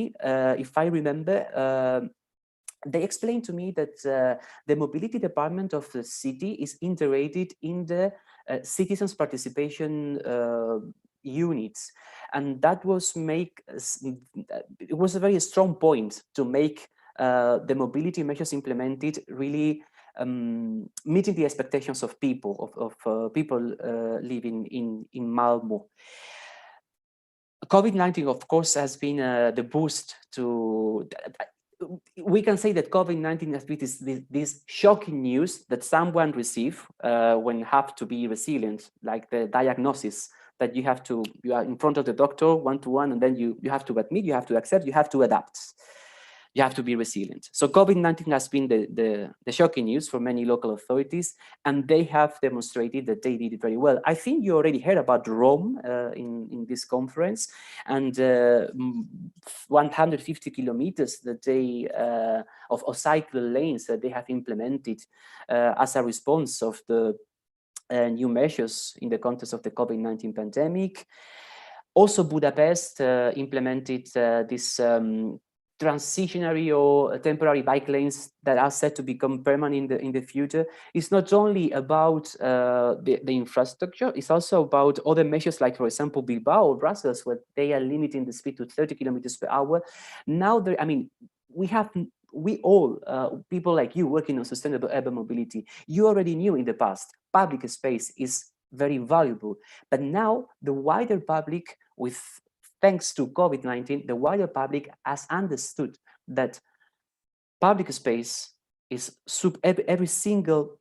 me, if I remember, they explained to me that the mobility department of the city is integrated in the citizens participation units, and that was it was a very strong point to make the mobility measures implemented really meeting the expectations of people, of people living in Malmo. COVID-19, of course, has been the boost to. We can say that COVID-19 has been this shocking news that someone receive when have to be resilient, like the diagnosis that you are in front of the doctor one-to-one, and then you have to admit, you have to accept, you have to adapt. You have to be resilient. So COVID-19 has been the shocking news for many local authorities, and they have demonstrated that they did it very well. I think you already heard about Rome in this conference, and 150 kilometers that they of cycle lanes that they have implemented as a response of the new measures in the context of the COVID-19 pandemic. Also, Budapest implemented this transitionary or temporary bike lanes that are set to become permanent in the future. It's not only about the infrastructure, it's also about other measures like, for example, Bilbao or Brussels, where they are limiting the speed to 30 kilometers per hour. Now, we all, people like you working on sustainable urban mobility, you already knew in the past, public space is very valuable. But now the wider public, thanks to COVID-19, the wider public has understood that public space is every single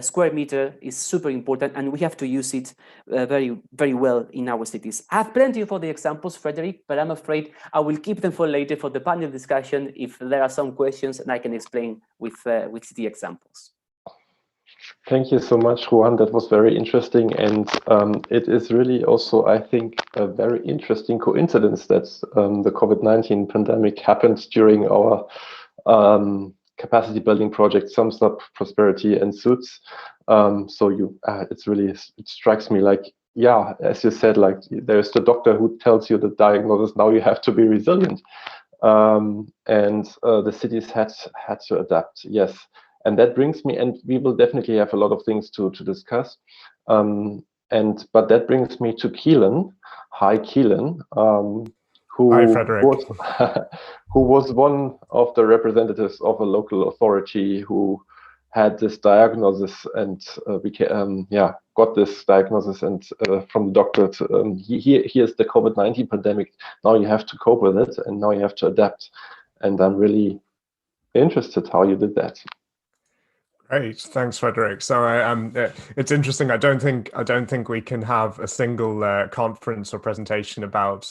square meter is super important, and we have to use it very, very well in our cities. I have plenty of other examples, Frederick, but I'm afraid I will keep them for later for the panel discussion if there are some questions, and I can explain with city examples. Thank you so much, Juan. That was very interesting. And it is really also, I think, a very interesting coincidence that the COVID-19 pandemic happened during our capacity building project, Sums Up Prosperity and Suits. It strikes me like, yeah, as you said, like there's the doctor who tells you the diagnosis, now you have to be resilient. The cities had to adapt, yes. And that brings me, and we will definitely have a lot of things to discuss. But that brings me to Keelan. Hi, Keelan, Hi, Frederick. who was one of the representatives of a local authority who had this diagnosis and got this diagnosis and from the doctor to, here's the COVID-19 pandemic. Now you have to cope with it, and now you have to adapt. And I'm really interested how you did that. Great, thanks, Frederick. So it's interesting. I don't think we can have a single conference or presentation about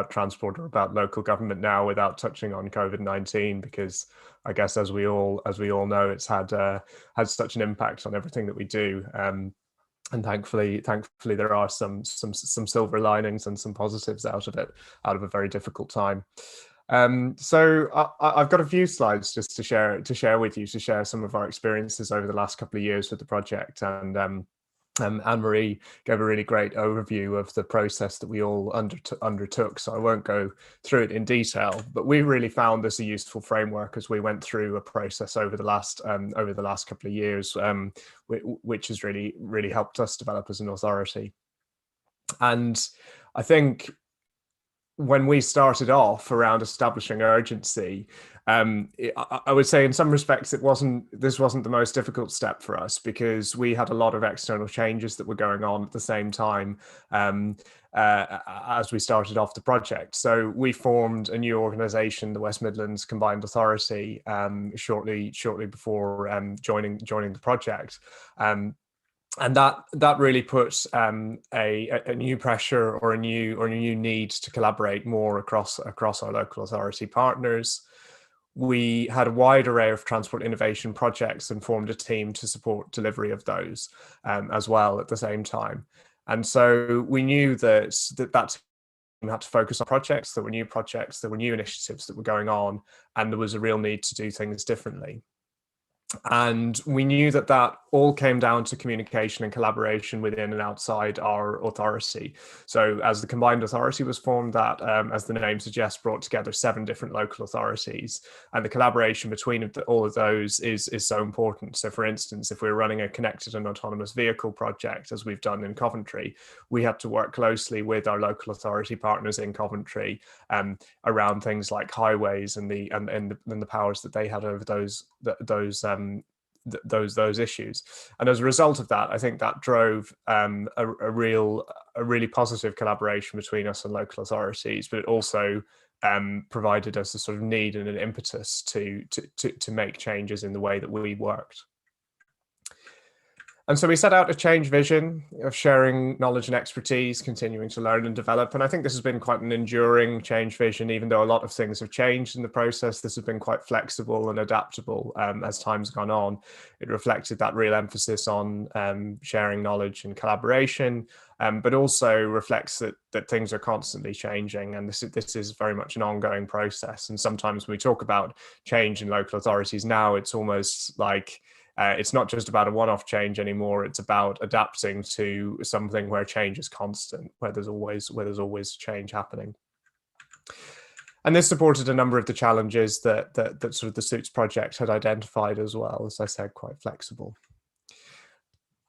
transport or about local government now without touching on COVID-19, because I guess as we all know, it's had such an impact on everything that we do. And thankfully, there are some silver linings and some positives out of a very difficult time. So I've got a few slides just to share with you, to share some of our experiences over the last couple of years with the project. And Anne-Marie gave a really great overview of the process that we all undertook, so I won't go through it in detail, but we really found this a useful framework as we went through a process over the last couple of years, which has really helped us develop as an authority. And I think when we started off around establishing urgency, I would say in some respects this wasn't the most difficult step for us, because we had a lot of external changes that were going on at the same time as we started off the project. So we formed a new organisation, the West Midlands Combined Authority, shortly before joining the project. And that really puts a new pressure or a new need to collaborate more across our local authority partners. We had a wide array of transport innovation projects and formed a team to support delivery of those as well at the same time. And so we knew that team had to focus on projects. There were new initiatives that were going on, and there was a real need to do things differently. And we knew that that all came down to communication and collaboration within and outside our authority. So as the combined authority was formed, that, as the name suggests, brought together 7 different local authorities. And the collaboration between all of those is so important. So for instance, if we're running a connected and autonomous vehicle project, as we've done in Coventry, we had to work closely with our local authority partners in Coventry around things like highways and the powers that they had over those issues. And as a result of that, I think that drove a really positive collaboration between us and local authorities, but it also provided us a sort of need and an impetus to make changes in the way that we worked. And so we set out a change vision of sharing knowledge and expertise, continuing to learn and develop. And I think this has been quite an enduring change vision, even though a lot of things have changed in the process. This has been quite flexible and adaptable as time's gone on. It reflected that real emphasis on sharing knowledge and collaboration, but also reflects that things are constantly changing. And this is very much an ongoing process. And sometimes when we talk about change in local authorities now, it's almost like it's not just about a one-off change anymore. It's about adapting to something where change is constant, where there's always change happening. And this supported a number of the challenges that sort of the Suits project had identified as well, as I said, quite flexible.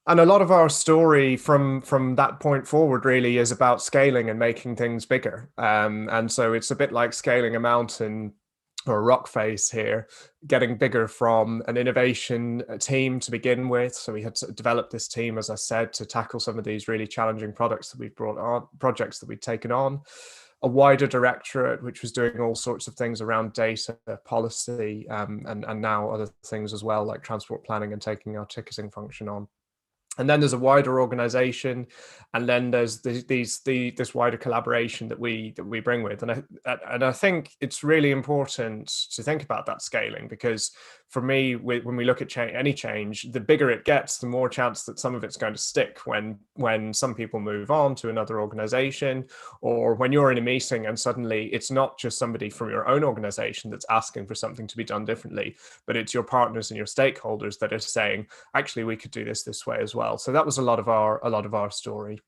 And a lot of our story from that point forward really is about scaling and making things bigger. And so it's a bit like scaling a mountain or a rock face here, getting bigger from an innovation team to begin with. So we had to develop this team, as I said, to tackle some of these really challenging projects that we'd taken on. A wider directorate, which was doing all sorts of things around data, policy, and now other things as well, like transport planning and taking our ticketing function on. And then there's a wider organization, and then there's this wider collaboration that we bring with. And I think it's really important to think about that scaling, because for me, when we look at any change, the bigger it gets, the more chance that some of it's going to stick when some people move on to another organization, or when you're in a meeting and suddenly it's not just somebody from your own organization that's asking for something to be done differently, but it's your partners and your stakeholders that are saying, actually, we could do this way as well. So that was a lot of our story.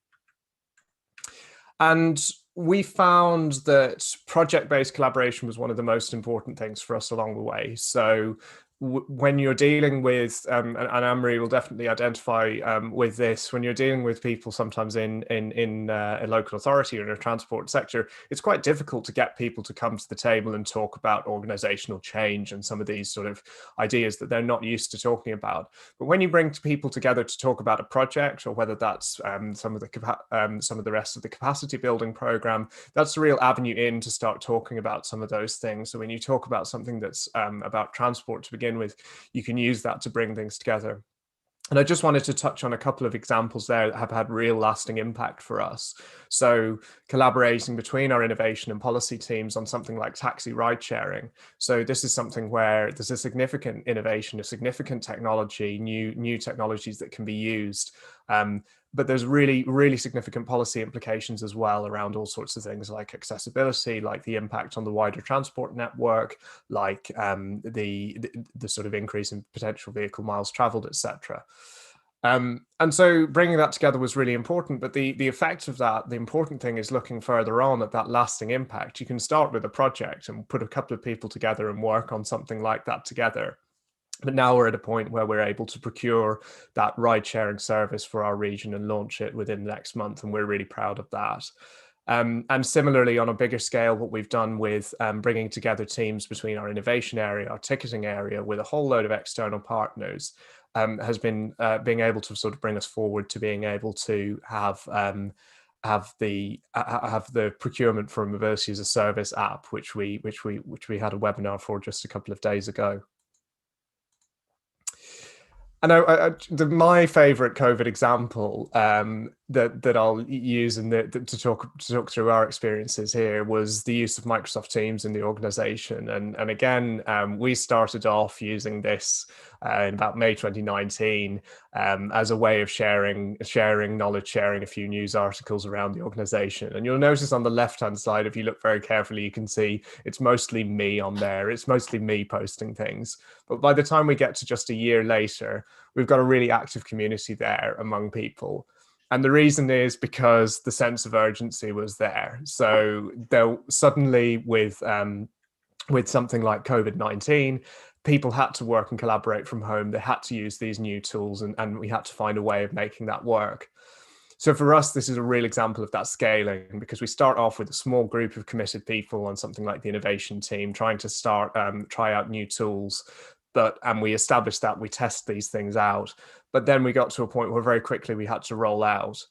And we found that project-based collaboration was one of the most important things for us along the way. So when you're dealing with, and Anne-Marie will definitely identify with this, when you're dealing with people sometimes in a local authority or in a transport sector, it's quite difficult to get people to come to the table and talk about organizational change and some of these sort of ideas that they're not used to talking about. But when you bring people together to talk about a project, or whether that's some of the rest of the capacity building program, that's a real avenue in to start talking about some of those things. So when you talk about something that's about transport to begin with, you can use that to bring things together. And I just wanted to touch on a couple of examples there that have had real lasting impact for us. So collaborating between our innovation and policy teams on something like taxi ride sharing. So this is something where there's a significant innovation, a significant technology, new technologies that can be used. But there's really significant policy implications as well around all sorts of things like accessibility, like the impact on the wider transport network, like the sort of increase in potential vehicle miles traveled, etc. And so bringing that together was really important, but the effect of that, the important thing is looking further on at that lasting impact. You can start with a project and put a couple of people together and work on something like that together. But now we're at a point where we're able to procure that ride-sharing service for our region and launch it within the next month, and we're really proud of that. And similarly, on a bigger scale, what we've done with bringing together teams between our innovation area, our ticketing area, with a whole load of external partners, has been being able to sort of bring us forward to being able to have the procurement for a mobility as a service app, which we had a webinar for just a couple of days ago. And my favorite COVID example that I'll use and to talk through our experiences here was the use of Microsoft Teams in the organization. And again, we started off using this in about May 2019 as a way of sharing knowledge, sharing a few news articles around the organization. And you'll notice on the left-hand side, if you look very carefully, you can see it's mostly me on there. It's mostly me posting things. But by the time we get to just a year later, we've got a really active community there among people. And the reason is because the sense of urgency was there. So there suddenly with something like COVID-19, people had to work and collaborate from home. They had to use these new tools, and we had to find a way of making that work. So for us, this is a real example of that scaling, because we start off with a small group of committed people on something like the innovation team, trying to try out new tools. And we established that, we test these things out. But then we got to a point where very quickly we had to roll out.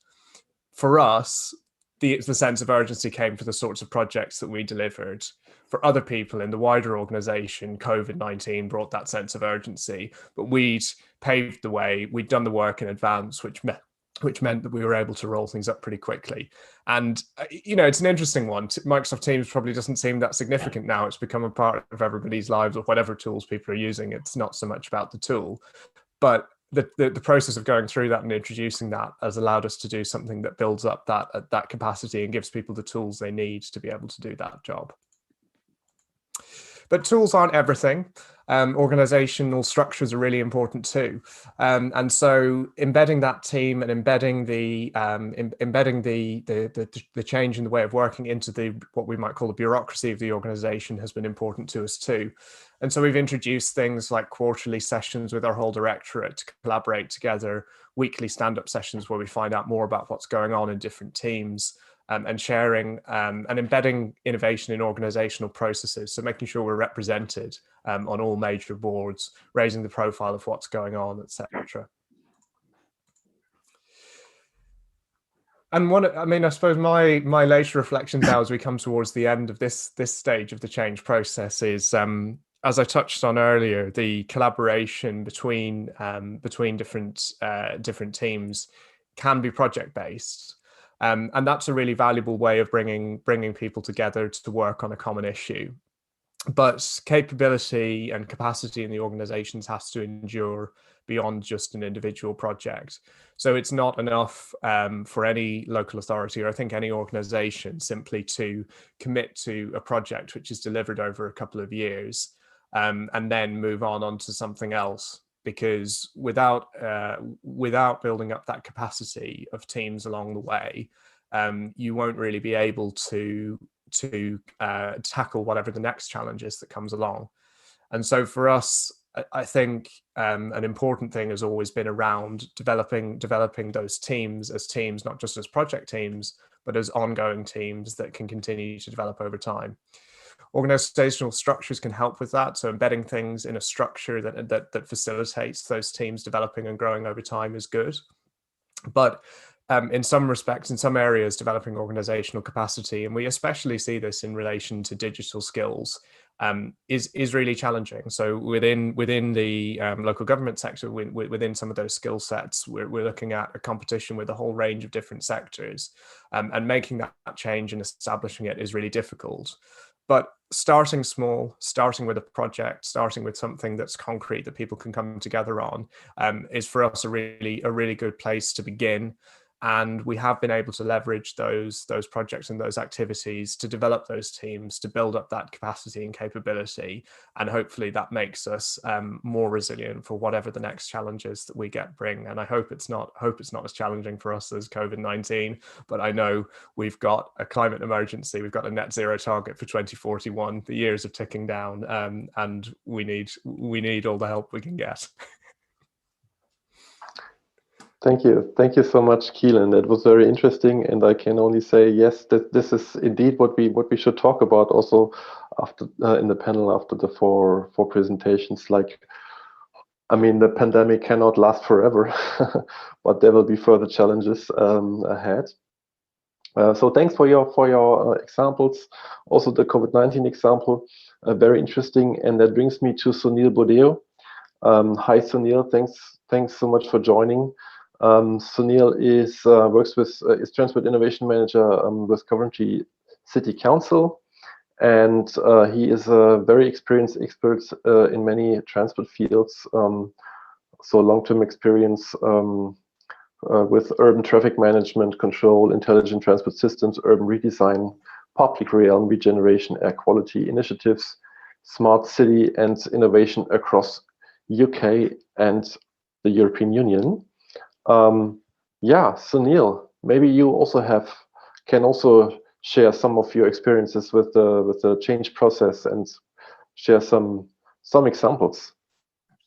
For us, the sense of urgency came for the sorts of projects that we delivered. For other people in the wider organization, COVID-19 brought that sense of urgency, but we'd paved the way, we'd done the work in advance, which meant that we were able to roll things up pretty quickly. And, it's an interesting one. Microsoft Teams probably doesn't seem that significant now. It's become a part of everybody's lives, or whatever tools people are using. It's not so much about the tool, but the process of going through that and introducing that has allowed us to do something that builds up that capacity and gives people the tools they need to be able to do that job. But tools aren't everything. Organizational structures are really important too, and so embedding that team and embedding the change in the way of working into what we might call the bureaucracy of the organization has been important to us too. And so we've introduced things like quarterly sessions with our whole directorate to collaborate together, weekly stand-up sessions where we find out more about what's going on in different teams. And sharing and embedding innovation in organizational processes. So making sure we're represented on all major boards, raising the profile of what's going on, etc. And I suppose my later reflections now as we come towards the end of this stage of the change process is, as I touched on earlier, the collaboration between different teams can be project-based. And that's a really valuable way of bringing people together to work on a common issue. But capability and capacity in the organizations has to endure beyond just an individual project. So it's not enough for any local authority, or I think any organization, simply to commit to a project which is delivered over a couple of years and then move on to something else. Because without building up that capacity of teams along the way, you won't really be able to tackle whatever the next challenge is that comes along. And so for us, I think an important thing has always been around developing those teams as teams, not just as project teams, but as ongoing teams that can continue to develop over time. Organizational structures can help with that. So embedding things in a structure that facilitates those teams developing and growing over time is good. But in some respects, in some areas, developing organizational capacity, and we especially see this in relation to digital skills, is really challenging. So within the local government sector, within some of those skill sets, we're looking at a competition with a whole range of different sectors, and making that change and establishing it is really difficult. But starting small, starting with a project, starting with something that's concrete that people can come together on, is for us a really good place to begin. And we have been able to leverage those projects and those activities to develop those teams, to build up that capacity and capability. And hopefully that makes us more resilient for whatever the next challenges that we bring. And I hope it's not as challenging for us as COVID-19, but I know we've got a climate emergency, we've got a net zero target for 2041, the years are ticking down, and we need all the help we can get. Thank you so much, Keelan. That was very interesting, and I can only say yes, that this is indeed what we should talk about also after in the panel after the four presentations. Like, I mean, the pandemic cannot last forever, but there will be further challenges ahead. So thanks for your examples. Also, the COVID-19 example, very interesting, and that brings me to Sunil Bordeaux. Hi, Sunil. Thanks so much for joining. Sunil is works with is Transport Innovation Manager with Coventry City Council, and he is a very experienced expert in many transport fields. So long-term experience with urban traffic management, control, intelligent transport systems, urban redesign, public realm regeneration, air quality initiatives, smart city and innovation across UK and the European Union. Yeah, Sunil, maybe you also can also share some of your experiences with the change process and share some examples.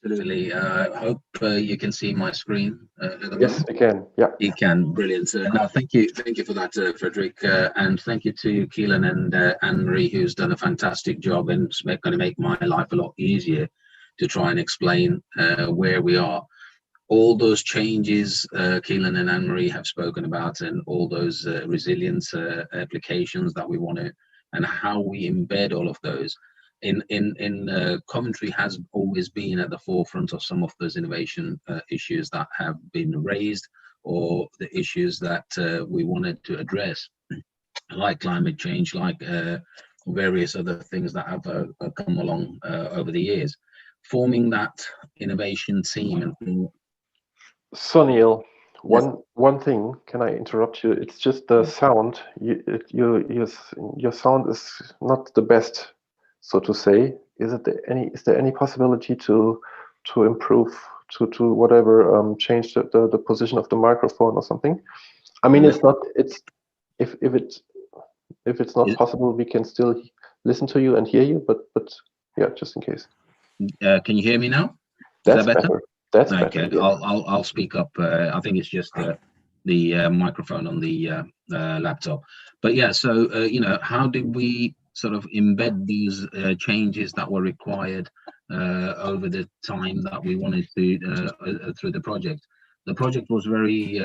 Absolutely. I hope you can see my screen at the Yes, moment. we can. Yeah, you can. Brilliant. No, thank you for that, Frederick, and thank you to Keelan and Anne-Marie, who's done a fantastic job and it's going to make my life a lot easier to try and explain where we are. All those changes Keelan and Anne-Marie have spoken about, and all those resilience applications that we want to, and how we embed all of those in Coventry has always been at the forefront of some of those innovation issues that have been raised, or the issues that we wanted to address, like climate change, like various other things that have come along over the years. Forming that innovation team and Sunil, one thing, can I interrupt you? It's just the sound. Your sound is not the best, so to say. Is there any possibility to improve, to whatever, change the position of the microphone or something? I mean, if it's not possible, we can still listen to you and hear you, but yeah, just in case. Can you hear me now? That's better. That's okay. better. Yeah. I'll speak up. I think it's just the microphone on the laptop. But yeah, so how did we sort of embed these changes that were required over the time that we wanted to through the project? The project was very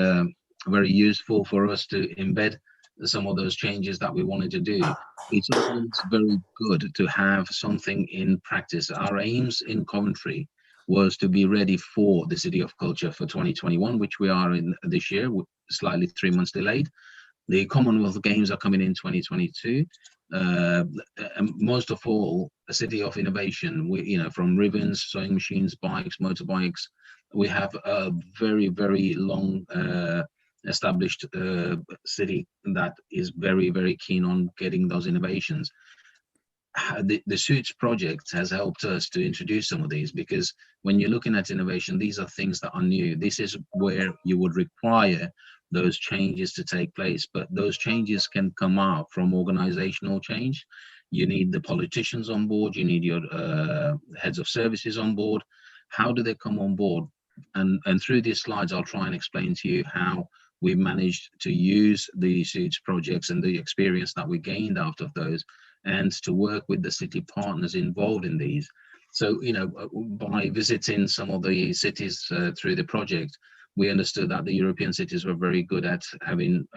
useful for us to embed some of those changes that we wanted to do. It's always very good to have something in practice. Our aims in Coventry was to be ready for the City of Culture for 2021, which we are in this year, slightly 3 months delayed. The Commonwealth Games are coming in 2022. And most of all, a city of innovation. From ribbons, sewing machines, bikes, motorbikes. We have a very, very long established city that is very, very keen on getting those innovations. The Suits project has helped us to introduce some of these, because when you're looking at innovation, these are things that are new. This is where you would require those changes to take place, but those changes can come out from organizational change. You need the politicians on board, you need your heads of services on board. How do they come on board? And through these slides, I'll try and explain to you how we managed to use the Suits projects and the experience that we gained out of those, and to work with the city partners involved in these. So, by visiting some of the cities through the project, we understood that the European cities were very good at having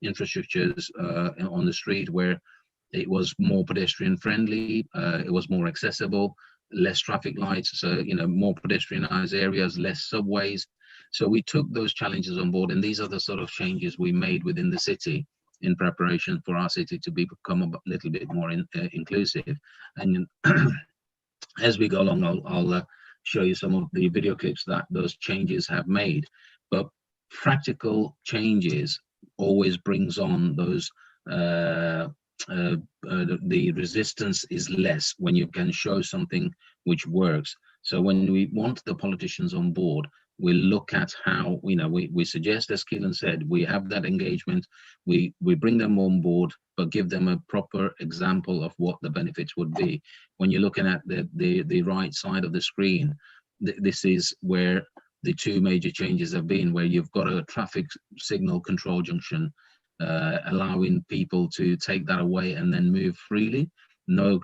infrastructures on the street where it was more pedestrian friendly, it was more accessible, less traffic lights, so more pedestrianized areas, less subways. So we took those challenges on board, and these are the sort of changes we made within the city in preparation for our city to become a little bit more inclusive. And as we go along, I'll show you some of the video clips that those changes have made. But practical changes always brings on those the resistance is less when you can show something which works. So when we want the politicians on board, we look at how, we suggest, as Keelan said, we have that engagement, we bring them on board, but give them a proper example of what the benefits would be. When you're looking at the right side of the screen, this is where the two major changes have been, where you've got a traffic signal control junction, allowing people to take that away and then move freely, no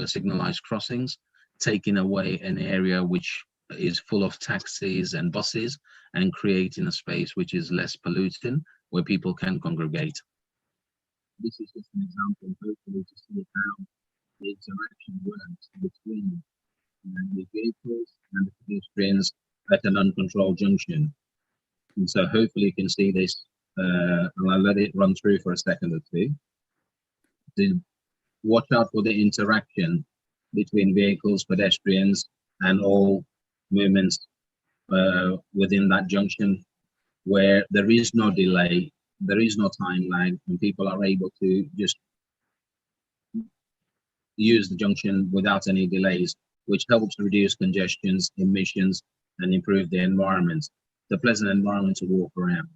signalized crossings, taking away an area which is full of taxis and buses, and creating a space which is less polluting, where people can congregate. This is just an example, hopefully, to see how the interaction works between the vehicles and the pedestrians at an uncontrolled junction. And so hopefully you can see this, and I'll let it run through for a second or two. To watch out for the interaction between vehicles, pedestrians, and all movements within that junction, where there is no delay, there is no time lag, and people are able to just use the junction without any delays, which helps reduce congestions, emissions, and improve the environment. The pleasant environment to walk around.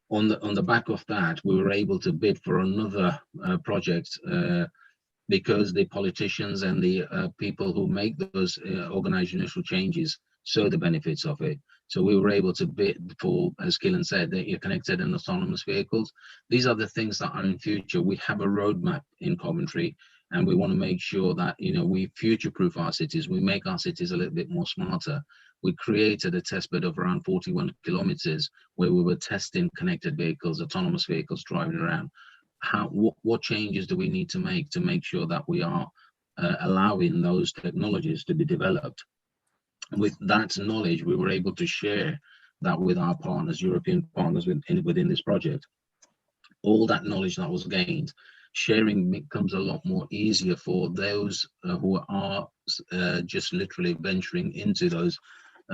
On the back of that, we were able to bid for another project because the politicians and the people who make those organizational changes saw the benefits of it. So we were able to bid for, as Keelan said, that you're connected and autonomous vehicles. These are the things that are in future. We have a roadmap in Coventry, and we want to make sure that, you know, we future-proof our cities. We make our cities a little bit more smarter. We created a test bed of around 41 kilometers where we were testing connected vehicles, autonomous vehicles driving around. What changes do we need to make sure that we are allowing those technologies to be developed? With that knowledge, we were able to share that with our partners, European partners within this project. All that knowledge that was gained, sharing becomes a lot more easier for those who are just literally venturing into those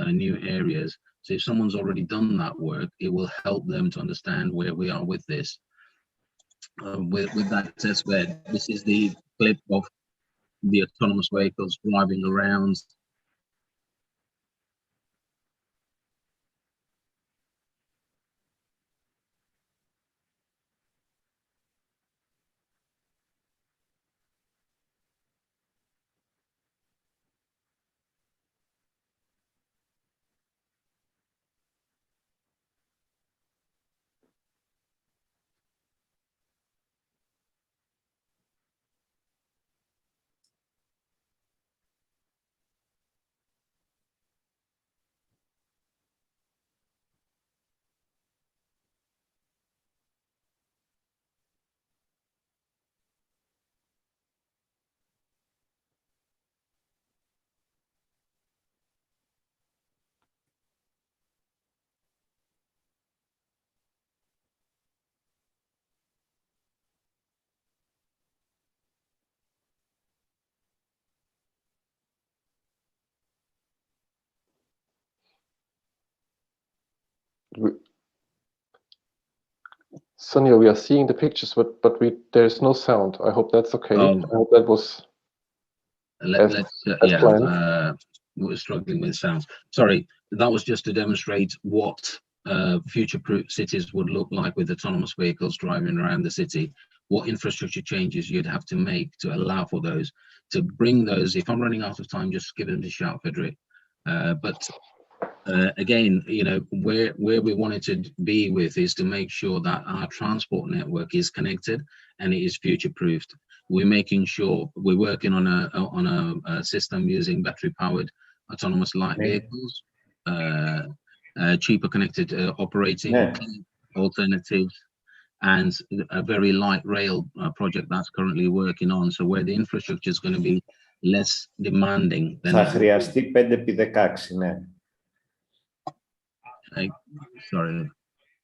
new areas. So if someone's already done that work, it will help them to understand where we are with this. With that test bed, this is the clip of the autonomous vehicles driving around. Sunil, we are seeing the pictures, but there's no sound. I hope that's okay. I hope that was as planned. We're struggling with sounds. Sorry, that was just to demonstrate what future-proof cities would look like with autonomous vehicles driving around the city. What infrastructure changes you'd have to make to allow for those, to bring those. If I'm running out of time, just give them a shout, Frederick. Again, you know, where we wanted to be with is to make sure that our transport network is connected and it is future-proofed. We're making sure we're working on a system using battery-powered autonomous light vehicles, cheaper connected operating alternatives, and a very light rail project that's currently working on. So where the infrastructure is going to be less demanding than. Θα χρειαστεί 5x16, ναι. Sorry,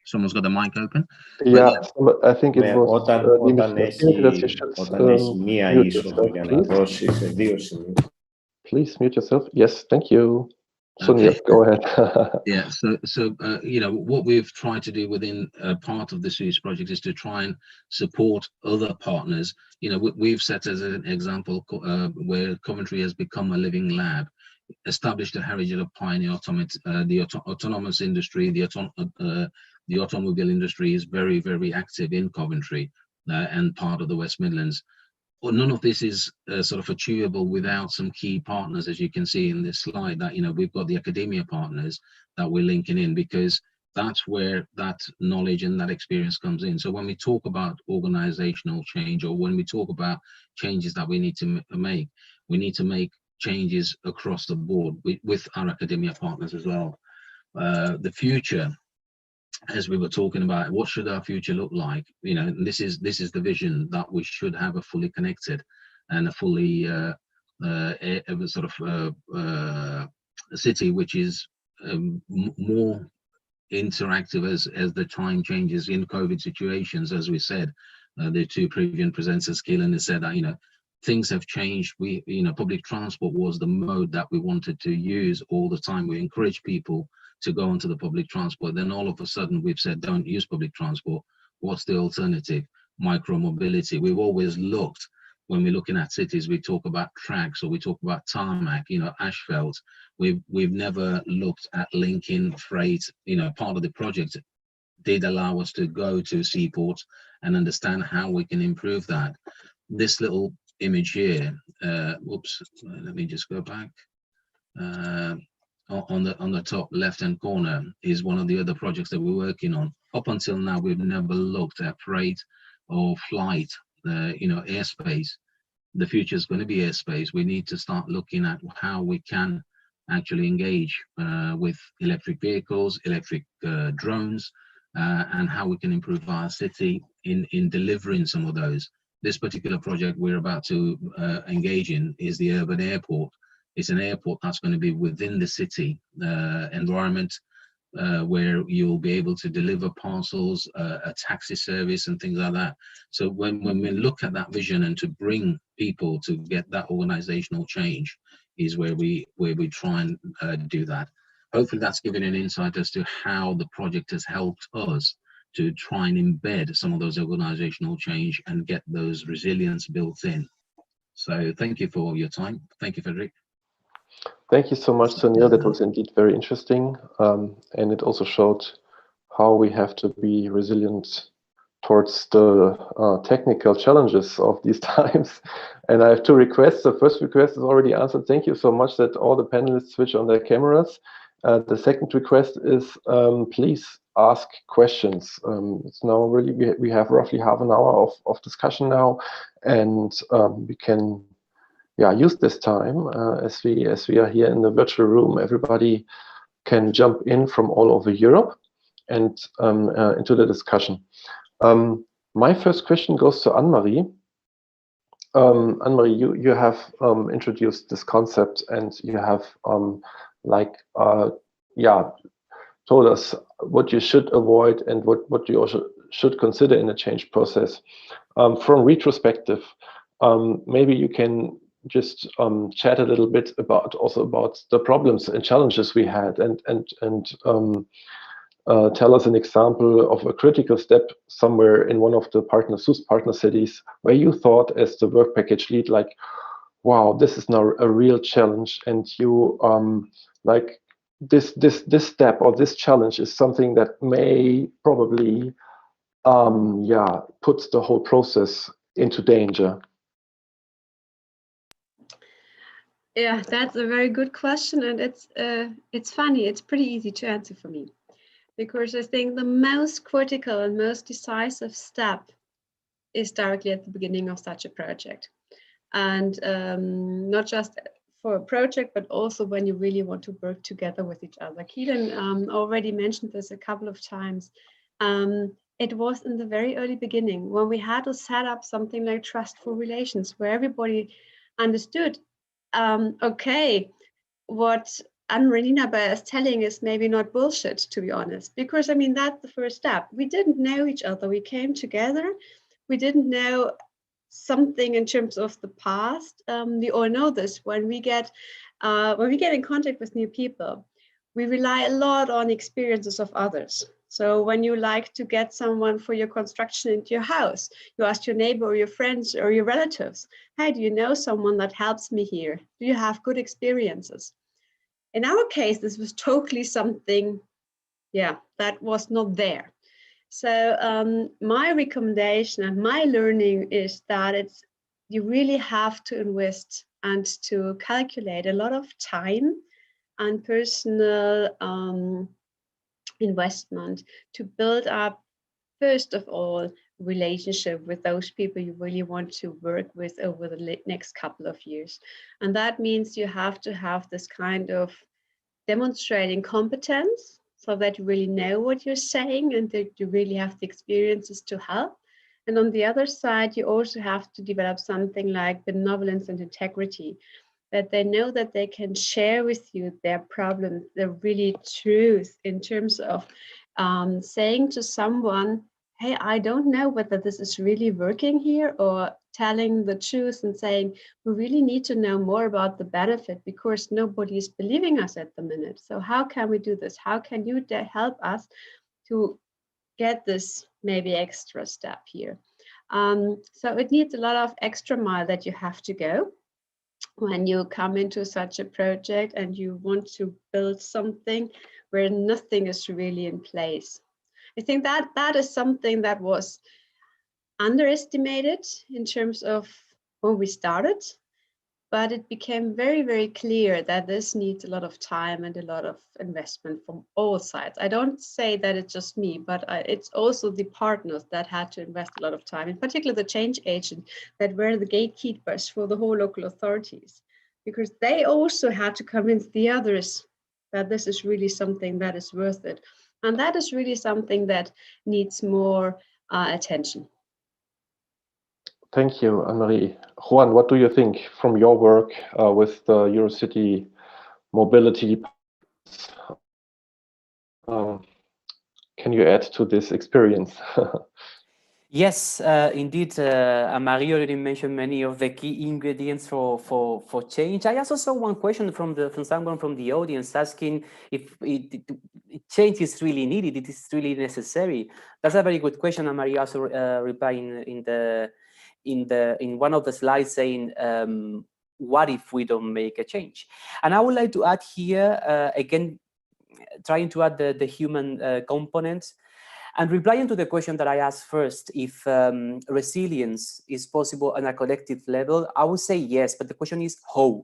someone's got the mic open. Yeah, I think it was. Όταν έχει μία είσοδο για να δώσει σε δύο σημεία. Please mute yourself. Yes, thank you. Sunil, go ahead. Yeah, so you know, what we've tried to do within part of the Suisse project is to try and support other partners. You know, we've set as an example where Coventry has become a living lab, established a heritage of pioneer autonomous industry. The automobile industry is very, very active in Coventry and part of the West Midlands. Well, none of this is sort of achievable without some key partners, as you can see in this slide. That, you know, we've got the academia partners that we're linking in, because that's where that knowledge and that experience comes in. So when we talk about organizational change, or when we talk about changes that we need to make, we need to make changes across the board with our academia partners as well. The future, as we were talking about, what should our future look like? You know, this is the vision, that we should have a fully connected and a fully a city which is more interactive as the time changes in COVID situations. As we said, the two previous presenters, Keelan has said that, you know, things have changed. We, you know, public transport was the mode that we wanted to use all the time. We encourage people to go onto the public transport. Then all of a sudden we've said, don't use public transport. What's the alternative? Micro mobility. We've always looked, when we're looking at cities, we talk about tracks or we talk about tarmac, you know, asphalt. We've never looked at linking freight. You know, part of the project did allow us to go to seaports and understand how we can improve that. This little image here, whoops, let me just go back. On the top left-hand corner is one of the other projects that we're working on. Up until now, we've never looked at freight or flight, you know, airspace. The future is going to be airspace. We need to start looking at how we can actually engage with electric vehicles, electric drones, and how we can improve our city in delivering some of those. This particular project we're about to engage in is the urban airport. It's an airport that's going to be within the city environment, where you'll be able to deliver parcels, a taxi service and things like that. So when we look at that vision and to bring people to get that organizational change is where we try and do that. Hopefully that's given an insight as to how the project has helped us to try and embed some of those organizational change and get those resilience built in. So thank you for your time. Thank you, Frederick. Thank you so much, Sunil. That was indeed very interesting. And it also showed how we have to be resilient towards the technical challenges of these times. And I have two requests. The first request is already answered. Thank you so much that all the panelists switch on their cameras. The second request is please ask questions. It's now really, we have roughly half an hour of discussion now, and we can use this time as we are here in the virtual room. Everybody can jump in from all over Europe and into the discussion. My first question goes to Anne-Marie. Anne-Marie, you have introduced this concept, and you have told us what you should avoid and what you also should consider in a change process. From retrospective, maybe you can just chat a little bit about the problems and challenges we had, and tell us an example of a critical step somewhere in one of the SUS partner cities where you thought, as the work package lead, like, wow, this is now a real challenge, and you like this step or this challenge is something that may probably puts the whole process into danger. Yeah, that's a very good question, and it's funny. It's pretty easy to answer for me, because I think the most critical and most decisive step is directly at the beginning of such a project, and not just for a project, but also when you really want to work together with each other. Keelan already mentioned this a couple of times. It was in the very early beginning when we had to set up something like trustful relations, where everybody understood, okay, what Anne-Marie is telling is maybe not bullshit, to be honest, because I mean, that's the first step. We didn't know each other. We came together. We didn't know something in terms of the past. We all know this. When we get in contact with new people, we rely a lot on experiences of others. So when you like to get someone for your construction into your house, you ask your neighbor or your friends or your relatives, hey, do you know someone that helps me here? Do you have good experiences? In our case, this was totally something, that was not there. So my recommendation and my learning is that you really have to invest and to calculate a lot of time and personal investment to build up, first of all, relationship with those people you really want to work with over the next couple of years. And that means you have to have this kind of demonstrating competence, so that you really know what you're saying and that you really have the experiences to help. And on the other side, you also have to develop something like benevolence and integrity, that they know that they can share with you their problems, the really truth in terms of saying to someone, hey, I don't know whether this is really working here, or telling the truth and saying, we really need to know more about the benefit because nobody is believing us at the minute. So how can we do this? How can you help us to get this maybe extra step here? So it needs a lot of extra mile that you have to go when you come into such a project and you want to build something where nothing is really in place. I think that that is something that was underestimated in terms of when we started, but it became very, very clear that this needs a lot of time and a lot of investment from all sides. I don't say that it's just me, but it's also the partners that had to invest a lot of time, in particular the change agent that were the gatekeepers for the whole local authorities, because they also had to convince the others that this is really something that is worth it. And that is really something that needs more attention. Thank you, Anne-Marie. Juan, what do you think from your work with the Eurocity mobility? Can you add to this experience? Yes, indeed, Marie already mentioned many of the key ingredients for change. I also saw one question from someone from the audience asking if change is really needed, it is really necessary. That's a very good question, and Marie also replied in one of the slides saying, what if we don't make a change? And I would like to add here, again, trying to add the human component. And replying to the question that I asked first, if resilience is possible on a collective level, I would say yes, but the question is how.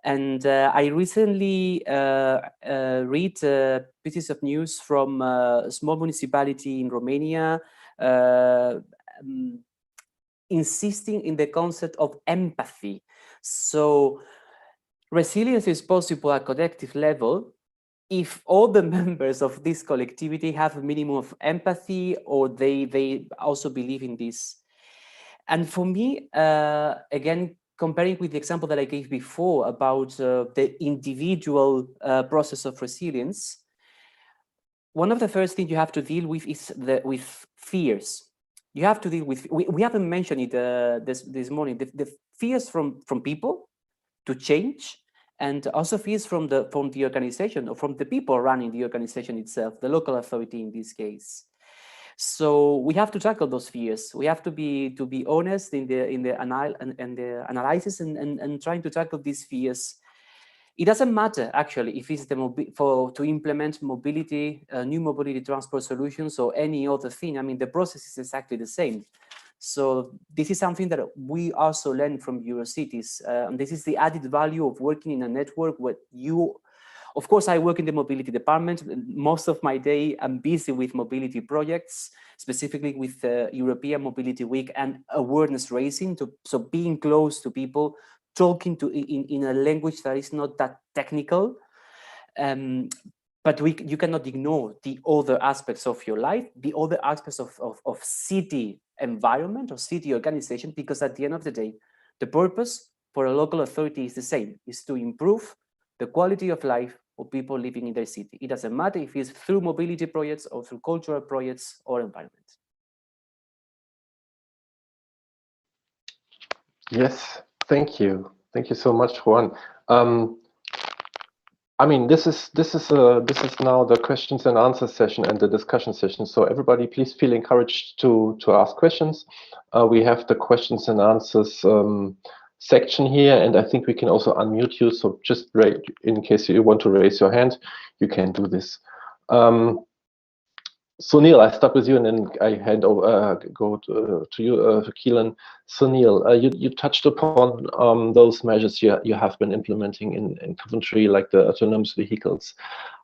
And I recently read pieces of news from a small municipality in Romania insisting in the concept of empathy. So resilience is possible at collective level if all the members of this collectivity have a minimum of empathy, or they also believe in this. And for me, again, comparing with the example that I gave before about the individual process of resilience, one of the first things you have to deal with is with fears. You have to deal with, we haven't mentioned it this morning, the fears from people to change, and also fears from the organization, or from the people running the organization itself, the local authority in this case. So we have to tackle those fears. We have to be honest in the analysis and trying to tackle these fears. It doesn't matter actually if it's to implement mobility, new mobility transport solutions, or any other thing. I mean, the process is exactly the same. So this is something that we also learn from Eurocities. And this is the added value of working in a network where of course, I work in the mobility department. Most of my day, I'm busy with mobility projects, specifically with European Mobility Week and awareness raising. So being close to people, talking in a language that is not that technical. But you cannot ignore the other aspects of your life, the other aspects of city environment or city organization, because at the end of the day, the purpose for a local authority is the same, is to improve the quality of life of people living in their city. It doesn't matter if it's through mobility projects or through cultural projects or environment. Yes, thank you. Thank you so much, Juan. I mean, this is now the questions and answers session and the discussion session. So everybody, please feel encouraged to ask questions. We have the questions and answers section here, and I think we can also unmute you. So just in case you want to raise your hand, you can do this. Sunil, I start with you, and then I hand over, go to you, Keelan. Sunil, you touched upon those measures you have been implementing in Coventry, like the autonomous vehicles.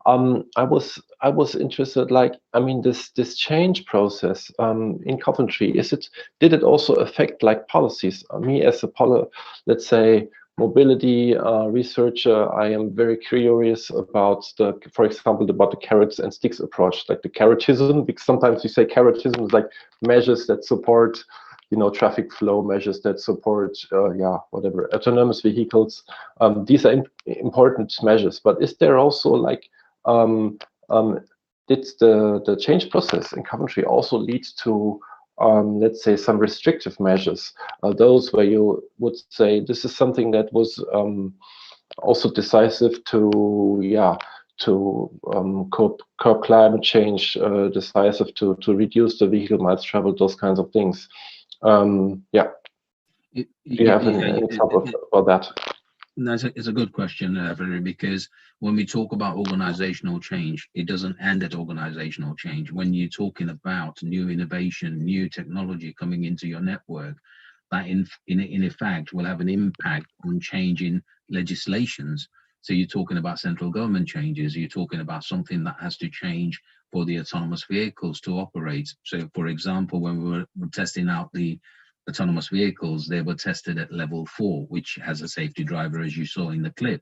I was interested, like, I mean, this change process in Coventry, did it also affect like policies? Me as a let's say, mobility researcher, I am very curious about for example, about the carrots and sticks approach, like the carrotism, because sometimes you say carrotism is like measures that support traffic flow measures that support, whatever, autonomous vehicles. These are important measures. But is there also like, did the change process in Coventry also lead to, let's say, some restrictive measures? Those where you would say this is something that was also decisive to curb climate change, decisive to reduce the vehicle miles traveled, those kinds of things. Do you have an example about that? No, it's a good question, Valerie, because when we talk about organizational change, it doesn't end at organizational change. When you're talking about new innovation, new technology coming into your network, that in effect will have an impact on changing legislations. So you're talking about central government changes, you're talking about something that has to change for the autonomous vehicles to operate. So for example, when we were testing out the autonomous vehicles, they were tested at level 4, which has a safety driver, as you saw in the clip.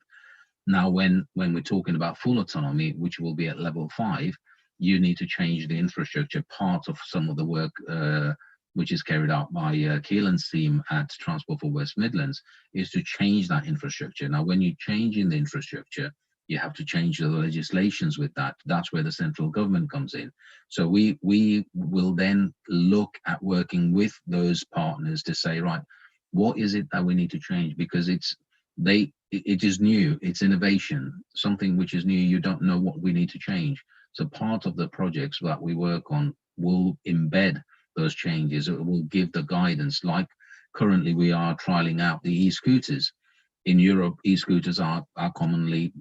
Now, when we're talking about full autonomy, which will be at level 5, you need to change the infrastructure. Part of some of the work which is carried out by Keelan's team at Transport for West Midlands is to change that infrastructure. Now, when you're changing the infrastructure, you have to change the legislations with that. That's where the central government comes in. So we will then look at working with those partners to say, right, what is it that we need to change? Because it is new, it's innovation, something which is new, you don't know what we need to change. So part of the projects that we work on will embed those changes. It will give the guidance. Like currently we are trialing out the e-scooters. In Europe, e-scooters are commonly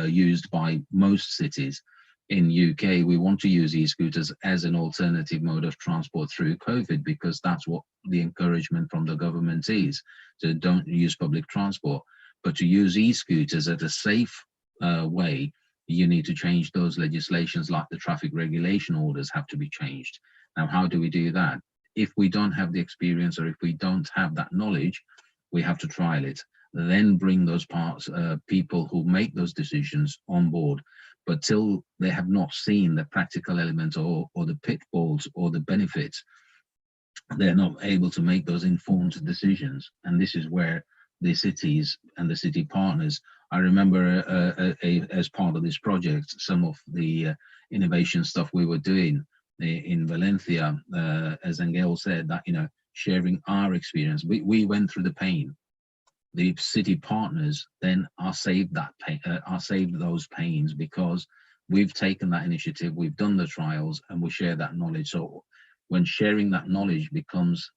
used by most cities. In UK, we want to use e-scooters as an alternative mode of transport through COVID, because that's what the encouragement from the government is. So don't use public transport, but to use e-scooters at a safe way, you need to change those legislations, like the traffic regulation orders have to be changed. Now, how do we do that? If we don't have the experience, or if we don't have that knowledge, we have to trial it. Then bring those people who make those decisions on board. But till they have not seen the practical elements or the pitfalls or the benefits, they're not able to make those informed decisions. And this is where the cities and the city partners, I remember as part of this project, some of the innovation stuff we were doing in Valencia, as Angel said, that, sharing our experience, we went through the pain. The city partners then are saved those pains, because we've taken that initiative, we've done the trials, and we share that knowledge. So when sharing that knowledge becomes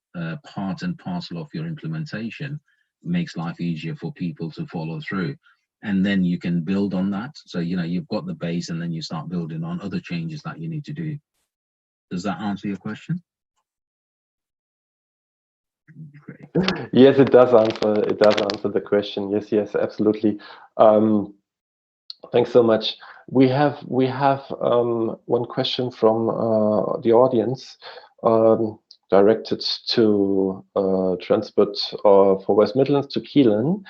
part and parcel of your implementation, it makes life easier for people to follow through. And then you can build on that. So, you've got the base, and then you start building on other changes that you need to do. Does that answer your question? Great. Yes, it does answer. It does answer the question. Yes, absolutely. Thanks so much. We have one question from the audience, directed to Transport for West Midlands, to Keelan.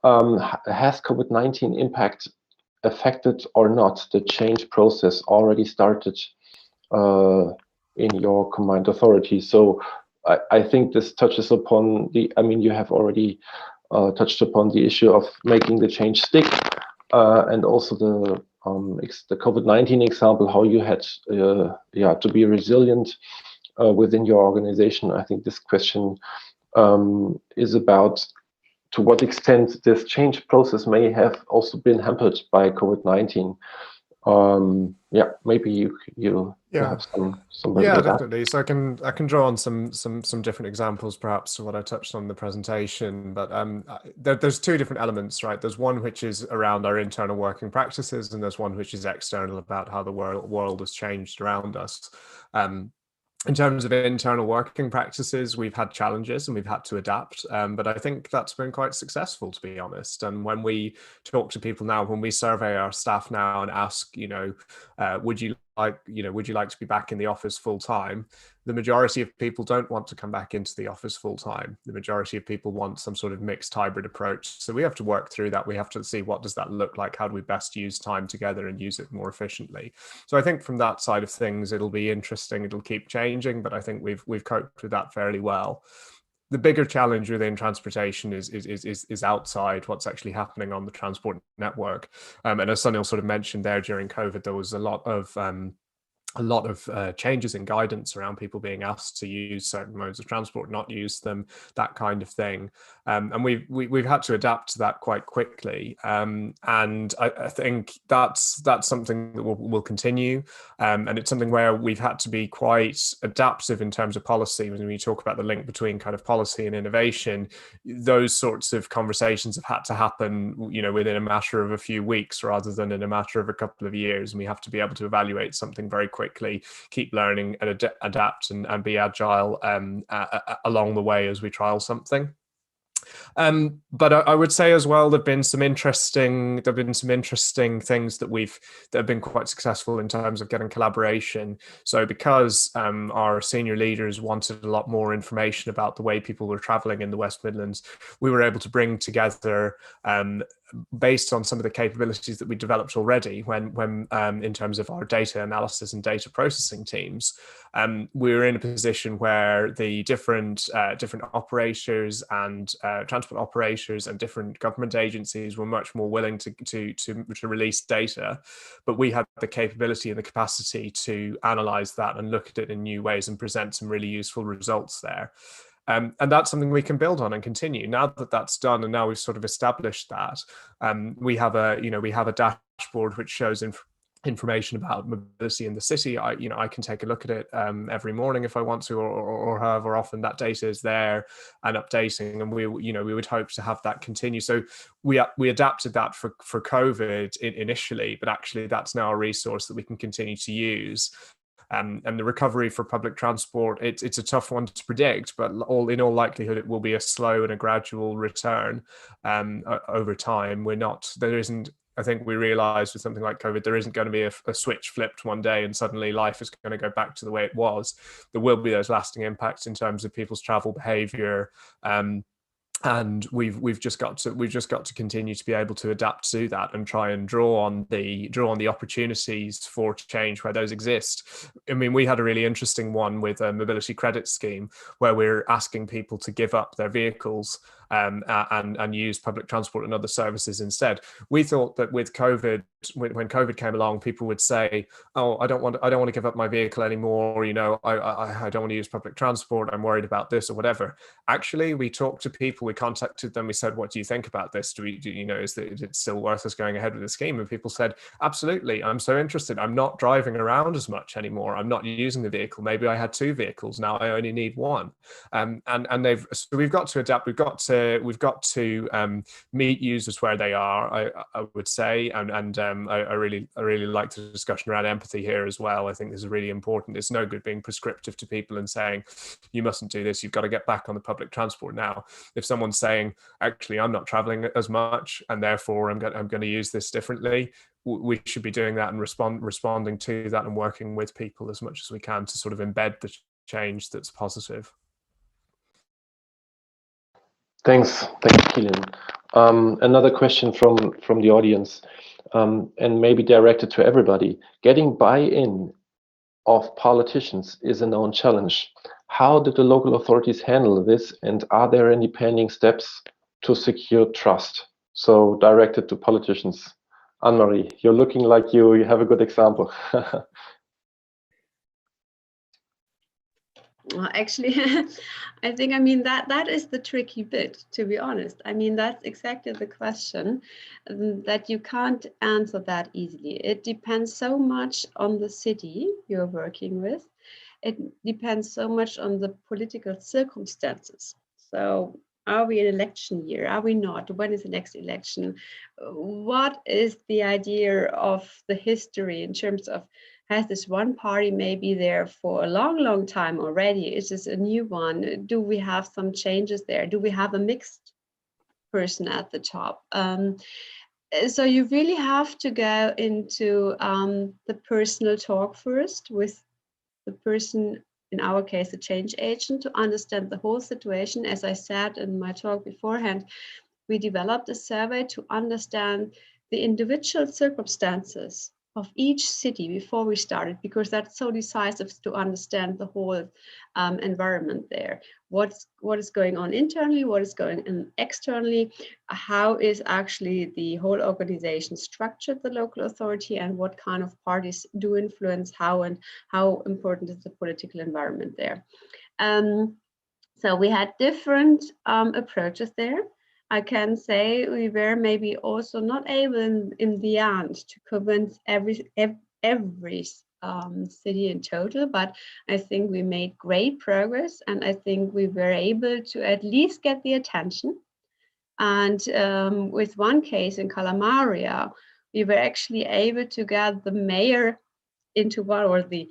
Has COVID-19 impact affected or not the change process already started in your combined authority? So I think this touches upon you have already touched upon the issue of making the change stick, and also the COVID-19 example, how you had to be resilient within your organization. I think this question is about to what extent this change process may have also been hampered by COVID-19. Maybe you have some. Yeah, definitely. So I can draw on some different examples, perhaps, to what I touched on in the presentation. But there's two different elements, right? There's one which is around our internal working practices, and there's one which is external, about how the world has changed around us. In terms of internal working practices, we've had challenges and we've had to adapt, but I think that's been quite successful, to be honest. And when we talk to people now, when we survey our staff now and ask, would you would you like to be back in the office full time? The majority of people don't want to come back into the office full time. The majority of people want some sort of mixed hybrid approach. So we have to work through that. We have to see, what does that look like? How do we best use time together and use it more efficiently? So I think from that side of things, it'll be interesting. It'll keep changing, but I think we've coped with that fairly well. The bigger challenge within transportation is outside what's actually happening on the transport network. And as Sunil sort of mentioned there, during COVID, there was a lot of changes in guidance around people being asked to use certain modes of transport, not use them, that kind of thing. And we've had to adapt to that quite quickly. And I think that's something that will continue. And it's something where we've had to be quite adaptive in terms of policy. When we talk about the link between kind of policy and innovation, those sorts of conversations have had to happen, within a matter of a few weeks rather than in a matter of a couple of years. And we have to be able to evaluate something very quickly, keep learning and adapt and be agile along the way as we trial something. But I would say as well, there've been some interesting things that have been quite successful in terms of getting collaboration. So because our senior leaders wanted a lot more information about the way people were traveling in the West Midlands, we were able to bring together, based on some of the capabilities that we developed already when in terms of our data analysis and data processing teams, we were in a position where the different operators and transport operators and different government agencies were much more willing to release data, but we had the capability and the capacity to analyze that and look at it in new ways and present some really useful results there. And that's something we can build on and continue. Now that that's done, and now we've sort of established that, we have a dashboard which shows information about mobility in the city. I can take a look at it every morning if I want to, or however often that data is there and updating. And we would hope to have that continue. So we adapted that for COVID initially, but actually that's now a resource that we can continue to use. And the recovery for public transport, it's a tough one to predict, but in all likelihood, it will be a slow and a gradual return over time. I think we realized with something like COVID, there isn't going to be a switch flipped one day and suddenly life is going to go back to the way it was. There will be those lasting impacts in terms of people's travel behavior. And we've just got to continue to be able to adapt to that and try and draw on the opportunities for change where those exist. I mean, we had a really interesting one with a mobility credit scheme where we're asking people to give up their vehicles and use public transport and other services instead. We thought that with COVID, when COVID came along, people would say, "Oh, I don't want to give up my vehicle anymore. I don't want to use public transport. I'm worried about this or whatever." Actually, we talked to people. We contacted them. We said, "What do you think about this? Is it still worth us going ahead with the scheme?" And people said, "Absolutely. I'm so interested. I'm not driving around as much anymore. I'm not using the vehicle. Maybe I had 2 vehicles. Now I only need 1." So we've got to adapt. We've got to meet users where they are. I would say, and I really like the discussion around empathy here as well. I think this is really important. It's no good being prescriptive to people and saying, "You mustn't do this. You've got to get back on the public transport now." If someone's saying, "Actually, I'm not traveling as much, and therefore I'm going to use this differently," we should be doing that and responding to that and working with people as much as we can to sort of embed the change that's positive. Thanks, Keelan. Another question from the audience, and maybe directed to everybody. Getting buy-in of politicians is a known challenge. How did the local authorities handle this, and are there any pending steps to secure trust? So directed to politicians. Anne-Marie, you're looking like you have a good example. Well, actually, I think, that is the tricky bit, to be honest. That's exactly the question, that you can't answer that easily. It depends so much on the city you're working with. It depends so much on the political circumstances. So are we in election year? Are we not? When is the next election? What is the idea of the history in terms of, has this one party maybe there for a long, long time already? Is this a new one? Do we have some changes there? Do we have a mixed person at the top? So you really have to go into the personal talk first with the person, in our case, the change agent, to understand the whole situation. As I said in my talk beforehand, we developed a survey to understand the individual circumstances of each city before we started, because that's so decisive to understand the whole environment there. What is going on internally, what is going on externally, how is actually the whole organization structured, the local authority, and what kind of parties do influence how, and how important is the political environment there. So we had different approaches there. I can say we were maybe also not able in the end to convince every city in total, but I think we made great progress, and I think we were able to at least get the attention. And with one case in Calamaria, we were actually able to get the mayor into one, or the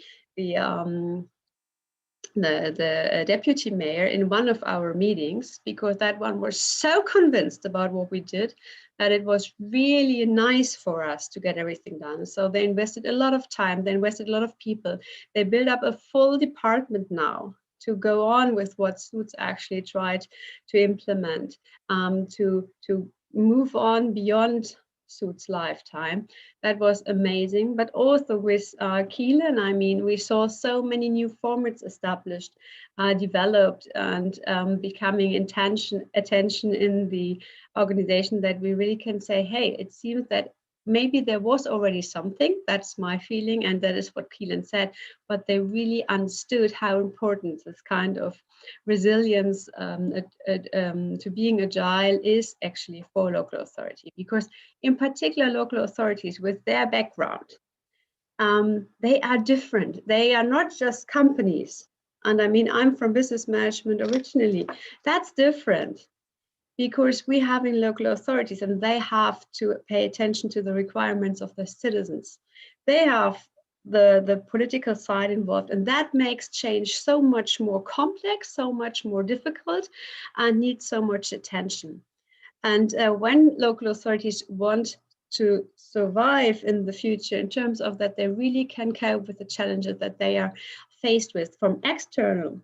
deputy mayor in one of our meetings, because that one was so convinced about what we did that it was really nice for us to get everything done. So they invested a lot of time, they invested a lot of people. They built up a full department now to go on with what Suits actually tried to implement, to move on beyond Suits' lifetime. That was amazing. But also with Keelan, I mean, we saw so many new formats established, developed, and becoming attention in the organization, that we really can say, hey, it seems that maybe there was already something. That's my feeling, and that is what Keelan said, but they really understood how important this kind of resilience to being agile is actually for local authority, because in particular local authorities with their background, they are different. They are not just companies. And I mean, I'm from business management originally. That's different, because we have in local authorities, and they have to pay attention to the requirements of the citizens. They have the political side involved, and that makes change so much more complex, so much more difficult, and needs so much attention. And when local authorities want to survive in the future, in terms of that they really can cope with the challenges that they are faced with from external,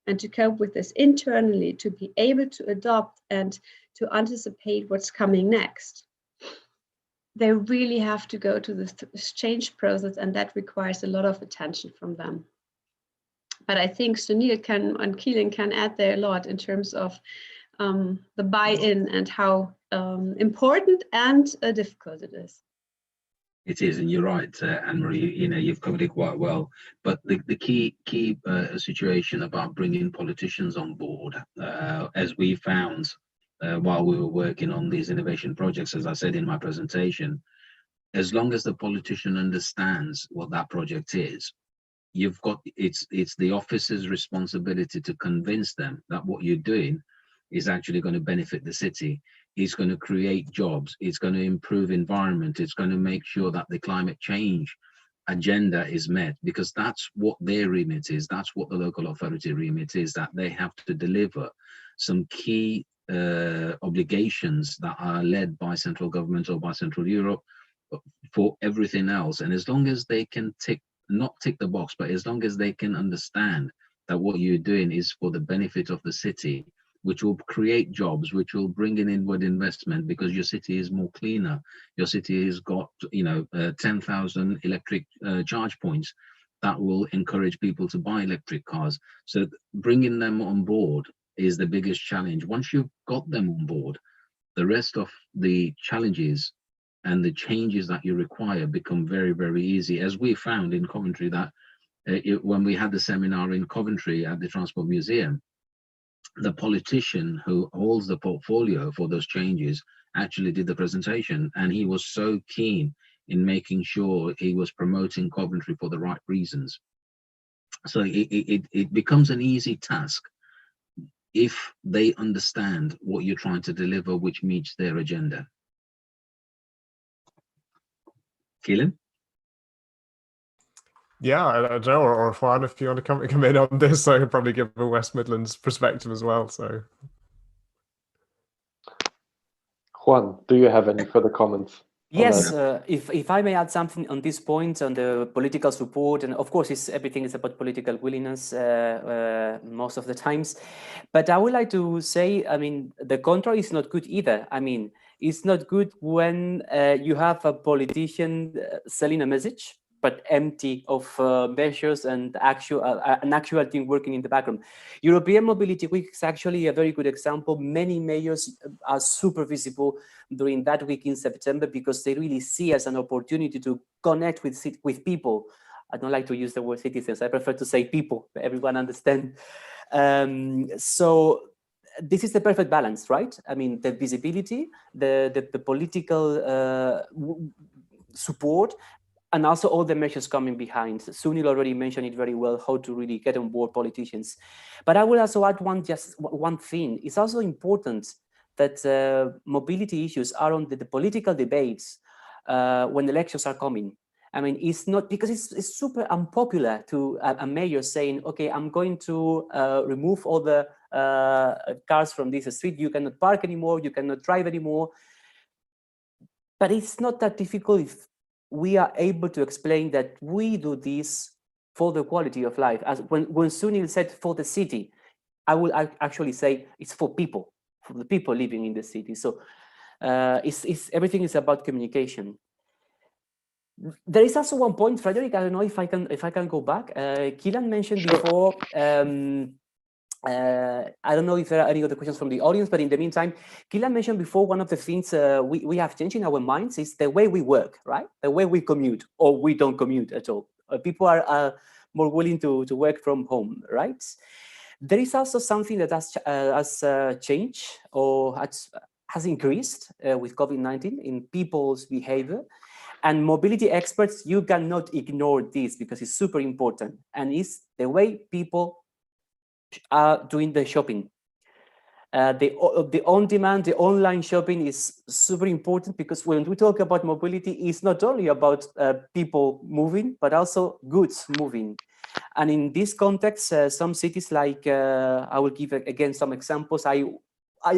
and to cope with this internally, to be able to adopt and to anticipate what's coming next, they really have to go to this change process, and that requires a lot of attention from them. But I think Sunil and Keelan can add there a lot in terms of the buy-in and how important and difficult it is. It is, and you're right, Anne-Marie, you know, you've covered it quite well. But the key situation about bringing politicians on board, as we found while we were working on these innovation projects, as I said in my presentation, as long as the politician understands what that project is, you've got, it's the officer's responsibility to convince them that what you're doing is actually going to benefit the city. It's going to create jobs, it's going to improve environment, it's going to make sure that the climate change agenda is met, because that's what their remit is, that's what the local authority remit is, that they have to deliver some key obligations that are led by central government or by Central Europe for everything else. And as long as they can not tick the box, but as long as they can understand that what you're doing is for the benefit of the city, which will create jobs, which will bring in inward investment, because your city is more cleaner. Your city has got, you know, 10,000 electric charge points that will encourage people to buy electric cars. So bringing them on board is the biggest challenge. Once you've got them on board, the rest of the challenges and the changes that you require become very, very easy. As we found in Coventry, that when we had the seminar in Coventry at the Transport Museum, the politician who holds the portfolio for those changes actually did the presentation, and he was so keen in making sure he was promoting Coventry for the right reasons. So it becomes an easy task if they understand what you're trying to deliver, which meets their agenda. Keelan? Yeah, I don't know, or Juan, if you want to come in on this, I could probably give a West Midlands perspective as well. So, Juan, do you have any further comments? Yes, if I may add something on this point on the political support, and of course everything is about political willingness most of the times, but I would like to say, I mean, the contrary is not good either. I mean, it's not good when you have a politician selling a message, but empty of measures and an actual team working in the background. European Mobility Week is actually a very good example. Many mayors are super visible during that week in September because they really see as an opportunity to connect with people. I don't like to use the word citizens. I prefer to say people. Everyone understand. So this is the perfect balance, right? I mean, the visibility, the political support, and also all the measures coming behind. Sunil already mentioned it very well, how to really get on board politicians. But I will also add one thing. It's also important that mobility issues are on the political debates when elections are coming. I mean, it's not because it's super unpopular to a mayor saying, okay, I'm going to remove all the cars from this street. You cannot park anymore. You cannot drive anymore. But it's not that difficult if we are able to explain that we do this for the quality of life. As when Sunil said for the city, I will actually say it's for people, for the people living in the city. So everything is about communication. There is also one point, Frederick. I don't know if I can go back. Kylian mentioned before. I don't know if there are any other questions from the audience, but in the meantime, Kylian mentioned before one of the things we have changed in our minds is the way we work, right? The way we commute, or we don't commute at all. People are more willing to work from home, right? There is also something that has changed or has increased with COVID-19 in people's behavior. And mobility experts, you cannot ignore this because it's super important. And it's the way people are doing the shopping. The on-demand, the online shopping is super important because when we talk about mobility, it's not only about people moving, but also goods moving. And in this context, some cities like, I will give again some examples. I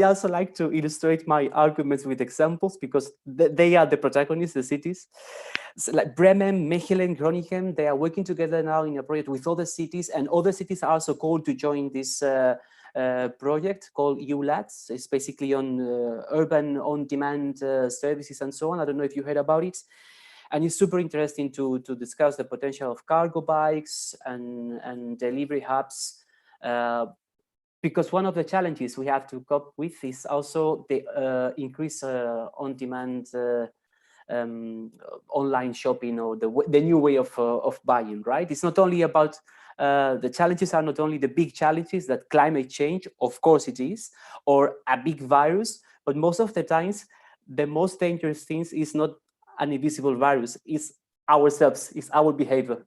also like to illustrate my arguments with examples because they are the protagonists, the cities. So like Bremen, Mechelen, Groningen, they are working together now in a project with other cities, and other cities are also called to join this project called ULADS. It's basically on urban on-demand services and so on. I don't know if you heard about it. And it's super interesting to discuss the potential of cargo bikes and delivery hubs. Because one of the challenges we have to cope with is also the increase on-demand online shopping, or the new way of buying, right? It's not only about, the challenges are not only the big challenges that climate change, of course it is, or a big virus, but most of the times, the most dangerous things is not an invisible virus, it's ourselves, it's our behavior.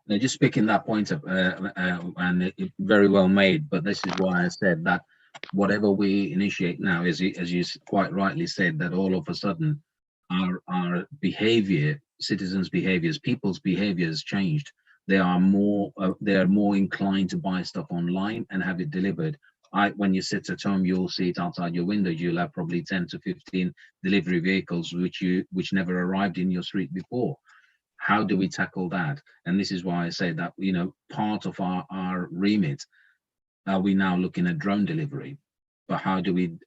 Now, just picking that point up, and it very well made, but this is why I said that whatever we initiate now, as you quite rightly said, that all of a sudden our behavior, citizens' behaviors, people's behaviors changed. They are more inclined to buy stuff online and have it delivered. When you sit at home, you'll see it outside your window. You'll have probably 10 to 15 delivery vehicles which never arrived in your street before. How do we tackle that? And this is why I say that, you know, part of our remit, are we now looking at drone delivery? But how do we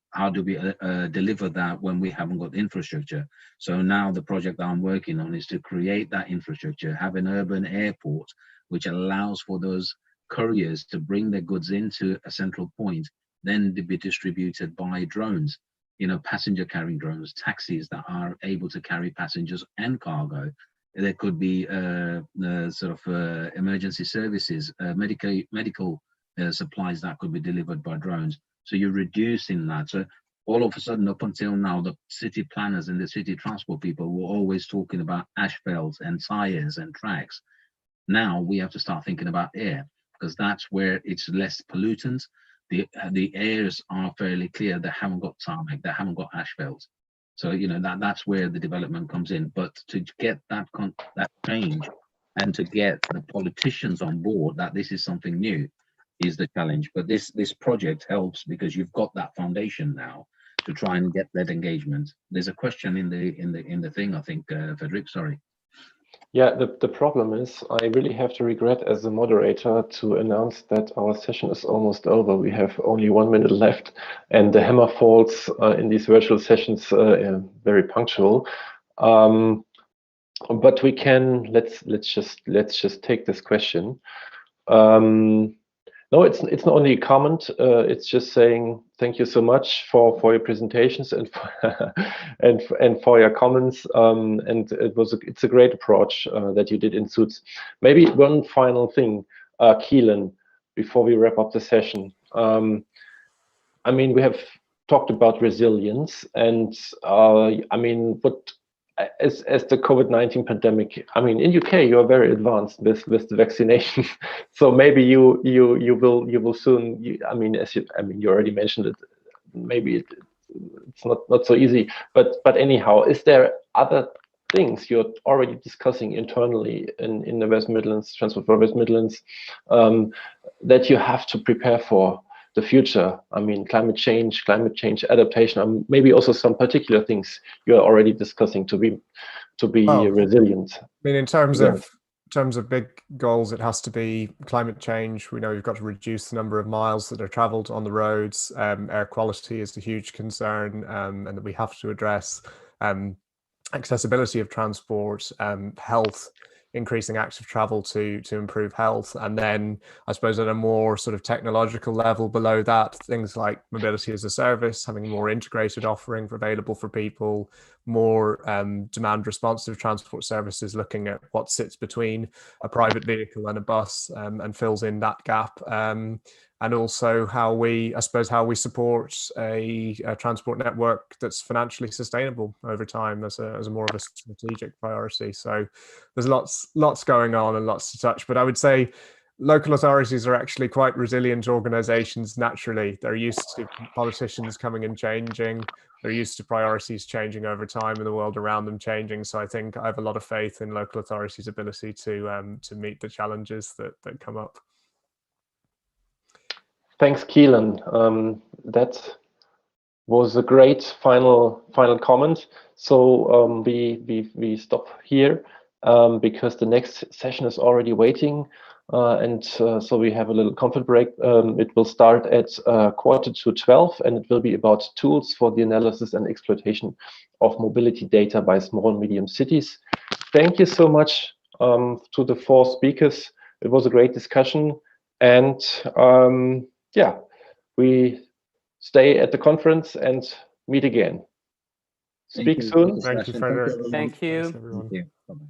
deliver that when we haven't got infrastructure? So now the project that I'm working on is to create that infrastructure, have an urban airport, which allows for those couriers to bring their goods into a central point, then to be distributed by drones, you know, passenger carrying drones, taxis that are able to carry passengers and cargo. There could be emergency services, medical supplies that could be delivered by drones. So you're reducing that. So all of a sudden, up until now, the city planners and the city transport people were always talking about asphalt and tires and tracks. Now we have to start thinking about air, because that's where it's less pollutant. The airs are fairly clear. They haven't got tarmac, they haven't got asphalt. So, you know, that's where the development comes in. But to get that change and to get the politicians on board that this is something new is the challenge. But this project helps because you've got that foundation now. to try and get that engagement. There's a question in the thing, I think, Frederick. Sorry. Yeah, the problem is I really have to regret as a moderator to announce that our session is almost over. We have only 1 minute left, and the hammer falls in these virtual sessions very punctual. But we can let's just take this question. No, it's not only a comment. It's just saying thank you so much for your presentations and for, and for your comments. And it's a great approach that you did in Suits. Maybe one final thing, Keelan, before we wrap up the session. I mean, we have talked about resilience, and I mean, what as the COVID-19 pandemic, I mean, in UK you are very advanced with the vaccination, so maybe you will soon. I mean, you already mentioned it. Maybe it's not so easy, but anyhow, is there other things you're already discussing internally in the West Midlands, Transport for West Midlands, that you have to prepare for the future? I mean, climate change adaptation, maybe also some particular things you're already discussing to be resilient. I mean, in terms of big goals, it has to be climate change. We know we've got to reduce the number of miles that are traveled on the roads. Air quality is a huge concern, and that we have to address. Accessibility of transport, health, increasing active travel to improve health. And then I suppose at a more sort of technological level below that, things like mobility as a service, having a more integrated offering available for people, more demand responsive transport services, looking at what sits between a private vehicle and a bus and fills in that gap. And also how we support a transport network that's financially sustainable over time as a more of a strategic priority. So there's lots going on and lots to touch. But I would say local authorities are actually quite resilient organizations naturally. They're used to politicians coming and changing. They're used to priorities changing over time and the world around them changing. So I think I have a lot of faith in local authorities' ability to meet the challenges that come up. Thanks, Keelan. That was a great final comment. So we stop here because the next session is already waiting, and so we have a little comfort break. It will start at 11:45, and it will be about tools for the analysis and exploitation of mobility data by small and medium cities. Thank you so much to the 4 speakers. It was a great discussion, and yeah, we stay at the conference and meet again. Speak soon. Thank you, Frederick. Thank you. Thanks, everyone. Thank you. Bye-bye.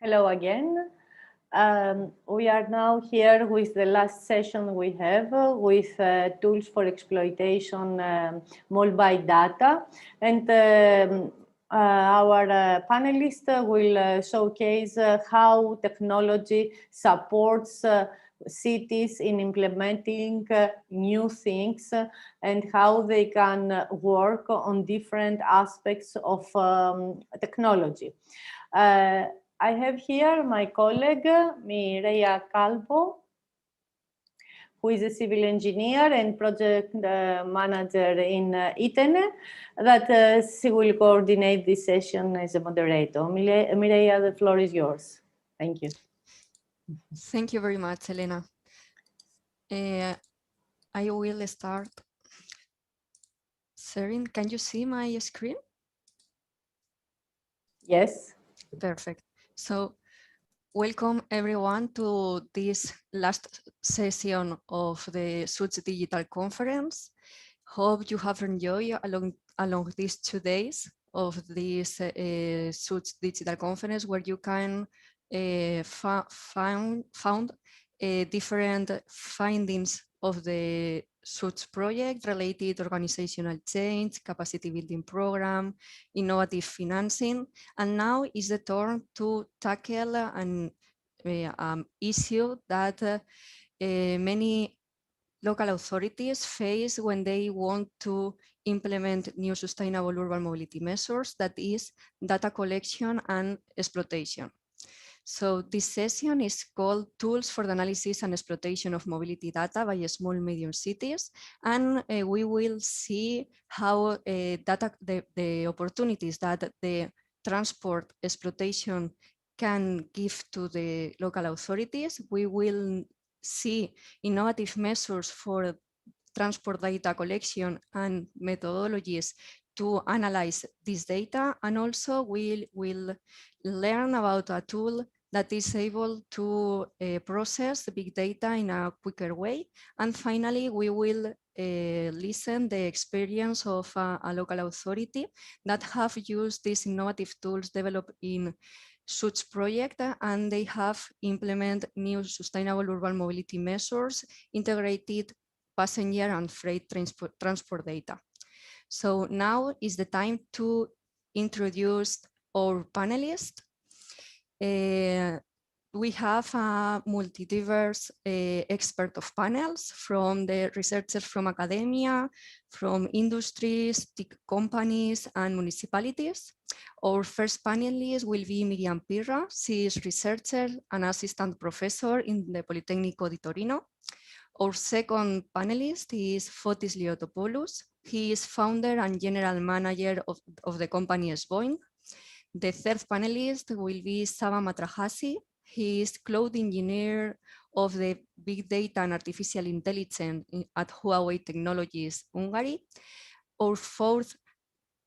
Hello again. We are now here with the last session we have with tools for exploitation mobile data. And our panelist will showcase how technology supports cities in implementing new things and how they can work on different aspects of technology. I have here my colleague, Mireia Calvo, who is a civil engineer and project manager in Itene, that she will coordinate this session as a moderator. Mireia, the floor is yours. Thank you. Thank you very much, Elena. I will start sharing. Can you see my screen? Yes. Perfect. So welcome everyone to this last session of the SUTS Digital Conference. Hope you have enjoyed along these 2 days of this SUTS Digital Conference, where you can found different findings of the SUTS project related organizational change, capacity building program, innovative financing. And now is the turn to tackle an issue that many local authorities face when they want to implement new sustainable urban mobility measures, that is data collection and exploitation. So this session is called Tools for the Analysis and Exploitation of Mobility Data by Small Medium Cities. And we will see how the opportunities that the transport exploitation can give to the local authorities. We will see innovative measures for transport data collection and methodologies to analyze this data. And also we will learn about a tool that is able to process big data in a quicker way. And finally, we will listen the experience of a local authority that have used these innovative tools developed in SUTS project, and they have implemented new sustainable urban mobility measures, integrated passenger and freight transport data. So now is the time to introduce our panelists. We have a multi-diverse expert of panels, from the researchers from academia, from industries, tech companies, and municipalities. Our first panelist will be Miriam Pirra. She is researcher and assistant professor in the Politecnico di Torino. Our second panelist is Fotis Liotopoulos. He is founder and general manager of the company Boeing. The third panelist will be Saba Matrahasi. He is cloud engineer of the Big Data and Artificial Intelligence at Huawei Technologies, Hungary. Our fourth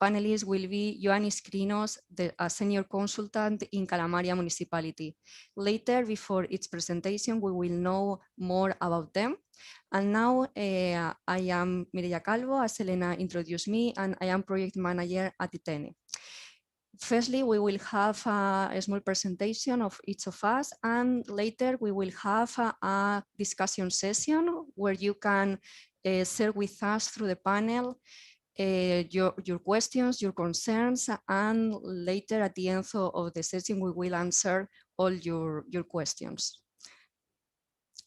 panelist will be Ioannis Krinos, a senior consultant in Kalamaria municipality. Later, before its presentation, we will know more about them. And now I am Mireia Calvo, as Elena introduced me, and I am project manager at Itene. Firstly, we will have a small presentation of each of us, and later we will have a discussion session where you can share with us through the panel your questions, your concerns, and later at the end of the session, we will answer all your questions.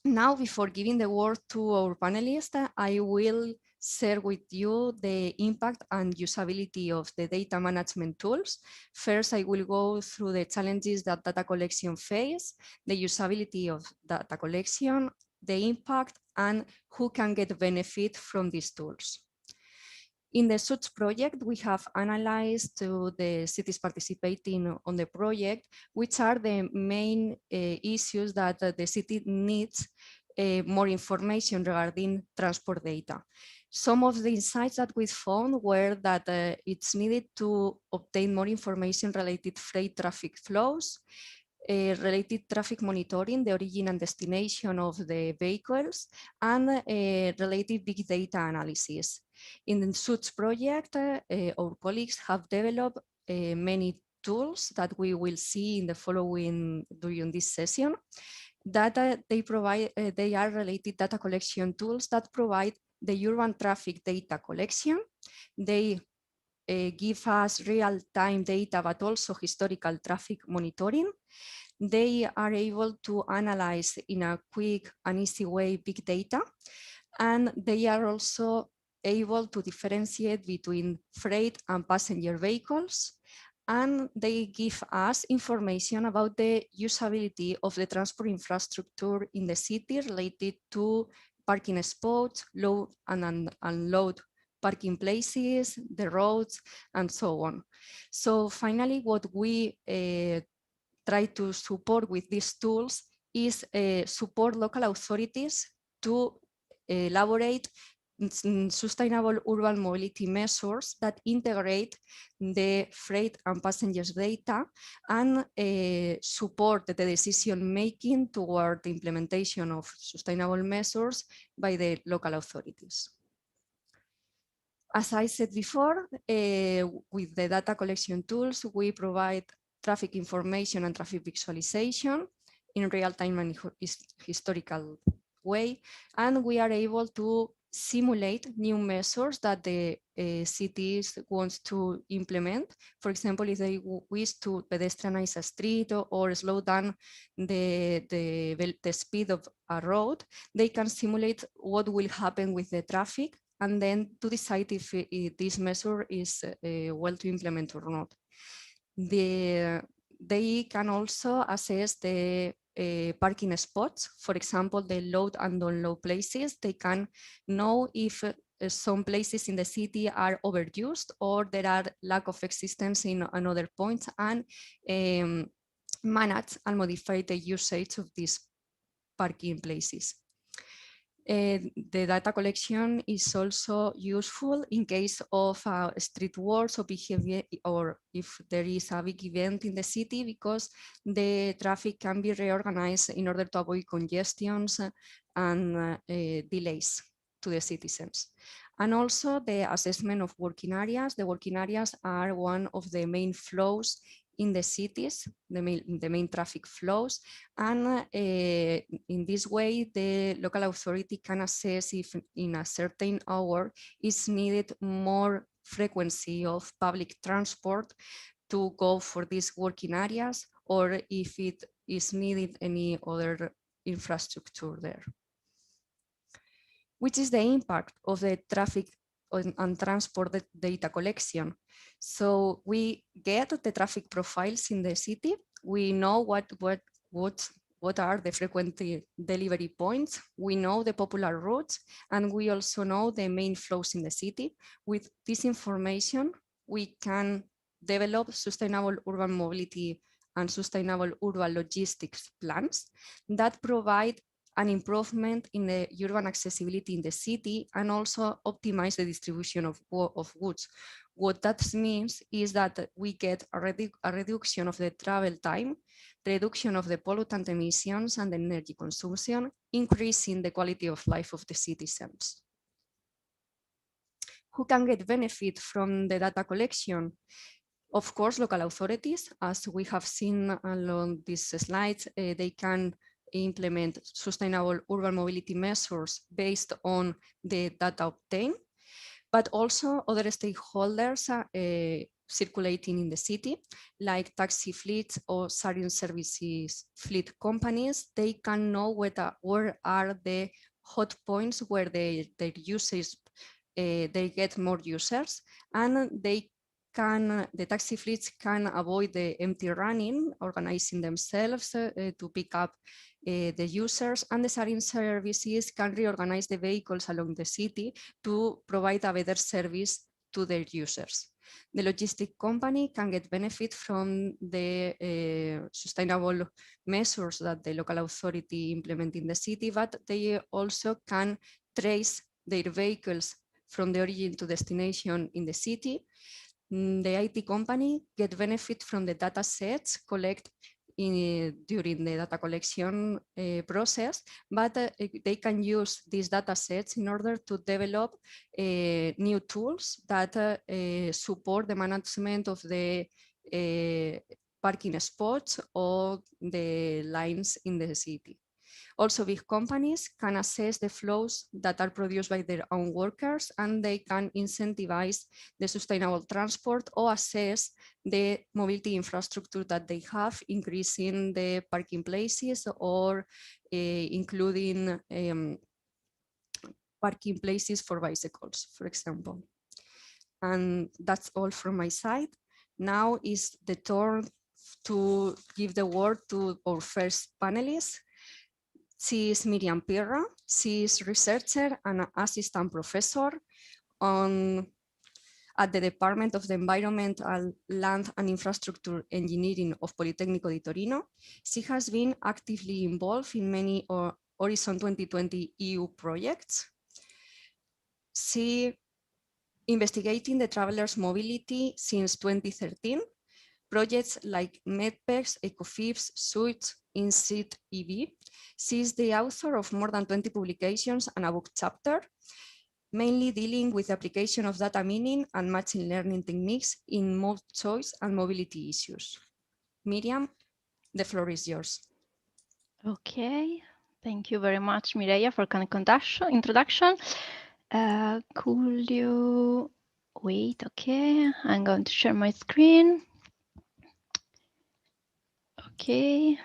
Now, before giving the word to our panelists, I will share with you the impact and usability of the data management tools. First, I will go through the challenges that data collection face, the usability of data collection, the impact, and who can get benefit from these tools. In the SUTS project, we have analyzed the cities participating on the project, which are the main issues that the city needs more information regarding transport data. Some of the insights that we found were that it's needed to obtain more information related freight traffic flows, related traffic monitoring, the origin and destination of the vehicles, and related big data analysis. In the SUTS project, our colleagues have developed many tools that we will see in the following during this session. Data they provide, they are related data collection tools that provide the urban traffic data collection. They give us real-time data, but also historical traffic monitoring. They are able to analyze in a quick and easy way big data, and they are also able to differentiate between freight and passenger vehicles, and they give us information about the usability of the transport infrastructure in the city related to parking spots, load and unload parking places, the roads, and so on. So finally, what we try to support with these tools is support local authorities to elaborate sustainable urban mobility measures that integrate the freight and passengers data and support the decision making toward the implementation of sustainable measures by the local authorities. As I said before, with the data collection tools, we provide traffic information and traffic visualization in real-time and historical way, and we are able to simulate new measures that the cities want to implement. For example, if they wish to pedestrianize a street or slow down the speed of a road, they can simulate what will happen with the traffic and then to decide if this measure is well to implement or not. They can also assess the parking spots, for example, the load and unload places. They can know if some places in the city are overused or there are lack of existence in another points, and manage and modify the usage of these parking places. The data collection is also useful in case of street wars or behavior, or if there is a big event in the city, because the traffic can be reorganized in order to avoid congestions and delays to the citizens. And also the assessment of working areas. The working areas are one of the main flows in the cities, the main traffic flows. And in this way, the local authority can assess if in a certain hour is needed more frequency of public transport to go for these working areas, or if it is needed any other infrastructure there. Which is the impact of the traffic and transport data collection? So we get the traffic profiles in the city. We know what are the frequent delivery points. We know the popular routes, and we also know the main flows in the city. With this information, we can develop sustainable urban mobility and sustainable urban logistics plans that provide an improvement in the urban accessibility in the city and also optimize the distribution of goods. What that means is that we get a reduction of the travel time, reduction of the pollutant emissions and the energy consumption, increasing the quality of life of the citizens. Who can get benefit from the data collection? Of course, local authorities, as we have seen along these slides, they can implement sustainable urban mobility measures based on the data obtained, but also other stakeholders circulating in the city, like taxi fleets or sharing services fleet companies. They can know where are the hot points where their users, they get more users, and the taxi fleets can avoid the empty running, organizing themselves to pick up the users, and the sharing services can reorganize the vehicles along the city to provide a better service to their users. The logistic company can get benefit from the sustainable measures that the local authority implement in the city, but they also can trace their vehicles from the origin to destination in the city. The IT company get benefit from the data sets collected during the data collection process, but they can use these data sets in order to develop new tools that support the management of the parking spots or the lines in the city. Also, big companies can assess the flows that are produced by their own workers, and they can incentivize the sustainable transport or assess the mobility infrastructure that they have, increasing the parking places or including parking places for bicycles, for example. And that's all from my side. Now is the turn to give the word to our first panelist. She is Miriam Pirra. She is researcher and assistant professor at the Department of the Environmental, Land and Infrastructure Engineering of Politecnico di Torino. She has been actively involved in many Horizon 2020 EU projects. She investigating the travelers' mobility since 2013. Projects like MedPEX, EcoFIBS, SUITS, InSeat EV. She is the author of more than 20 publications and a book chapter, mainly dealing with the application of data mining and machine learning techniques in mode choice and mobility issues. Miriam, the floor is yours. Okay, thank you very much, Mireia, for kind introduction. Could you wait? Okay, I'm going to share my screen. Okay.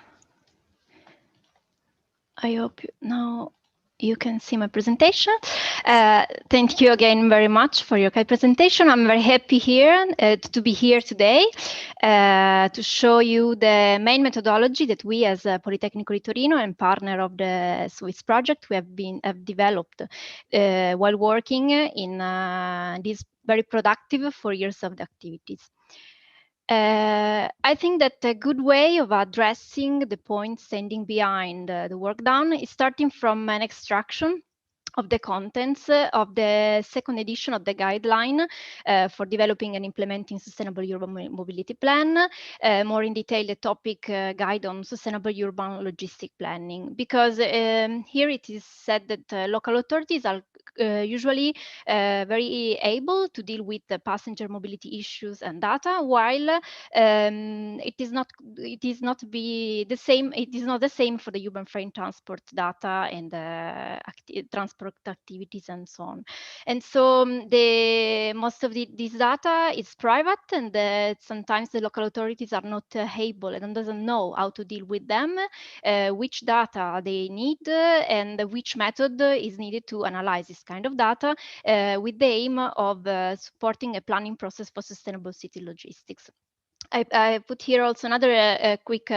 I hope now you can see my presentation. Thank you again very much for your kind presentation. I'm very happy here to be here today to show you the main methodology that we as Politecnico di Torino and partner of the Swiss project we have developed while working in these very productive 4 years of the activities. I think that a good way of addressing the points standing behind the work done is starting from an extraction of the contents of the second edition of the guideline for developing and implementing sustainable urban mobility plan, more in detail the topic guide on sustainable urban logistic planning, because here it is said that local authorities are usually very able to deal with the passenger mobility issues and data, while it is not the same for the urban frame transport data and transport activities and so on. And so most of this data is private, and sometimes the local authorities are not able and doesn't know how to deal with them, which data they need, and which method is needed to analyze this kind of data with the aim of supporting a planning process for sustainable city logistics. I put here also another quick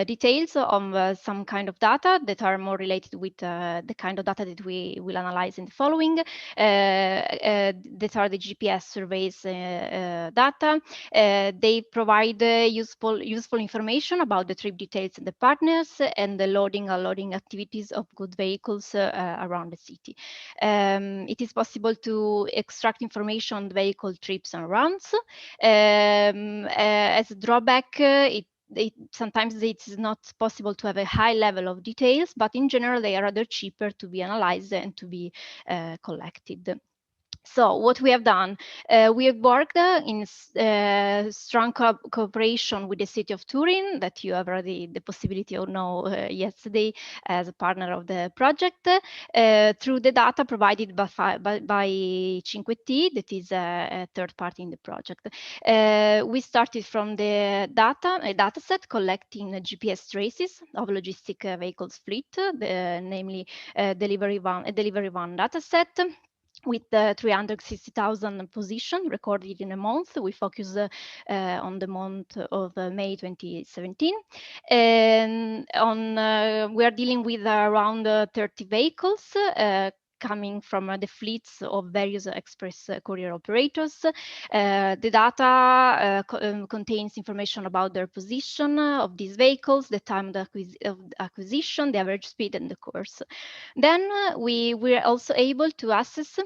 details on some kind of data that are more related with the kind of data that we will analyze in the following. That are the GPS surveys data. They provide useful information about the trip details and the partners and the loading and unloading activities of good vehicles around the city. It is possible to extract information on vehicle trips and runs. As a drawback, sometimes it is not possible to have a high level of details, but in general, they are rather cheaper to be analyzed and to be collected. So what we have done, we have worked in strong cooperation with the city of Turin, that you have already the possibility of know yesterday as a partner of the project, through the data provided by 5T, that is a third party in the project. We started from the data set collecting GPS traces of logistic vehicles fleet, namely delivery van data set, with 360,000 positions recorded in a month. We focus on the month of May 2017. And we are dealing with around 30 vehicles coming from the fleets of various express courier operators. The data contains information about their position of these vehicles, the time of acquisition, the average speed, and the course. Then we were also able to assess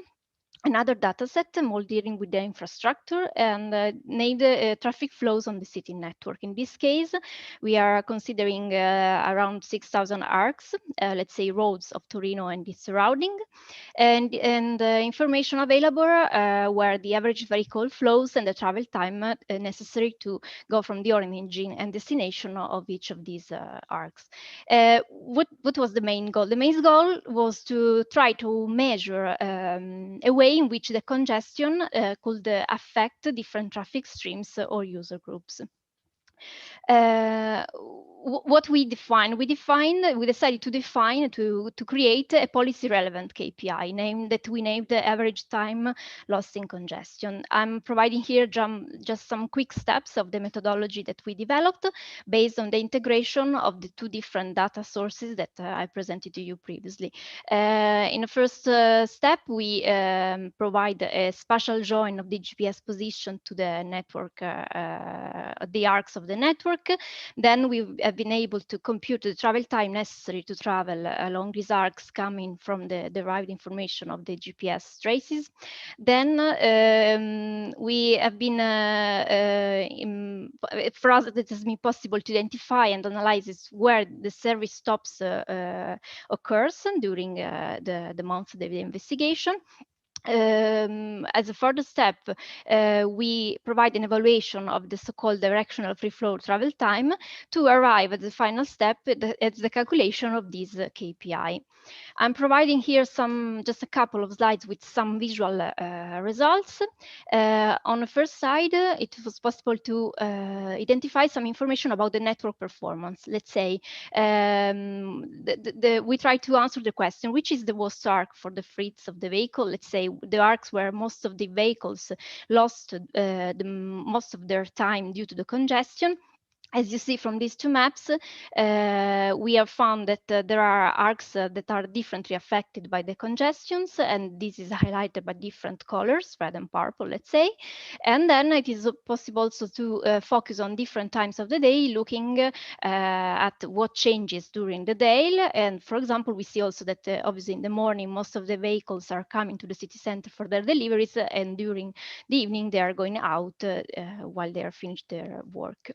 another dataset more dealing with the infrastructure and named traffic flows on the city network. In this case, we are considering around 6,000 arcs, let's say roads of Torino and its surrounding, and information available where the average vehicle flows and the travel time necessary to go from the origin and destination of each of these arcs. What was the main goal? The main goal was to try to measure a way in which the congestion could affect different traffic streams or user groups. What we decided to define to create a policy relevant KPI we named the average time lost in congestion. I'm providing here just some quick steps of the methodology that we developed based on the integration of the two different data sources that I presented to you previously. In the first step, we provide a spatial join of the GPS position to the network, the arcs of the network. Then we have been able to compute the travel time necessary to travel along these arcs coming from the derived information of the GPS traces. Then we have been, for us, it has been possible to identify and analyze where the service stops occurs during the month of the investigation. As a further step, we provide an evaluation of the so-called directional free flow travel time to arrive at the final step at the calculation of this KPI. I'm providing here just a couple of slides with some visual results. On the first side, it was possible to identify some information about the network performance. Let's say we try to answer the question, which is the worst arc for the fleets of the vehicle? Let's say the arcs where most of the vehicles lost most of their time due to the congestion. As you see from these two maps, we have found that there are arcs that are differently affected by the congestions, and this is highlighted by different colors, red and purple, let's say. And then it is possible also to focus on different times of the day, looking at what changes during the day. And for example, we see also that obviously in the morning, most of the vehicles are coming to the city center for their deliveries, and during the evening, they are going out while they are finished their work.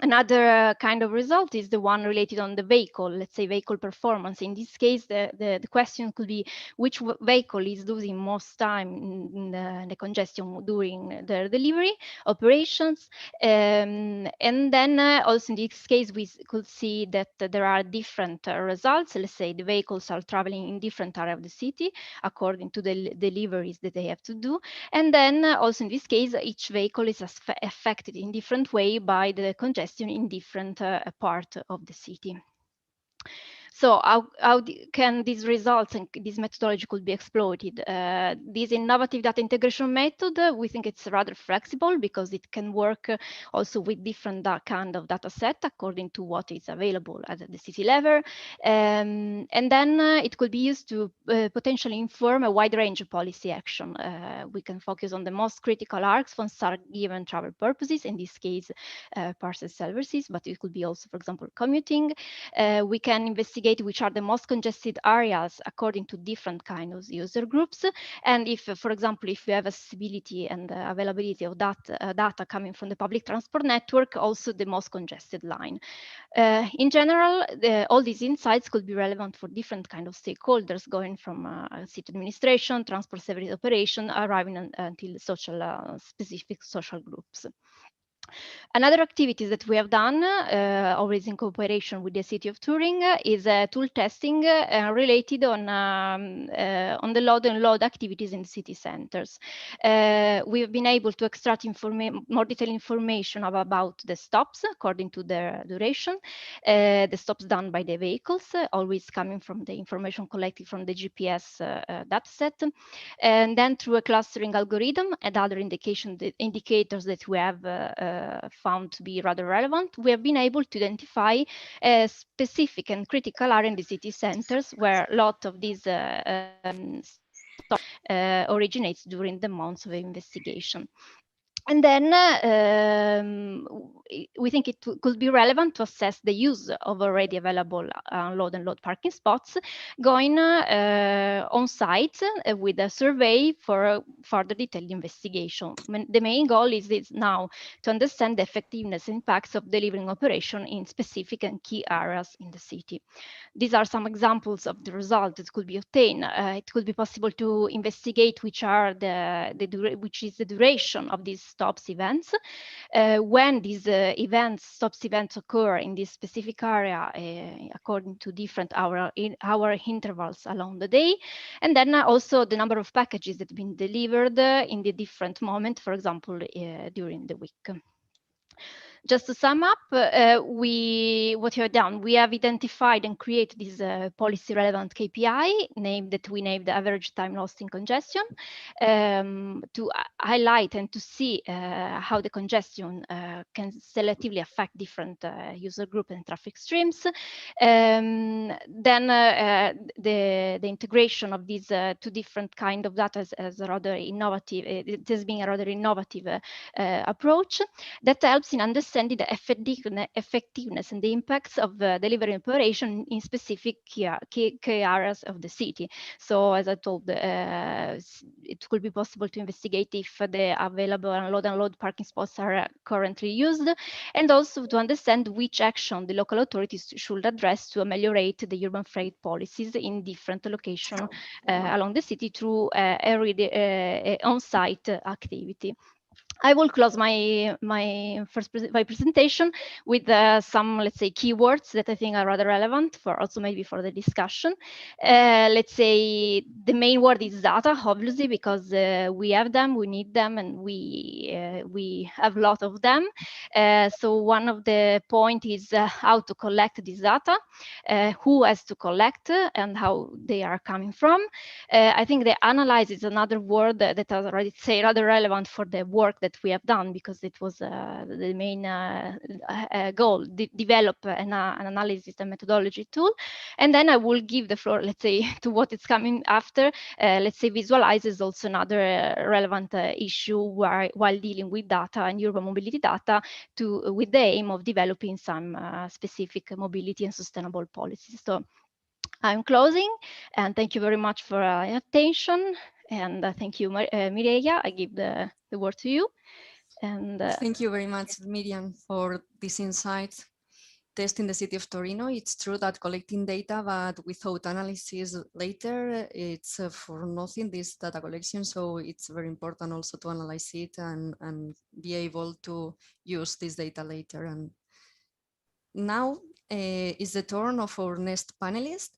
Another kind of result is the one related on the vehicle, let's say vehicle performance. In this case, the question could be which vehicle is losing most time in the congestion during their delivery operations. And then also in this case, we could see that there are different results. Let's say the vehicles are traveling in different areas of the city according to the deliveries that they have to do. And then also in this case, each vehicle is affected in different way by the congestion in different part of the city. So how can these results and this methodology could be exploited? This innovative data integration method, we think it's rather flexible because it can work also with different kind of data set according to what is available at the city level. And then it could be used to potentially inform a wide range of policy action. We can focus on the most critical arcs for some given travel purposes, in this case, parcel services, but it could be also, for example, commuting. We can investigate which are the most congested areas according to different kinds of user groups. And if, for example, if we have accessibility and availability of data coming from the public transport network, also the most congested line. In general, all these insights could be relevant for different kinds of stakeholders, going from city administration, transport service operation, arriving until specific social groups. Another activities that we have done, always in cooperation with the city of Turin, is tool testing related on the load and load activities in the city centers. We have been able to extract more detailed information about the stops according to their duration, the stops done by the vehicles, always coming from the information collected from the GPS dataset, and then through a clustering algorithm and other indicators that we have found to be rather relevant, we have been able to identify a specific and critical area in the city centers where a lot of these originates during the months of investigation. And then we think it could be relevant to assess the use of already available unload and load parking spots, going on site with a survey for further detailed investigation. The main goal is now to understand the effectiveness and impacts of delivering operation in specific and key areas in the city. These are some examples of the results that could be obtained. It could be possible to investigate which is the duration of these stops events, when these stops events occur in this specific area according to different hour intervals along the day, and then also the number of packages that have been delivered in the different moments, for example, during the week. Just to sum up, what we have done, we have identified and created this policy relevant KPI that we named the average time lost in congestion, to highlight and to see how the congestion can selectively affect different user group and traffic streams. Then the integration of these two different kind of data as rather innovative. It has been a rather innovative approach that helps in understanding the effectiveness and the impacts of delivery operation in specific key areas of the city. So as I told, it could be possible to investigate if the available unload and load parking spots are currently used, and also to understand which action the local authorities should address to ameliorate the urban freight policies in different locations along the city through on-site activity. I will close my presentation with some, let's say, keywords that I think are rather relevant for also maybe for the discussion. Let's say the main word is data, obviously, because we have them, we need them, and we have a lot of them. So one of the point is how to collect this data, who has to collect, and how they are coming from. I think the analyze is another word that I already say rather relevant for the work that we have done, because it was the main goal, develop an analysis and methodology tool. And then I will give the floor, let's say, to what is coming after. Let's say visualize is also another relevant issue while dealing with data and urban mobility data with the aim of developing some specific mobility and sustainable policies. So I'm closing, and thank you very much for your attention. And thank you, Mireia. I give the word to you. And thank you very much, Miriam, for this insight. Test in the city of Torino. It's true that collecting data, but without analysis later, it's for nothing, this data collection. So it's very important also to analyze it and be able to use this data later. And now is the turn of our next panelist.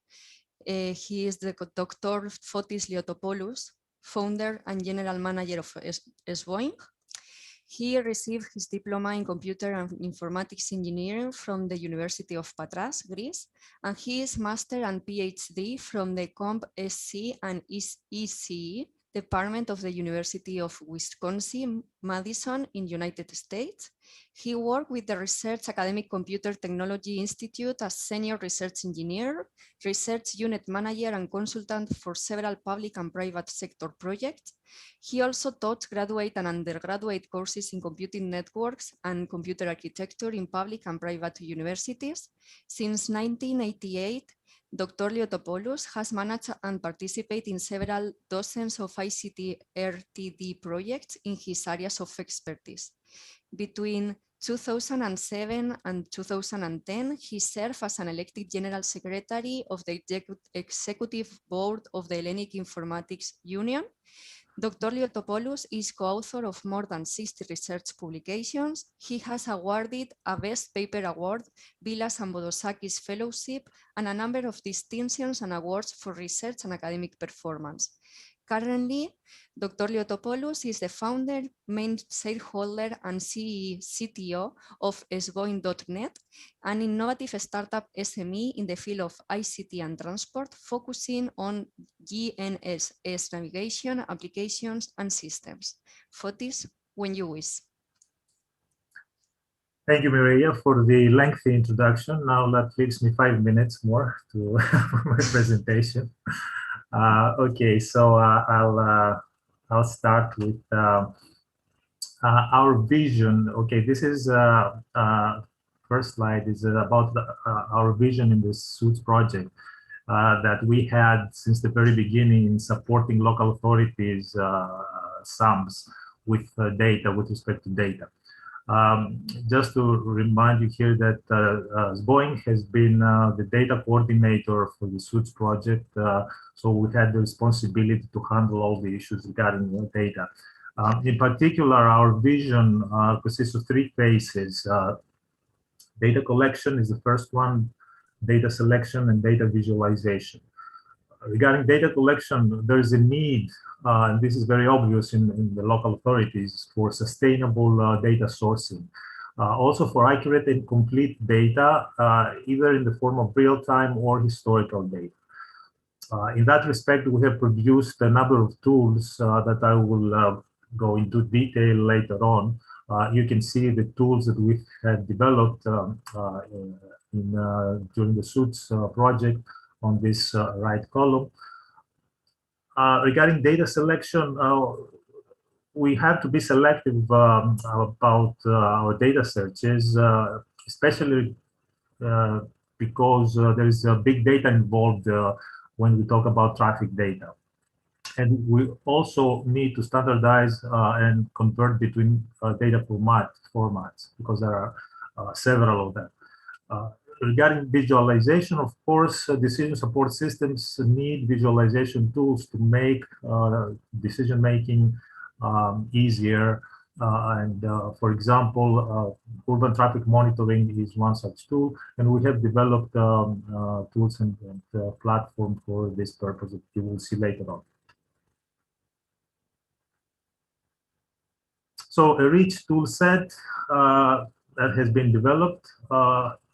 He is the Dr. Fotis Liotopoulos, founder and general manager of Esboing. He received his diploma in computer and informatics engineering from the University of Patras, Greece, and his master and PhD from the Comp SC and ECE department of the University of Wisconsin-Madison in United States. He worked with the Research Academic Computer Technology Institute as senior research engineer, research unit manager, and consultant for several public and private sector projects. He also taught graduate and undergraduate courses in computing networks and computer architecture in public and private universities. Since 1988, Dr. Liotopoulos has managed and participated in several dozens of ICT RTD projects in his areas of expertise. Between 2007 and 2010, he served as an elected General Secretary of the Executive Board of the Hellenic Informatics Union. Dr. Liotopoulos is co-author of more than 60 research publications. He has awarded a Best Paper Award, Vilas and Bodosakis Fellowship, and a number of distinctions and awards for research and academic performance. Currently, Dr. Liotopoulos is the founder, main shareholder, and CTO of Esboing.net, an innovative startup SME in the field of ICT and transport, focusing on GNSS navigation, applications, and systems. Fotis, when you wish. Thank you, Mireia, for the lengthy introduction. Now that leaves me 5 minutes more to for my presentation. Okay, so I'll start with our vision. Okay, this is first slide is about our vision in the Suits project that we had since the very beginning in supporting local authorities SAMs with data, with respect to data. Just to remind you here that Boeing has been the data coordinator for the Suits project, so we had the responsibility to handle all the issues regarding data. In particular, our vision consists of three phases. Data collection is the first one, data selection, and data visualization. Regarding data collection, there is a need, and this is very obvious in the local authorities, for sustainable data sourcing. Also for accurate and complete data, either in the form of real-time or historical data. In that respect, we have produced a number of tools that I will go into detail later on. You can see the tools that we have developed during the Suits project on this right column. Regarding data selection, we have to be selective about our data searches, especially because there is a big data involved when we talk about traffic data. And we also need to standardize and convert between data formats, because there are several of them. Regarding visualization, of course, decision support systems need visualization tools to make decision-making easier. For example, urban traffic monitoring is one such tool, and we have developed tools and platform for this purpose that you will see later on. So a rich tool set that has been developed.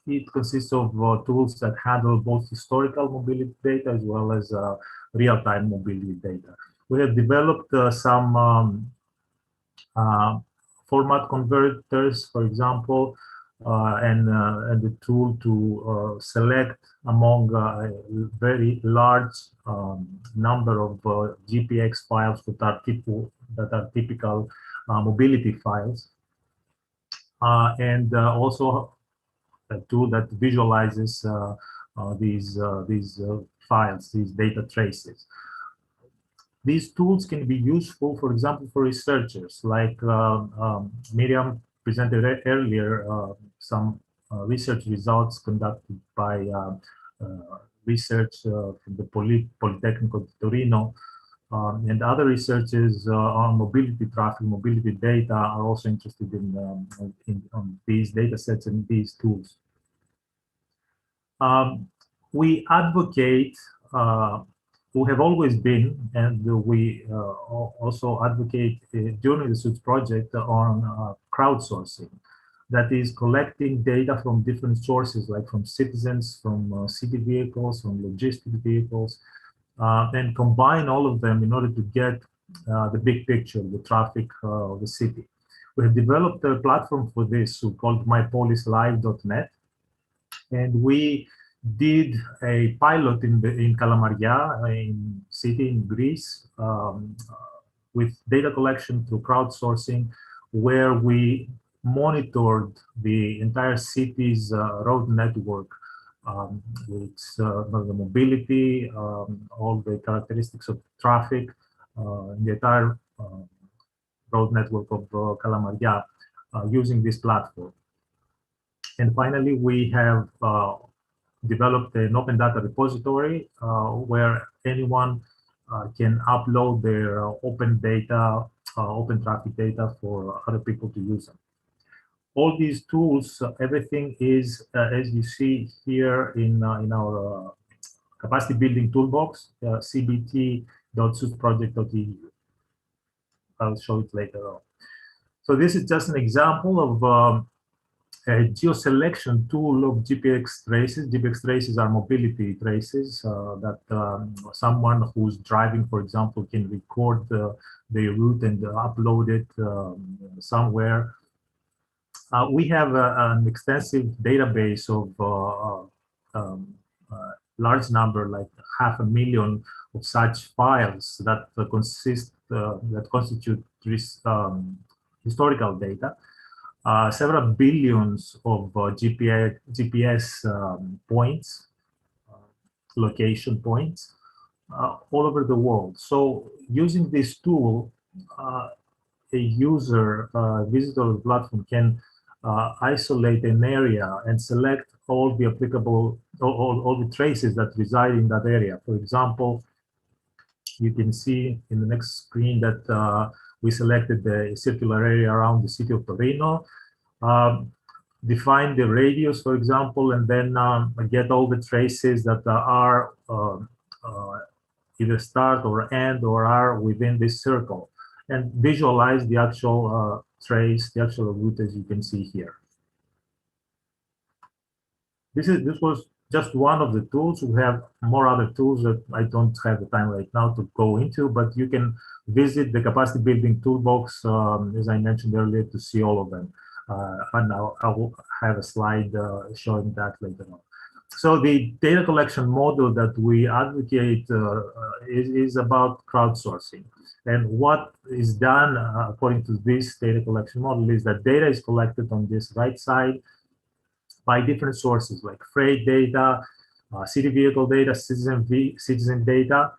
It consists of tools that handle both historical mobility data as well as real-time mobility data. We have developed some format converters, for example, and the tool to select among a very large number of GPX files that are typical mobility files, and also a tool that visualizes these files, these data traces. These tools can be useful, for example, for researchers, like Miriam presented earlier, some research results conducted by research from the Politecnico di Torino, and other researchers on mobility traffic, mobility data are also interested in these data sets and these tools. We advocate, we have always been, and we also advocate during the Suits project on crowdsourcing. That is collecting data from different sources, like from citizens, from city vehicles, from logistic vehicles, and combine all of them in order to get the big picture, the traffic of the city. We have developed a platform for this called mypolislive.net, and we did a pilot in Kalamaria, in city in Greece, with data collection through crowdsourcing, where we monitored the entire city's road network. It's the mobility, all the characteristics of traffic, the entire road network of Kalamaria using this platform. And finally, we have developed an open data repository where anyone can upload their open data, open traffic data for other people to use them. All these tools, everything is, as you see here in our capacity building toolbox, cbt.suitsproject.eu. I'll show it later on. So this is just an example of a geoselection tool of GPX traces. GPX traces are mobility traces that someone who's driving, for example, can record the route and upload it somewhere. We have an extensive database of large number, like 500,000 of such files that constitute historical data, several billions of GPS points, location points, all over the world. So using this tool, a user, visitor of the platform can isolate an area and select all the applicable, all the traces that reside in that area. For example, you can see in the next screen that we selected the circular area around the city of Torino, define the radius, for example, and then get all the traces that are either start or end or are within this circle, and visualize the actual trace, the actual route, as you can see here. This was just one of the tools. We have more other tools that I don't have the time right now to go into, but you can visit the capacity building toolbox, as I mentioned earlier, to see all of them. And I will have a slide showing that later on. So the data collection model that we advocate is about crowdsourcing. And what is done according to this data collection model is that data is collected on this right side by different sources like freight data, city vehicle data, citizen data.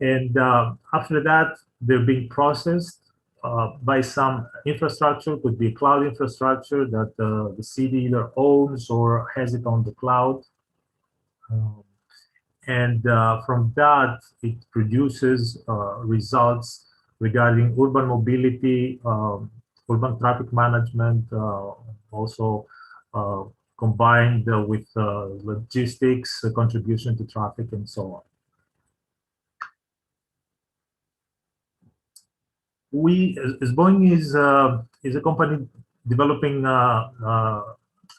And after that, they're being processed by some infrastructure, could be cloud infrastructure that the city either owns or has it on the cloud. And from that, it produces results regarding urban mobility, urban traffic management, also combined with logistics, contribution to traffic, and so on. Boeing is a company developing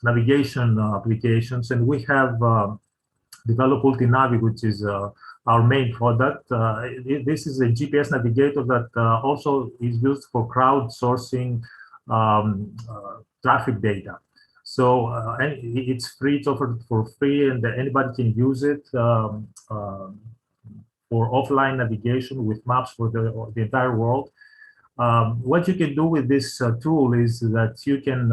navigation applications, and we have developed Ultinavi, which is our main product. This is a GPS navigator that also is used for crowdsourcing traffic data. So and it's free, it's offered for free, and anybody can use it for offline navigation with maps for the entire world. What you can do with this tool is that you can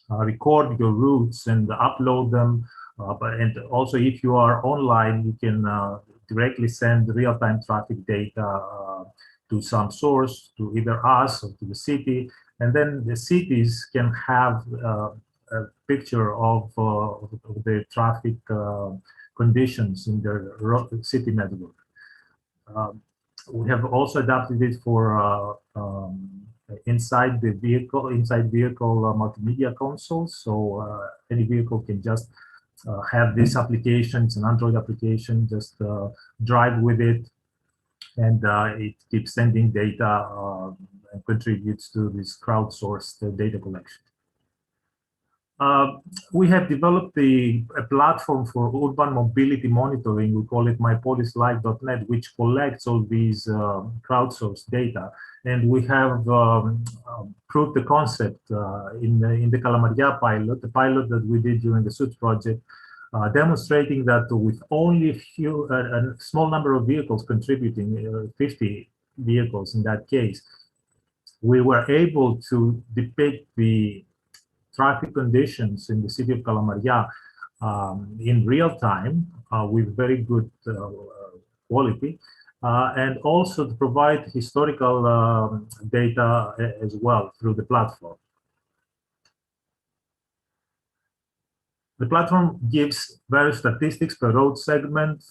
record your routes and upload them. And also, if you are online, you can directly send real-time traffic data to some source, to either us or to the city. And then the cities can have a picture of the traffic conditions in their city network. We have also adapted it for inside vehicle multimedia consoles. So any vehicle can just have this application. It's an Android application. Just drive with it, and it keeps sending data and contributes to this crowdsourced data collection. We have developed a platform for urban mobility monitoring. We call it mypolislive.net, which collects all these crowdsourced data. And we have proved the concept in the Kalamaria pilot, the pilot that we did during the SUIT project, demonstrating that with only a small number of vehicles contributing, 50 vehicles in that case, we were able to depict the traffic conditions in the city of Kalamaria in real time with very good quality, and also to provide historical data as well through the platform. The platform gives various statistics per road segment.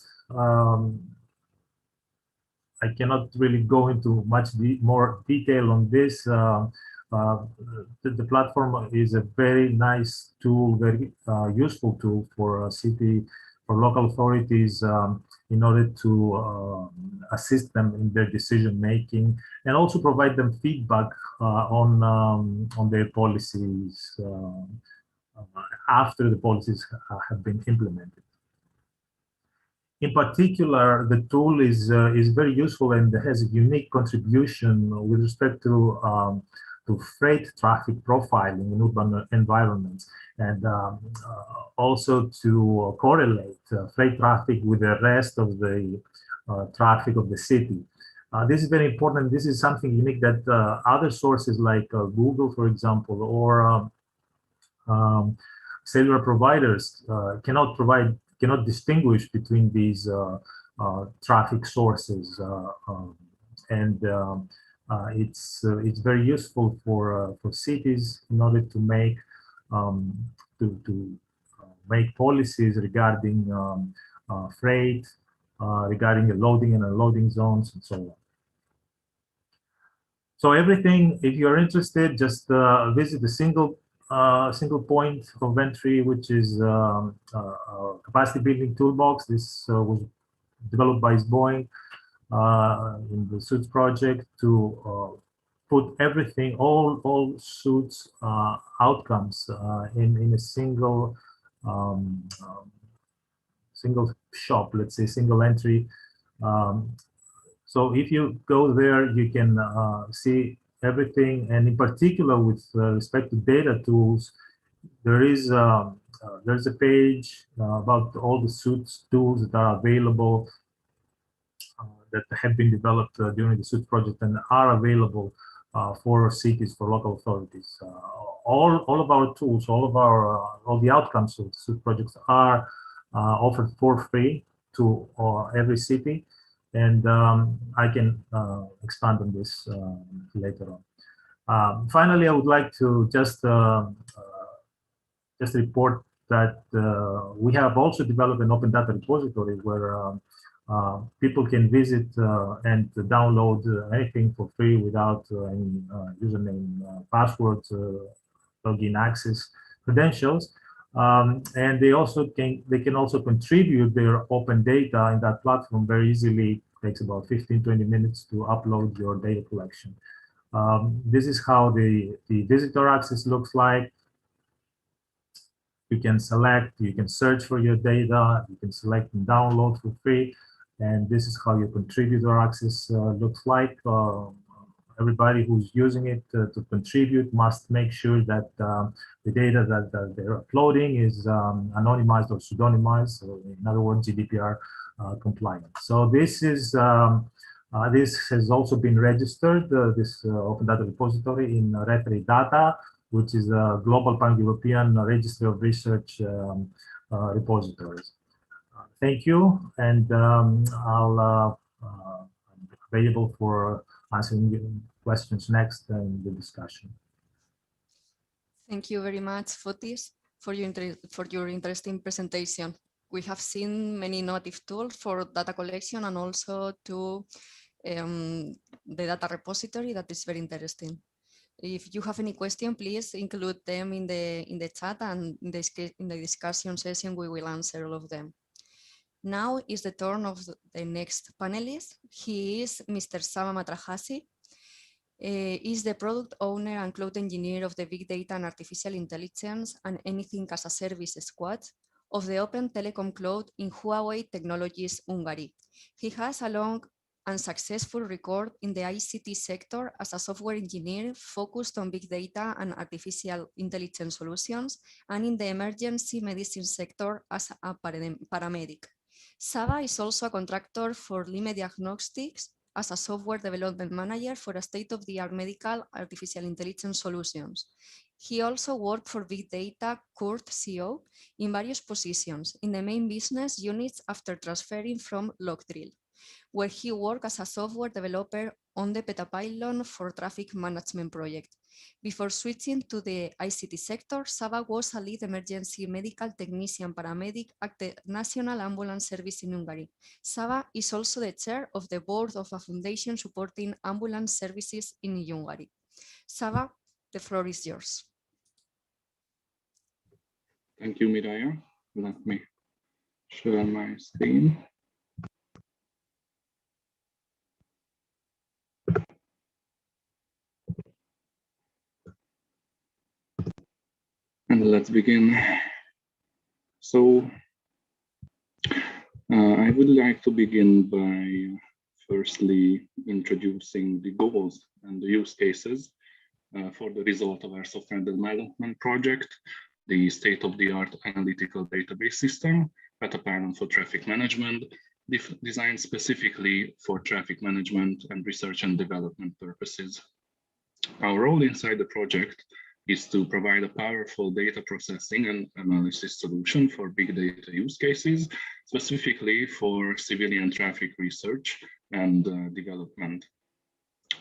I cannot really go into much more detail on this. The platform is a very nice tool, very useful tool for local authorities in order to assist them in their decision making, and also provide them feedback on their policies after the policies have been implemented. In particular, the tool is very useful and has a unique contribution with respect to freight traffic profiling in urban environments, and also to correlate freight traffic with the rest of the traffic of the city. This is very important. This is something unique that other sources like Google, for example, or cellular providers cannot distinguish between these traffic sources, it's very useful for cities in order to make make policies regarding freight, regarding the loading and unloading zones, and so on. So everything, if you're interested, just visit the single point of entry, which is capacity building toolbox. This was developed by Boeing in the Suits project to put everything, all Suits outcomes in a single single shop, let's say single entry. So if you go there, you can see everything, and in particular with respect to data tools, there's a page about all the Suits tools that are available that have been developed during the Suits project and are available for cities, for local authorities. All of our tools, all the outcomes of the Suits projects are offered for free to every city. And I can expand on this later on. Finally, I would like to just report that we have also developed an open data repository where people can visit and download anything for free without any username, passwords, login access credentials. And they can also contribute their open data in that platform very easily. It takes about 15-20 minutes to upload your data collection. This is how the visitor access looks like. You can select, you can search for your data, you can select and download for free. And this is how your contributor access looks like. Everybody who's using it to contribute must make sure that the data that they're uploading is anonymized or pseudonymized, so in other words, GDPR compliant. So this is this has also been registered, this open data repository in Referee Data, which is a global pan-European registry of research repositories. Thank you, and I'm available for answering questions next in the discussion. Thank you very much, Fotis, for your interesting presentation. We have seen many innovative tools for data collection and also to the data repository. That is very interesting. If you have any question, please include them in the chat, and in the discussion session we will answer all of them. Now is the turn of the next panelist. He is Mr. Sava Matrahasi. Is the product owner and cloud engineer of the Big Data and Artificial Intelligence and Anything as a Service squad of the Open Telecom Cloud in Huawei Technologies, Hungary. He has a long and successful record in the ICT sector as a software engineer focused on big data and artificial intelligence solutions, and in the emergency medicine sector as a paramedic. Sava is also a contractor for Lime Diagnostics as a software development manager for a state-of-the-art medical artificial intelligence solutions. He also worked for Big Data Kurt CO in various positions in the main business units after transferring from Lockdrill, where he worked as a software developer on the Petapylon for traffic management project. Before switching to the ICT sector, Sava was a lead emergency medical technician paramedic at the National Ambulance Service in Hungary. Sava is also the chair of the board of a foundation supporting ambulance services in Hungary. Sava, the floor is yours. Thank you, Miraya. Let me share my screen. And let's begin. So I would like to begin by firstly introducing the goals and the use cases for the result of our software development project, the state-of-the-art analytical database system, Petapylon for traffic management, designed specifically for traffic management and research and development purposes. Our role inside the project is to provide a powerful data processing and analysis solution for big data use cases, specifically for civilian traffic research and development.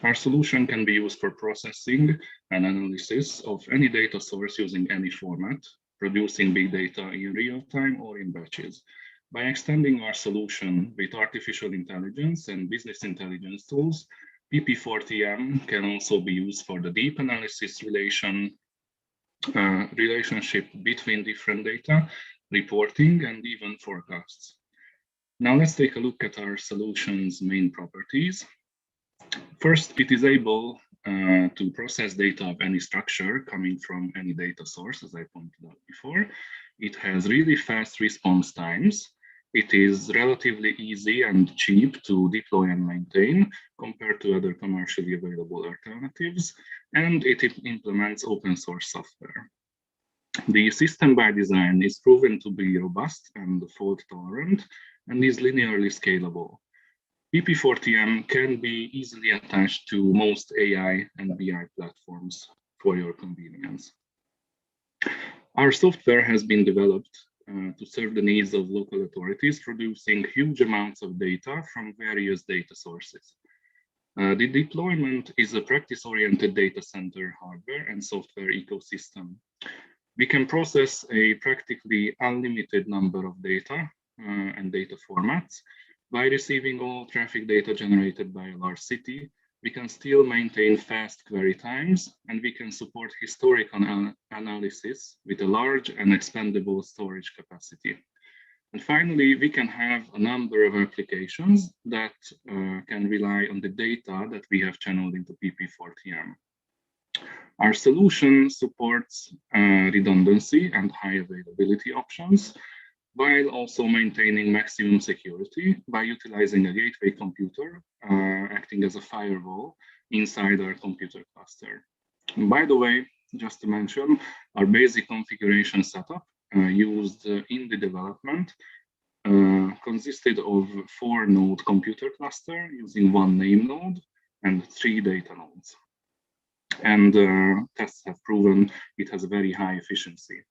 Our solution can be used for processing and analysis of any data source using any format, producing big data in real time or in batches. By extending our solution with artificial intelligence and business intelligence tools, PP4TM can also be used for the deep analysis relationship between different data, reporting, and even forecasts. Now let's take a look at our solution's main properties. First, it is able to process data of any structure coming from any data source, as I pointed out before. It has really fast response times. It is relatively easy and cheap to deploy and maintain compared to other commercially available alternatives, and it implements open source software. The system by design is proven to be robust and fault tolerant and is linearly scalable. PP4TM can be easily attached to most AI and BI platforms for your convenience. Our software has been developed to serve the needs of local authorities producing huge amounts of data from various data sources. The deployment is a practice-oriented data center hardware and software ecosystem. We can process a practically unlimited number of data and data formats. By receiving all traffic data generated by a large city, we can still maintain fast query times, and we can support historical analysis with a large and expandable storage capacity. And finally, we can have a number of applications that can rely on the data that we have channeled into PP4TM. Our solution supports redundancy and high availability options, while also maintaining maximum security by utilizing a gateway computer acting as a firewall inside our computer cluster. And by the way, just to mention, our basic configuration setup used in the development consisted of 4-node computer cluster using 1 name node and 3 data nodes. And tests have proven it has a very high efficiency.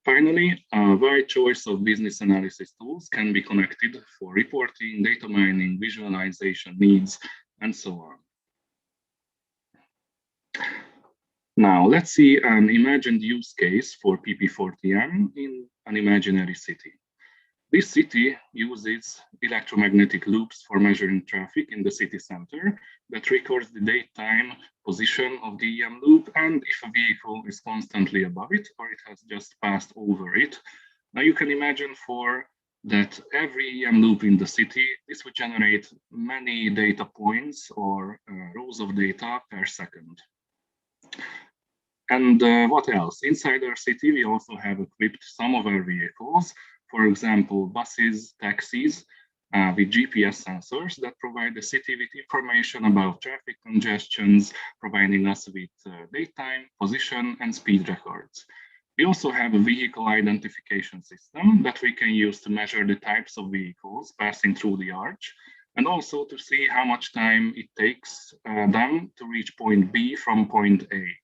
Finally, a wide choice of business analysis tools can be connected for reporting, data mining, visualization needs, and so on. Now, let's see an imagined use case for PP4TM in an imaginary city. This city uses electromagnetic loops for measuring traffic in the city center that records the date, time, position of the EM loop, and if a vehicle is constantly above it or it has just passed over it. Now you can imagine for that every EM loop in the city, this would generate many data points or rows of data per second. And what else? Inside our city, we also have equipped some of our vehicles, for example, buses, taxis, with GPS sensors that provide the city with information about traffic congestions, providing us with date time, position, and speed records. We also have a vehicle identification system that we can use to measure the types of vehicles passing through the arch, and also to see how much time it takes them to reach point B from point A.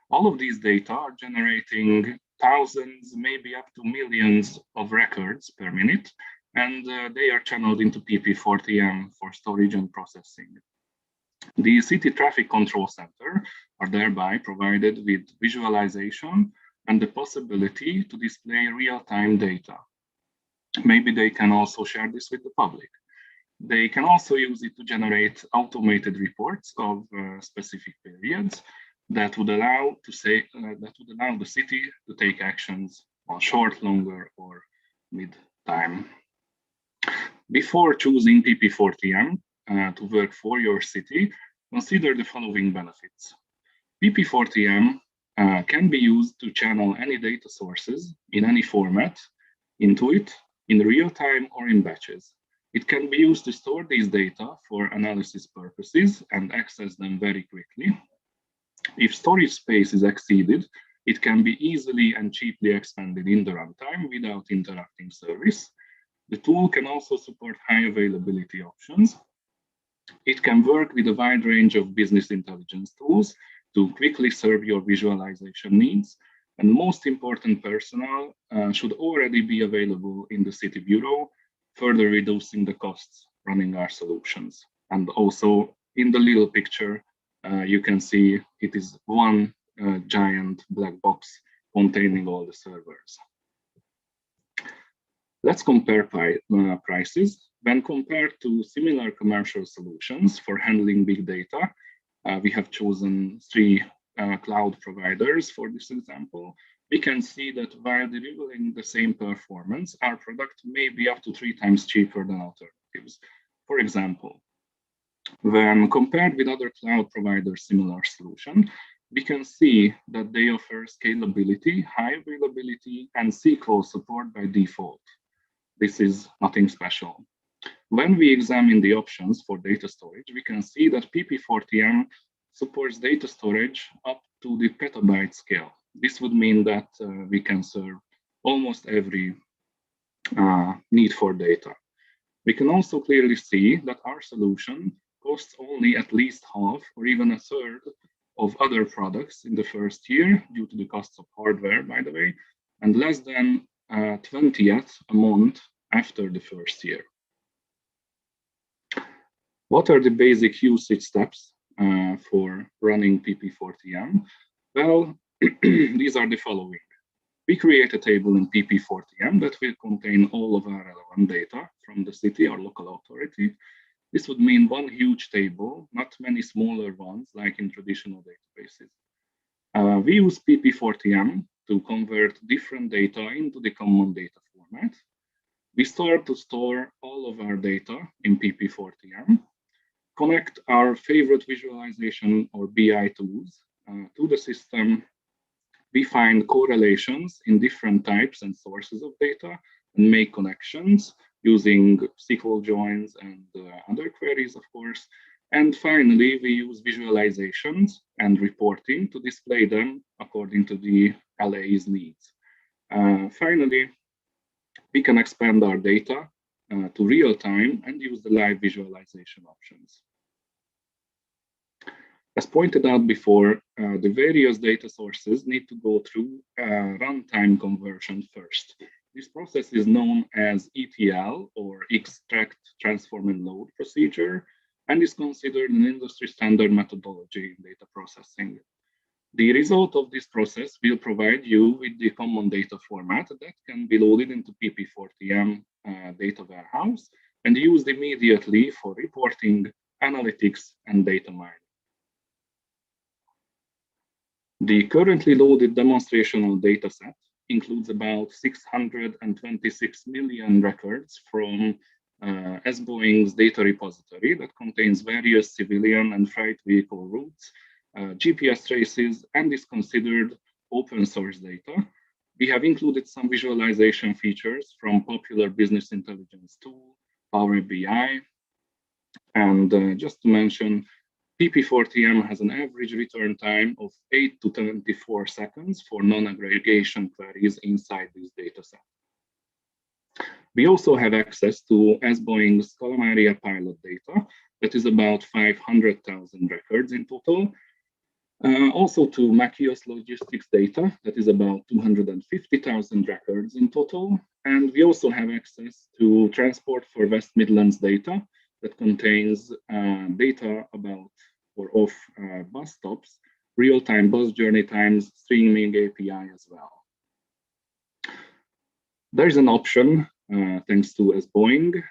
All of these data are generating thousands, maybe up to millions of records per minute, and they are channeled into PP4TM for storage and processing. The city traffic control center are thereby provided with visualization and the possibility to display real-time data. Maybe they can also share this with the public. They can also use it to generate automated reports of specific periods that would allow the city to take actions on short, longer, or mid-time. Before choosing PP4TM to work for your city, consider the following benefits. PP4TM can be used to channel any data sources in any format into it in real time or in batches. It can be used to store these data for analysis purposes and access them very quickly. If storage space is exceeded, it can be easily and cheaply expanded in the runtime without interrupting service. The tool can also support high availability options. It can work with a wide range of business intelligence tools to quickly serve your visualization needs. And most important, personnel should already be available in the City Bureau, further reducing the costs running our solutions. And also in the little picture, you can see it is one giant black box containing all the servers. Let's compare prices. When compared to similar commercial solutions for handling big data, we have chosen 3 cloud providers for this example. We can see that while delivering the same performance, our product may be up to 3 times cheaper than alternatives. For example, when compared with other cloud providers' similar solution, we can see that they offer scalability, high availability, and SQL support by default. This is nothing special. When we examine the options for data storage, we can see that PP4TM supports data storage up to the petabyte scale. This would mean that we can serve almost every need for data. We can also clearly see that our solution costs only at least half or even a third of other products in the first year due to the costs of hardware, by the way, and less than 20th a month after the first year. What are the basic usage steps for running PP4TM? Well, these are the following. We create a table in PP4TM that will contain all of our relevant data from the city or local authority. This would mean one huge table, not many smaller ones like in traditional databases. We use PP4TM to convert different data into the common data format. We start to store all of our data in PP4TM, connect our favorite visualization or BI tools to the system. We find correlations in different types and sources of data and make connections using SQL joins and other queries, of course. And finally, we use visualizations and reporting to display them according to the LA's needs. Finally, we can expand our data to real time and use the live visualization options. As pointed out before, the various data sources need to go through runtime conversion first. This process is known as ETL, or extract, transform, and load procedure, and is considered an industry standard methodology in data processing. The result of this process will provide you with the common data format that can be loaded into PP4TM data warehouse and used immediately for reporting, analytics, and data mining. The currently loaded demonstrational dataset includes about 626 million records from S-Boeing's data repository that contains various civilian and freight vehicle routes, GPS traces, and is considered open source data. We have included some visualization features from popular business intelligence tool, Power BI, and just to mention, PP4TM has an average return time of 8 to 24 seconds for non-aggregation queries inside this dataset. We also have access to S-Boeing's Calamaria pilot data, that is about 500,000 records in total. Also to Machios logistics data, that is about 250,000 records in total. And we also have access to Transport for West Midlands data that contains data about or of bus stops, real-time bus journey times, streaming API as well. There's an option, thanks to S-Boeing,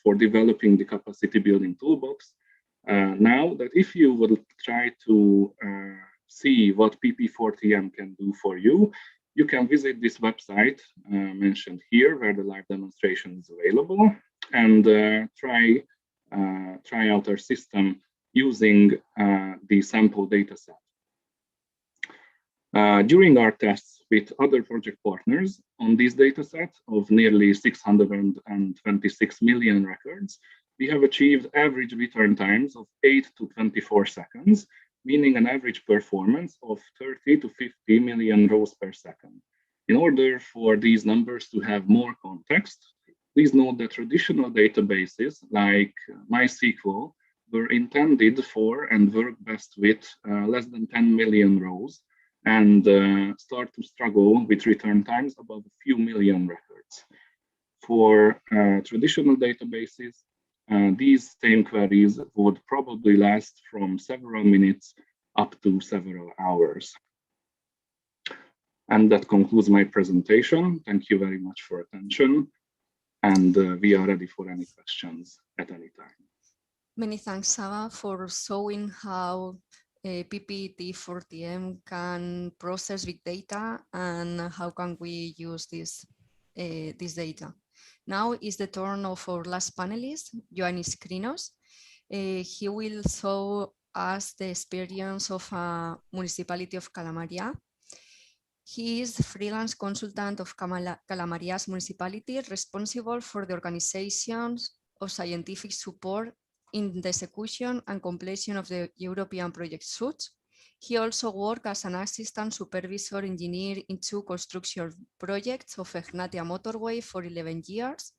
for developing the capacity building toolbox. Now that if you would try to see what PP4TM can do for you, you can visit this website mentioned here where the live demonstration is available and try out our system using the sample dataset. During our tests with other project partners on this dataset of nearly 626 million records, we have achieved average return times of 8 to 24 seconds, meaning an average performance of 30 to 50 million rows per second. In order for these numbers to have more context, Please note that traditional databases like MySQL were intended for and work best with less than 10 million rows and start to struggle with return times above a few million records. For traditional databases, these same queries would probably last from several minutes up to several hours. And that concludes my presentation. Thank you very much for attention. And we are ready for any questions at any time. Many thanks, Sava, for showing how PPT4TM can process big data and how can we use this data. Now is the turn of our last panelist, Ioannis Krinos. He will show us the experience of a municipality of Kalamaria. He is the freelance consultant of Kalamaria's municipality, responsible for the organizations of scientific support in the execution and completion of the European project suites. He also worked as an assistant supervisor engineer in 2 construction projects of Egnatia motorway for 11 years.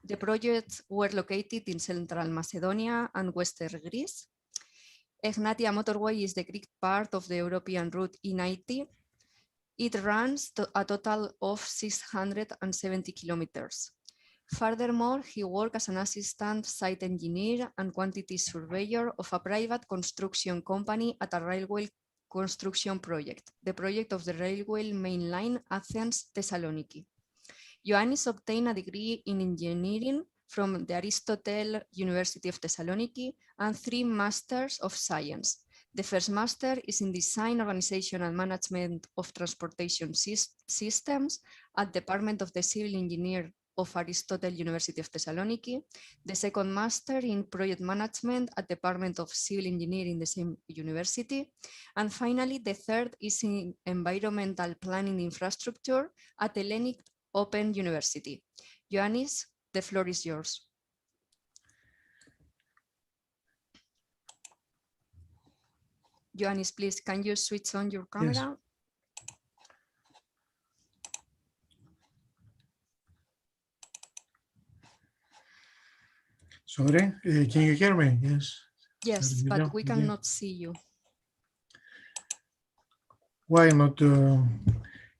The projects were located in Central Macedonia and Western Greece. Egnatia motorway is the Greek part of the European route E90. It runs a total of 670 kilometers. Furthermore, he worked as an assistant site engineer and quantity surveyor of a private construction company at a railway construction project, the project of the railway main line Athens-Thessaloniki. Ioannis obtained a degree in engineering from the Aristotle University of Thessaloniki and 3 Masters of Science. The first master is in Design, Organization and Management of Transportation Systems at Department of the Civil Engineer of Aristotle University of Thessaloniki. The second master in Project Management at Department of Civil Engineering in the same university. And finally, the third is in Environmental Planning Infrastructure at Hellenic Open University. Ioannis, the floor is yours. Ioannis, please, can you switch on your camera? Yes. Sorry, can you hear me? Yes. Yes, but we cannot see you. Why not?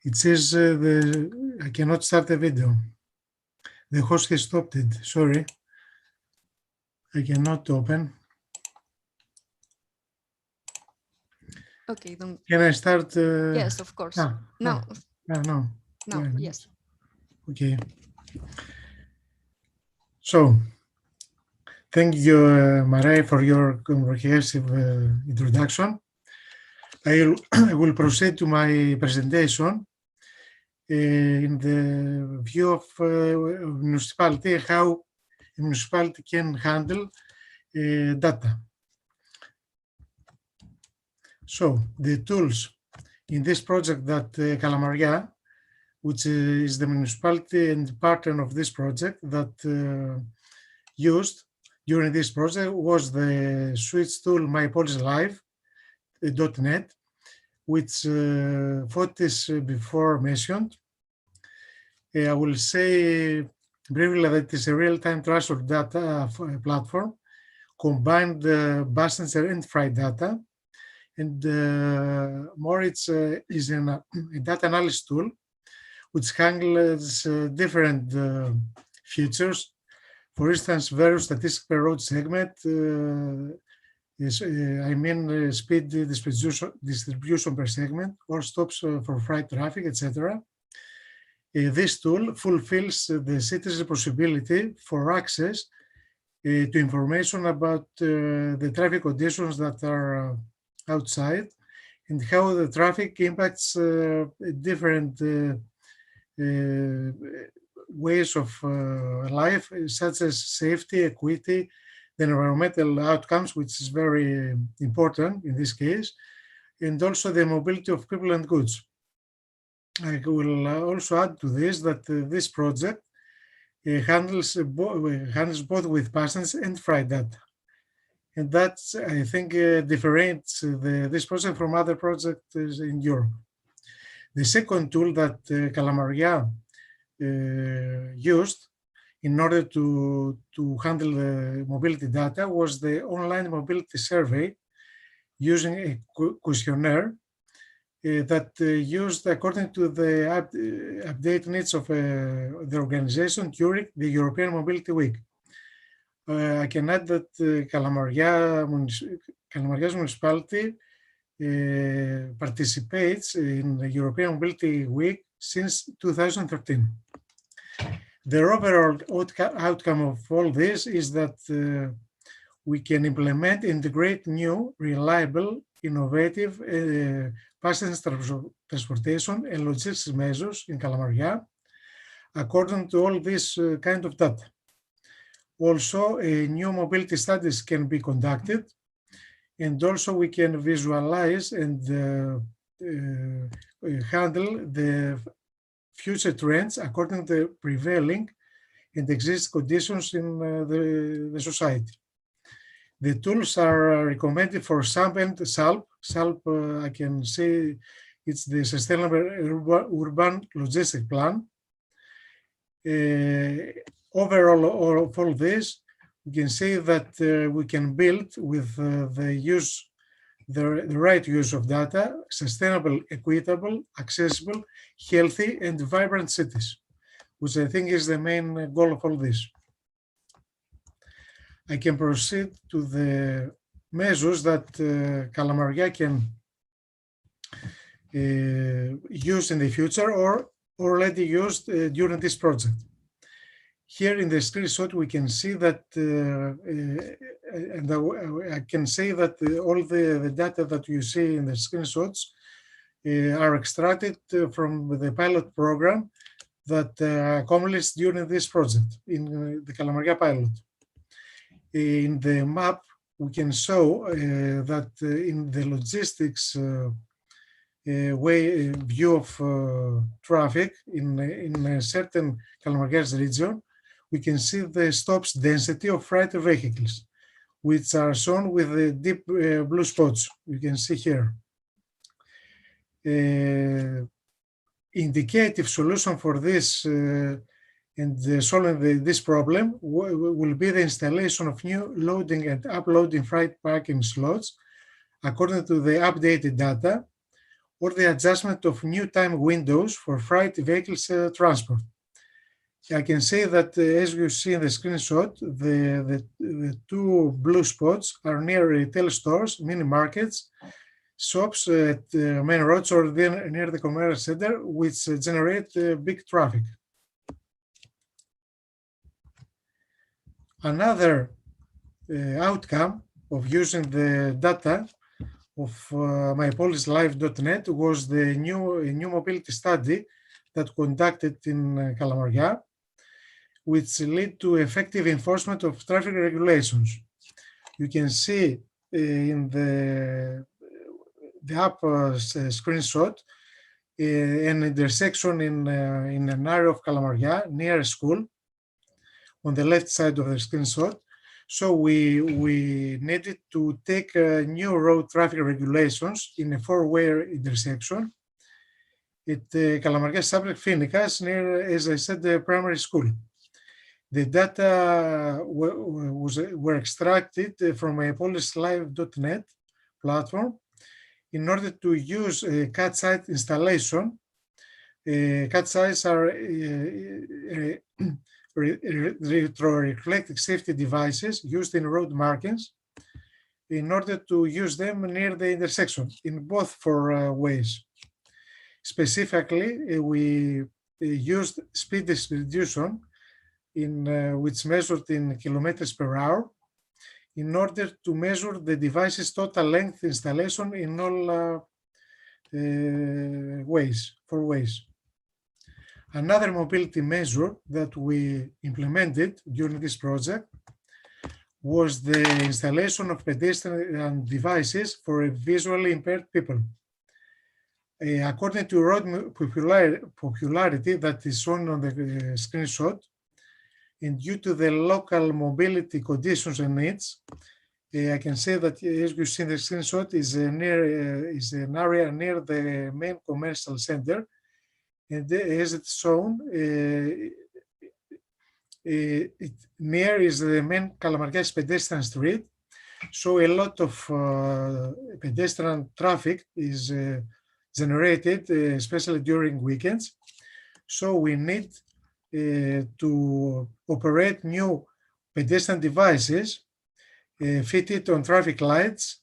It says I cannot start the video. The host has stopped it. Sorry. I cannot open. Okay, don't. Can I start? Yes, of course. No. No. No, yes. Okay. So, thank you, Marai, for your comprehensive introduction. I will proceed to my presentation in the view of municipality, how a municipality can handle data. So the tools in this project that Kalamaria, which is the municipality and partner of this project that used during this project was the switch tool myPolisLive.net, which Fotis before mentioned. I will say briefly that it is a real-time transfer data platform, combined passenger and freight data, and more it is a data analysis tool which handles different features. For instance, various statistics per road segment, speed distribution per segment, or stops for freight traffic, etc. This tool fulfills the city's possibility for access to information about the traffic conditions that are outside and how the traffic impacts different ways of life, such as safety, equity, the environmental outcomes, which is very important in this case, and also the mobility of people and goods. I will also add to this that this project handles both with passengers and freight data. And that's, I think, differentiates this project from other projects in Europe. The second tool that Kalamaria used in order to handle the mobility data was the online mobility survey using a questionnaire that used according to the update needs of the organization during the European Mobility Week. I can add that Kalamaria's municipality participates in the European Mobility Week since 2013. The overall outcome of all this is that we can implement, integrate new, reliable, innovative passenger transportation and logistics measures in Kalamaria according to all this kind of data. Also, new mobility studies can be conducted, and also we can visualize and handle the future trends according to the prevailing and existing conditions in the society. The tools are recommended for SAMP and SALP. SALP, I can say it's the Sustainable Urban Logistic Plan. Overall, of all this, we can say that we can build with the right use of data, sustainable, equitable, accessible, healthy, and vibrant cities, which I think is the main goal of all this. I can proceed to the measures that Kalamaria can use in the future or already used during this project. Here in the screenshot, we can see that, and I can say that all the data that you see in the screenshots are extracted from the pilot program that accomplished during this project in the Kalamaria pilot. In the map, we can show that in the logistics view of traffic in a certain Kalamaria's region, we can see the stops density of freight vehicles, which are shown with the deep blue spots you can see here. Indicative solution for this and solving this problem will be the installation of new loading and uploading freight parking slots according to the updated data, or the adjustment of new time windows for freight vehicles transport. I can say that as you see in the screenshot, the two blue spots are near retail stores, mini markets, shops at main roads or near the commercial center, which generate big traffic. Another outcome of using the data of mypolislive.net was the new mobility study that conducted in Kalamaria, which lead to effective enforcement of traffic regulations. You can see in the upper screenshot an intersection in an area of Kalamaria near a school on the left side of the screenshot. So we needed to take new road traffic regulations in a four-way intersection at Kalamaria subject Finicas near, as I said, the primary school. The data were extracted from a mypolislive.net platform in order to use a cut site installation. Cut sites are retroreflective safety devices used in road markings in order to use them near the intersection in both four ways. Specifically, we used speed distribution which measured in kilometers per hour in order to measure the device's total length installation in all four ways. Another mobility measure that we implemented during this project was the installation of pedestrian devices for visually impaired people. According to road popularity that is shown on the screenshot, and due to the local mobility conditions and needs, I can say that, as you see in the screenshot, is an area near the main commercial center. And as it's shown, near is the main Kalamarias pedestrian street. So a lot of pedestrian traffic is generated, especially during weekends. So we need to operate new pedestrian devices fitted on traffic lights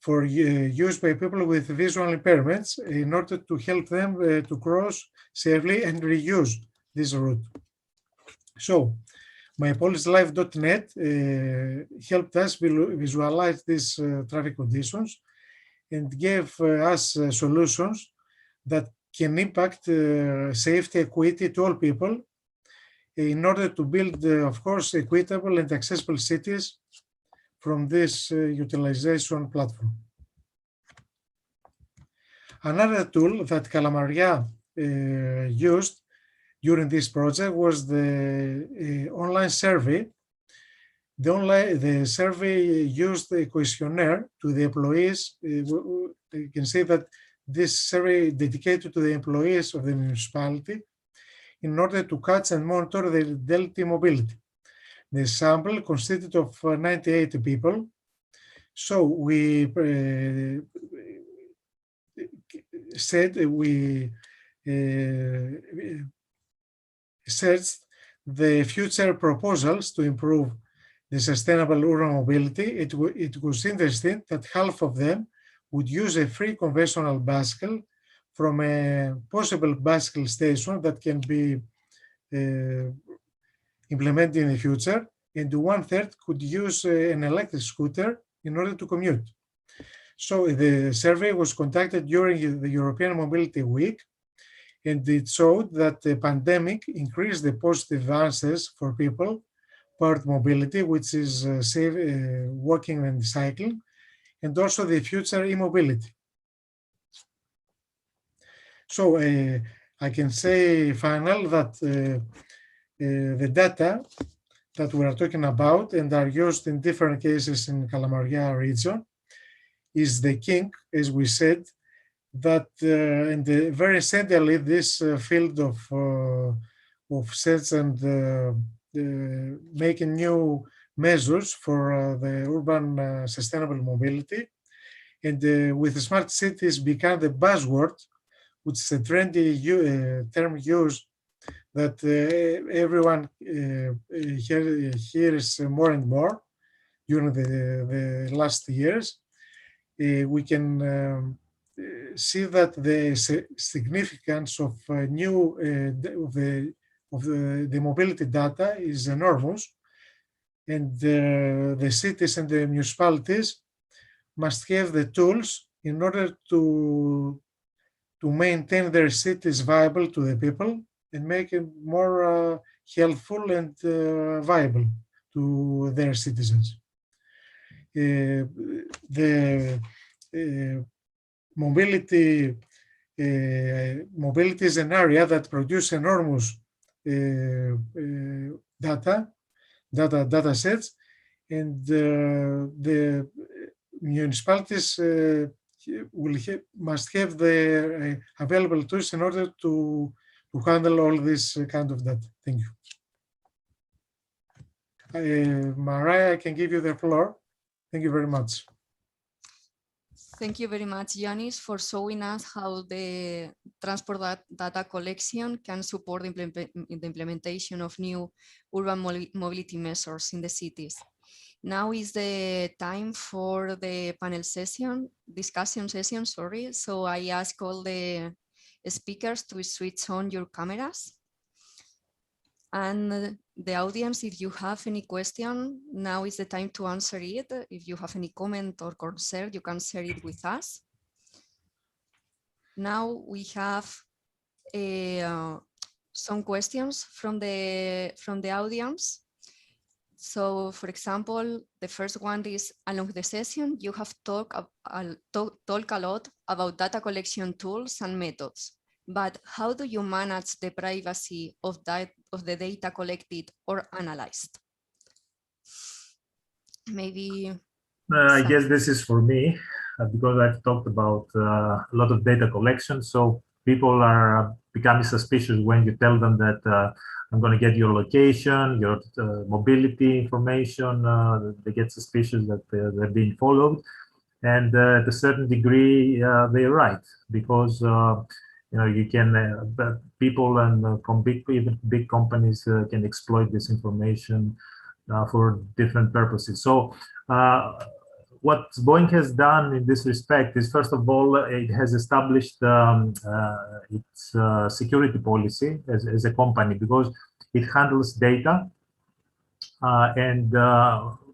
for use by people with visual impairments in order to help them to cross safely and reuse this route. So mypolislife.net helped us visualize these traffic conditions and gave us solutions that can impact safety, equity to all people in order to build, of course, equitable and accessible cities from this utilization platform. Another tool that Kalamaria used during this project was the online survey. The survey used a questionnaire to the employees. You can say that this survey dedicated to the employees of the municipality in order to catch and monitor their daily mobility. The sample consisted of 98 people. So we searched the future proposals to improve the sustainable urban mobility. It was interesting that half of them would use a free conventional bicycle from a possible bicycle station that can be implemented in the future, and 1/3 could use an electric scooter in order to commute. So the survey was conducted during the European Mobility Week, and it showed that the pandemic increased the positive answers for people powered mobility, which is safe walking and cycling, and also the future e-mobility. So I can say finally that the data that we are talking about and are used in different cases in Kalamaria region is the king, as we said, that and very essentially this field of search and making new measures for the urban sustainable mobility, and with smart cities become the buzzword, which is a trendy term used that everyone hears more and more during the last years. We can see that the significance of the mobility data is enormous, and the cities and the municipalities must have the tools in order to maintain their cities viable to the people and make it more helpful and viable to their citizens. The mobility is an area that produces enormous data sets, and the municipalities must have the available tools in order to handle all this kind of data. Thank you. Mariah, I can give you the floor. Thank you very much. Thank you very much, Yanis, for showing us how the transport data collection can support the implementation of new urban mobility measures in the cities. Now is the time for the discussion session, sorry. So I ask all the speakers to switch on your cameras. And the audience, if you have any question, now is the time to answer it. If you have any comment or concern, you can share it with us. Now we have some questions from the audience. So, for example, the first one is, along the session, you have talked a lot about data collection tools and methods. But how do you manage the privacy of the data collected or analyzed? Maybe. I guess this is for me because I've talked about a lot of data collection. So people are becoming suspicious when you tell them that I'm going to get your location, your mobility information. They get suspicious that they're being followed, and to a certain degree, they're right, because you can people and from big companies can exploit this information for different purposes. So what Boeing has done in this respect is, first of all, it has established its security policy as a company, because it handles data. And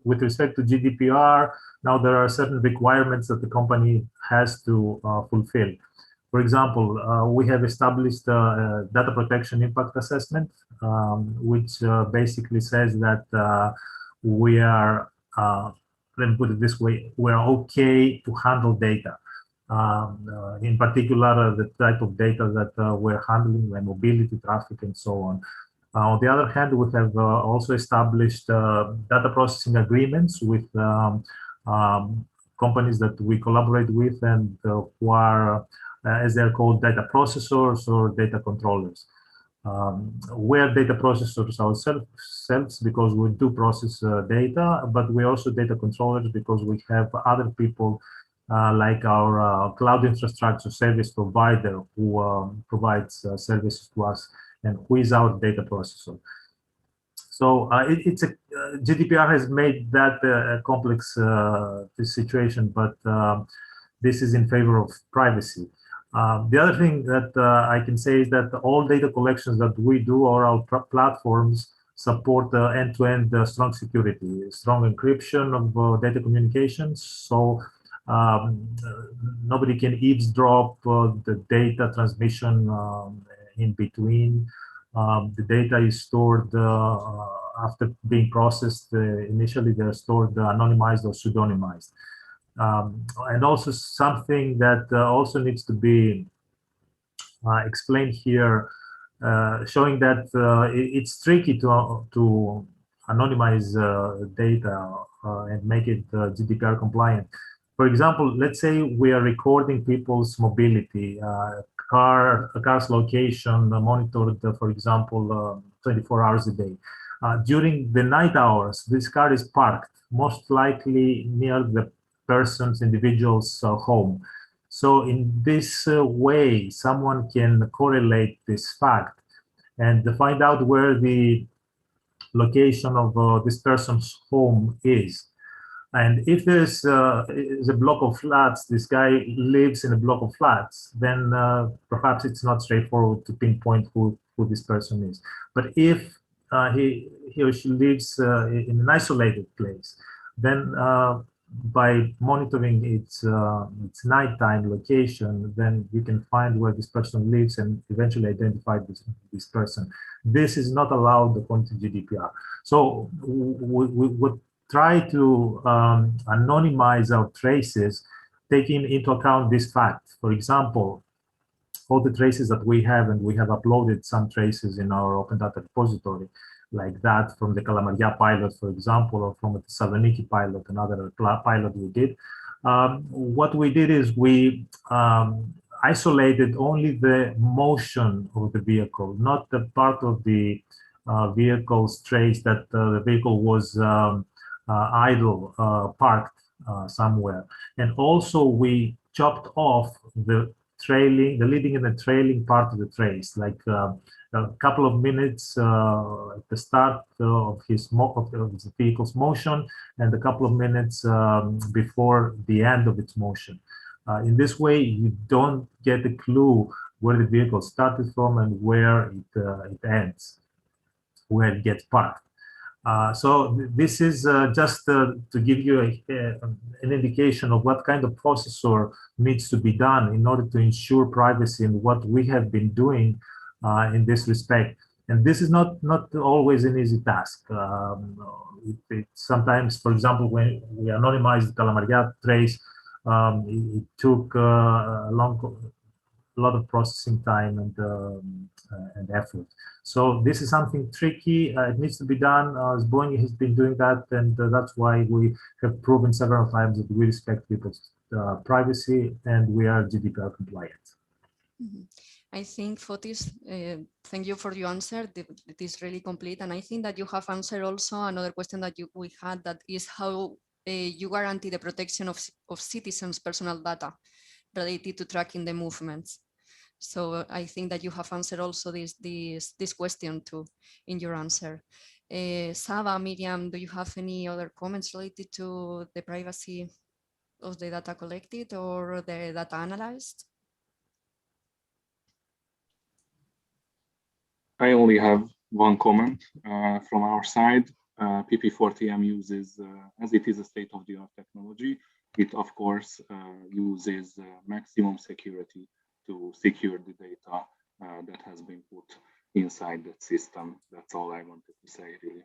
with respect to GDPR, now there are certain requirements that the company has to fulfill. For example, we have established a data protection impact assessment, which basically says that we are, let me put it this way, we're okay to handle data. In particular, the type of data that we're handling, like mobility, traffic, and so on. On the other hand, we have also established data processing agreements with companies that we collaborate with, and who are, as they're called, data processors or data controllers. We're data processors ourselves because we do process data, but we're also data controllers because we have other people like our cloud infrastructure service provider who provides services to us and who is our data processor. So it's a GDPR has made that a complex situation, but this is in favor of privacy. The other thing that I can say is that all data collections that we do, or our platforms, support end-to-end strong security, strong encryption of data communications. So nobody can eavesdrop the data transmission in between. The data is stored after being processed. Initially, they're stored anonymized or pseudonymized. And also something that also needs to be explained here, showing that it's tricky to anonymize data and make it GDPR compliant. For example, let's say we are recording people's mobility, a car's location monitored, for example, 24 hours a day. During the night hours, this car is parked, most likely near the individual's home. So in this way, someone can correlate this fact and find out where the location of this person's home is. And if there's is a block of flats, this guy lives in a block of flats, then perhaps it's not straightforward to pinpoint who this person is. But if he or she lives in an isolated place, then by monitoring its nighttime location, then you can find where this person lives and eventually identify this person. This is not allowed according to GDPR. So we would try to anonymize our traces, taking into account this fact. For example, all the traces that we have, and we have uploaded some traces in our open data repository, like that from the Kalamaria pilot, for example, or from the Thessaloniki pilot, another pilot we did. What we did is we isolated only the motion of the vehicle, not the part of the vehicle's trace that the vehicle was idle, parked somewhere. And also we chopped off the leading and the trailing part of the trace, like a couple of minutes at the start of his vehicle's motion, and a couple of minutes before the end of its motion. In this way, you don't get a clue where the vehicle started from and where it ends, where it gets parked. So this is just to give you an indication of what kind of processor needs to be done in order to ensure privacy, and what we have been doing in this respect. And this is not always an easy task. Sometimes, for example, when we anonymized the Kalamaria trace, it took a lot of processing time and effort. So this is something tricky. It needs to be done. Boeing has been doing that, and that's why we have proven several times that we respect people's privacy and we are GDPR compliant. Mm-hmm. I think Fotis, thank you for your answer. It is really complete. And I think that you have answered also another question that we had, that is how you guarantee the protection of citizens' personal data related to tracking the movements. So I think that you have answered also this question too in your answer. Saba, Miriam, do you have any other comments related to the privacy of the data collected or the data analyzed? I only have one comment from our side. PP40M uses, as it is a state-of-the-art technology, it of course uses maximum security to secure the data that has been put inside that system. That's all I wanted to say, really.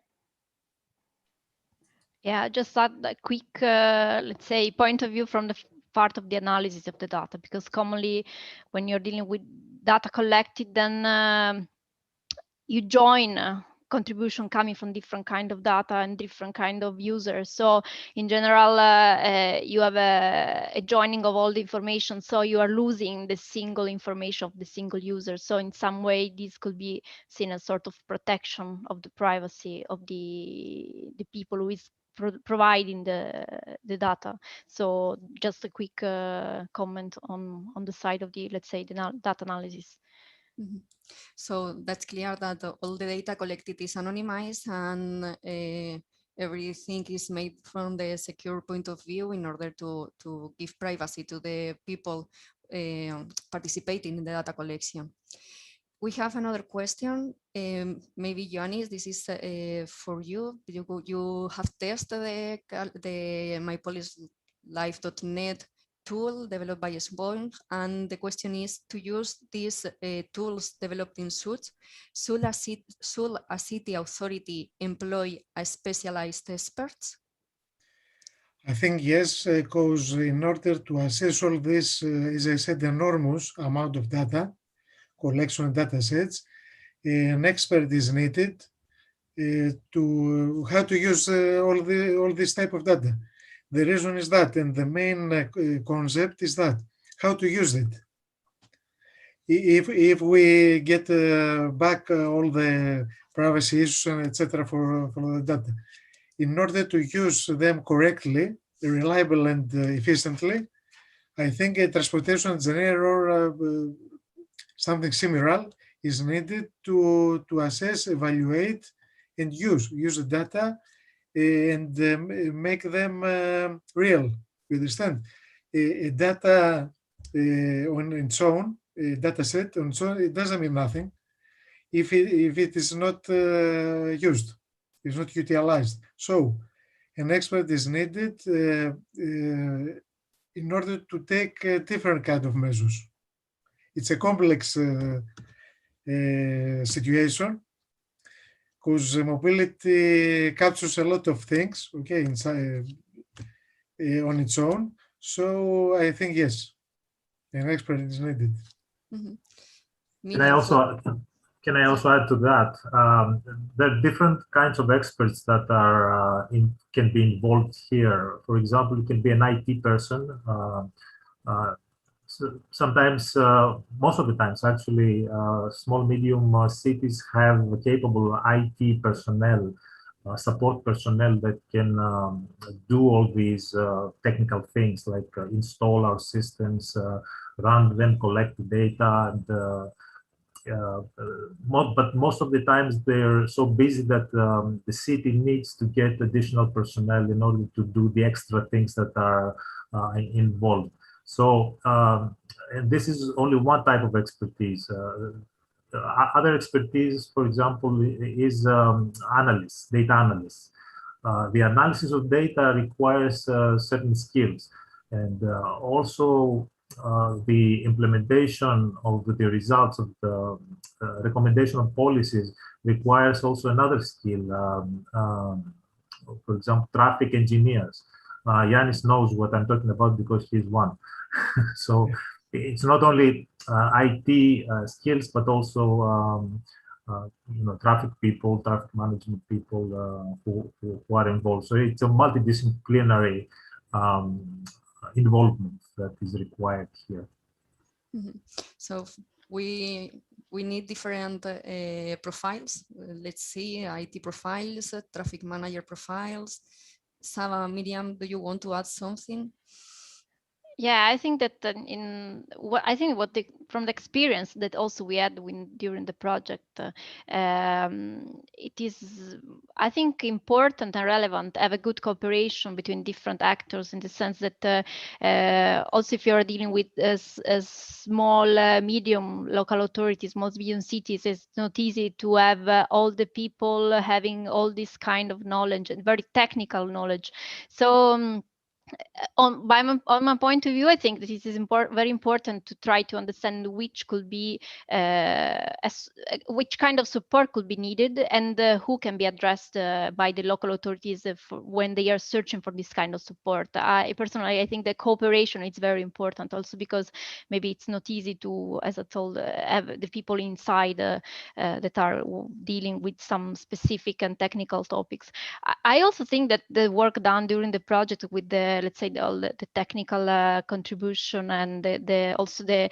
Yeah, just add a quick, let's say, point of view from the part of the analysis of the data, because commonly when you're dealing with data collected, then you join contribution coming from different kind of data and different kind of users. So in general, you have a joining of all the information. So you are losing the single information of the single user. So in some way, this could be seen as sort of protection of the privacy of the people who is providing the data. So just a quick comment on the side of the, let's say, the data analysis. Mm-hmm. So that's clear that all the data collected is anonymized and everything is made from the secure point of view in order to give privacy to the people participating in the data collection. We have another question. Maybe Ioannis, this is for you. You have tested the mypolislife.net tool developed by Sboing, and the question is to use these tools developed in SUTS. Should a city authority employ a specialized experts? I think yes, because in order to assess all this, as I said, enormous amount of data, collection of data sets, an expert is needed to how to use all this type of data. The reason is that, and the main concept is that, how to use it. If we get back all the privacy issues, etc. for the data, in order to use them correctly, reliable and efficiently, I think a transportation engineer or something similar is needed to assess, evaluate, and use the data and make them real. You understand? A data on its own, a data set on its own, it doesn't mean nothing if it is not used, it's not utilized. So an expert is needed in order to take different kind of measures. It's a complex situation because mobility captures a lot of things, okay, inside on its own. So I think yes, an expert is needed. Mm-hmm. Can I also add to that? There are different kinds of experts that are can be involved here. For example, it can be an IT person. So sometimes, most of the times, actually, small, medium cities have capable IT personnel, support personnel that can do all these technical things like install our systems, run them, collect the data, and but most of the times they're so busy that the city needs to get additional personnel in order to do the extra things that are involved. So, and this is only one type of expertise. Other expertise, for example, is analysts, data analysts. The analysis of data requires certain skills, and also the implementation of the results of the recommendation of policies requires also another skill. For example, traffic engineers. Yannis knows what I'm talking about because he's one. So it's not only IT skills, but also traffic people, traffic management people who are involved. So it's a multidisciplinary involvement that is required here. Mm-hmm. So we need different profiles. Let's see, IT profiles, traffic manager profiles. Saba, Miriam, do you want to add something? Yeah, I think that from the experience that also we had during the project, it is, I think, important and relevant to have a good cooperation between different actors, in the sense that also if you are dealing with small, medium local authorities, most medium cities, it's not easy to have all the people having all this kind of knowledge and very technical knowledge. So on my point of view, I think that it is very important to try to understand which could be which kind of support could be needed, and who can be addressed by the local authorities when they are searching for this kind of support. Personally, I think that cooperation is very important, also because maybe it's not easy to, as I told, have the people inside that are dealing with some specific and technical topics. I also think that the work done during the project with the, let's say, the technical contribution and also the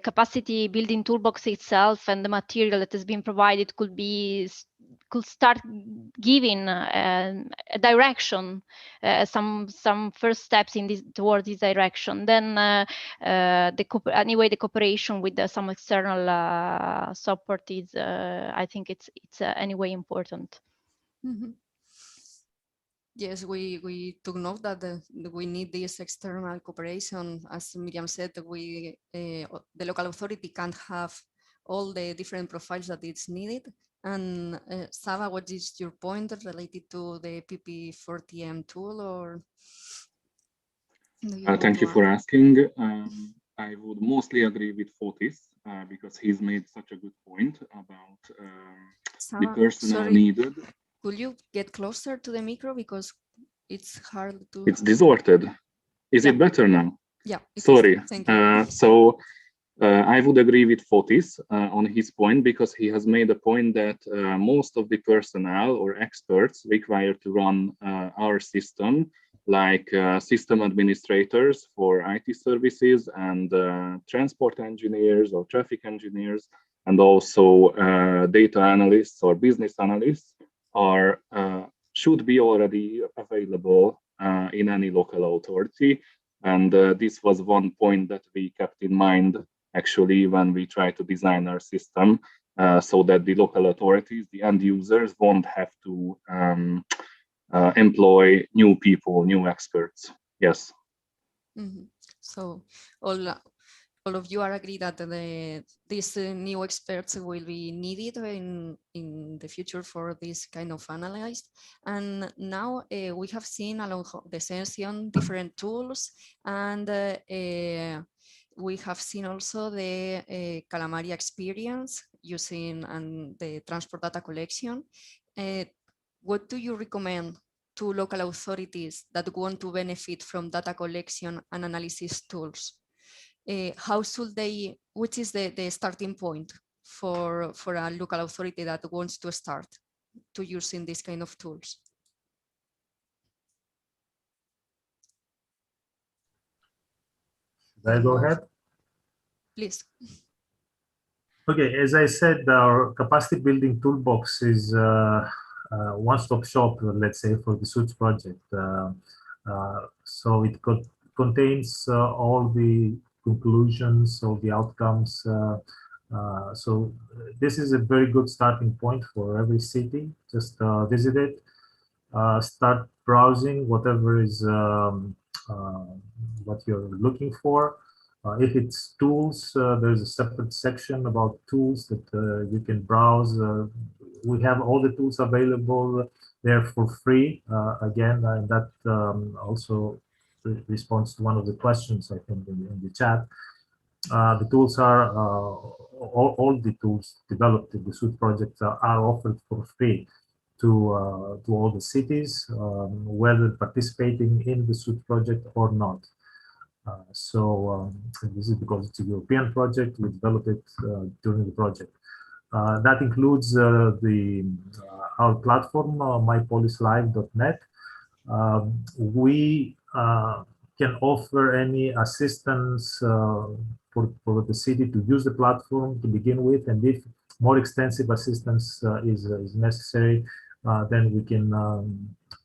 capacity building toolbox itself and the material that has been provided could start giving a direction, some first steps towards this direction. Then anyway, the cooperation with some external support is, I think it's anyway important. Mm-hmm. Yes, we took note that we need this external cooperation. As Miriam said, the local authority can't have all the different profiles that it's needed. And Saba, what is your point related to the PP40M tool? Or thank you for asking. I would mostly agree with Fotis because he's made such a good point about Saba, the personnel sorry, needed. Could you get closer to the micro, because it's hard to... It's distorted. Is it better now? Yeah. Sorry. Thank you. So I would agree with Fotis on his point, because he has made a point that most of the personnel or experts required to run our system, like system administrators for IT services and transport engineers or traffic engineers, and also data analysts or business analysts, should be already available in any local authority. And this was one point that we kept in mind, actually, when we try to design our system, so that the local authorities, the end users, won't have to employ new people, new experts. Yes. Mm-hmm. So all of you are agree that these new experts will be needed in the future for this kind of analysis. And now we have seen along the session different tools, and we have seen also the Calamaria experience using the transport data collection. What do you recommend to local authorities that want to benefit from data collection and analysis tools? How should they, which is the starting point for a local authority that wants to start to using this kind of tools? Should I go ahead? Please. Okay, as I said, our capacity building toolbox is one-stop shop, let's say, for the SUITS project. So it contains all the conclusions, all the outcomes. So this is a very good starting point for every city. Just visit it, start browsing whatever is what you're looking for. If it's tools, there's a separate section about tools that you can browse. We have all the tools available there for free. Again, and that also responds to one of the questions, I think, in the chat. The tools are, all the tools developed in the SUITS project are offered for free to all the cities, whether participating in the SUITS project or not. So this is because it's a European project. We developed it during the project. That includes our platform, mypolislive.net. We can offer any assistance for the city to use the platform to begin with, and if more extensive assistance is necessary, then we can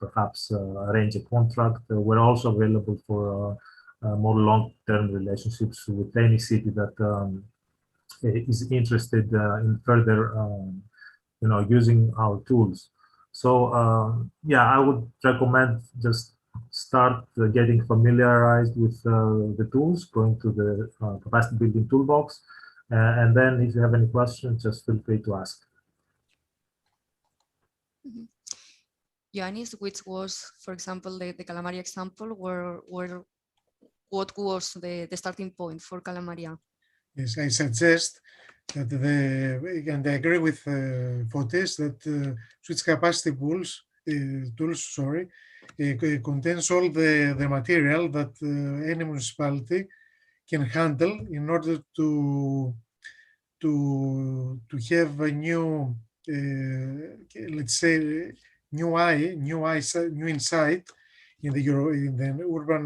perhaps arrange a contract. We're also available for more long-term relationships with any city that is interested in further, using our tools. So yeah, I would recommend just start getting familiarized with the tools, going to the capacity building toolbox, and then if you have any questions, just feel free to ask. Ioannis, which was, for example, the Calamaria example, what was the starting point for Calamaria? Yes, I suggest that and I agree with Fotis that switch capacity tools contains all the material that any municipality can handle in order to have a new, let's say, new insight in the urban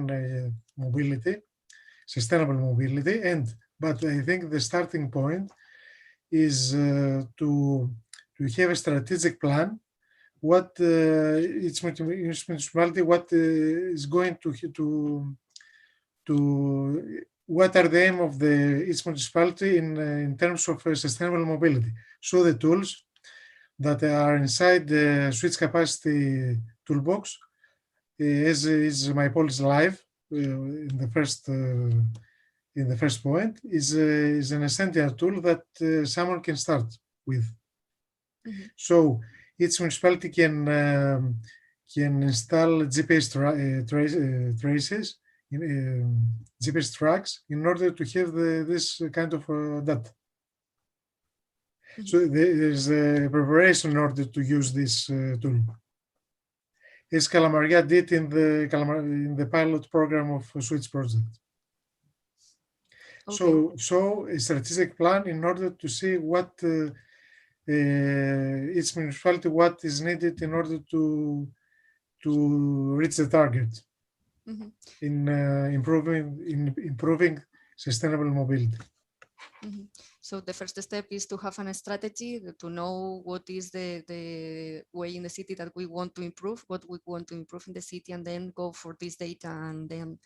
mobility, sustainable mobility, but I think the starting point is to have a strategic plan. What each municipality, what is going to what are the aim of each municipality in terms of sustainable mobility. So the tools that are inside the switch capacity toolbox, as is my policy live in the first point, is an essential tool that someone can start with. Mm-hmm. So each municipality can install GPS traces, GPS tracks, in order to have this kind of data. Mm-hmm. So there's a preparation in order to use this tool, as Calamaria did in the pilot program of Switch project. Okay. So a strategic plan in order to see what each municipality, what is needed in order to reach the target. Mm-hmm. In improving sustainable mobility. Mm-hmm. So the first step is to have a strategy, to know what is the way in the city that we want to improve, what we want to improve in the city, and then go for this data and then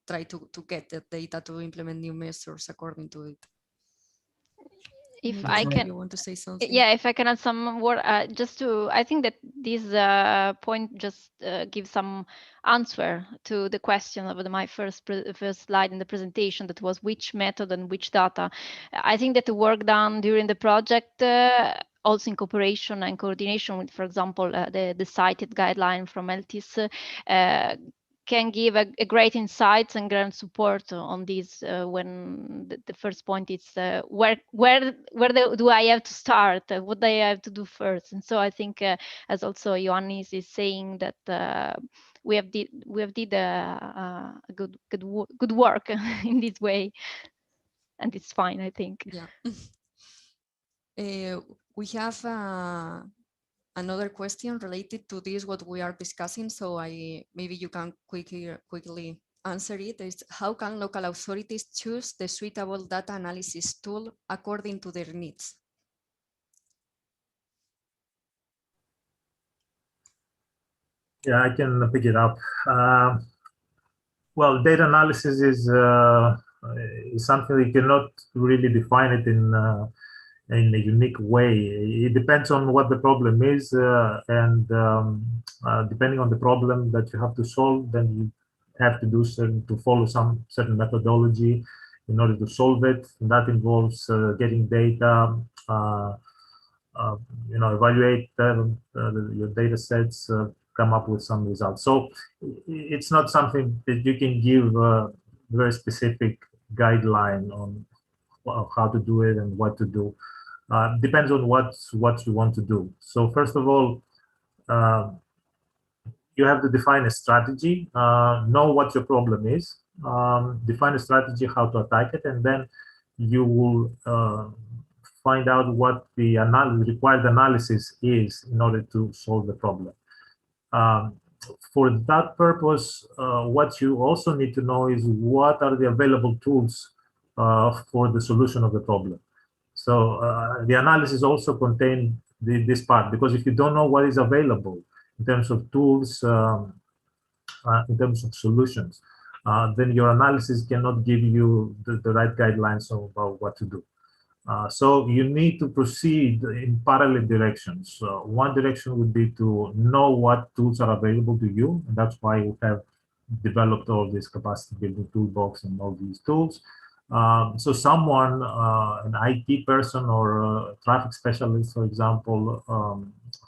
try to get the data to implement new measures according to it. If maybe I can, you want to say something? Yeah, if I can add some word, I think that this point just gives some answer to the question of my first slide in the presentation, that was which method and which data. I think that the work done during the project, also in cooperation and coordination with, for example, the cited guideline from LTIS, can give a great insights and grand support on this when the first point is where do I have to start? What do I have to do first? And so I think, as also Ioannis is saying, that we have did a good work in this way, and it's fine, I think. Yeah. We have another question related to this, what we are discussing. So maybe you can quickly answer it. Is how can local authorities choose the suitable data analysis tool according to their needs? Yeah, I can pick it up. Well, data analysis is something you cannot really define it in a unique way. It depends on what the problem is, and depending on the problem that you have to solve, then you have to follow some certain methodology in order to solve it. And that involves getting data, evaluate your data sets, come up with some results. So it's not something that you can give a very specific guideline on how to do it and what to do. Depends on what you want to do. So first of all, you have to define a strategy, know what your problem is, define a strategy how to attack it, and then you will find out what the required analysis is in order to solve the problem. for that purpose, what you also need to know is what are the available tools for the solution of the problem. So the analysis also contains this part, because if you don't know what is available in terms of tools, in terms of solutions, then your analysis cannot give you the right guidelines about what to do. So you need to proceed in parallel directions. One direction would be to know what tools are available to you, and that's why we have developed all this capacity building toolbox and all these tools. So someone, an IT person or a traffic specialist, for example,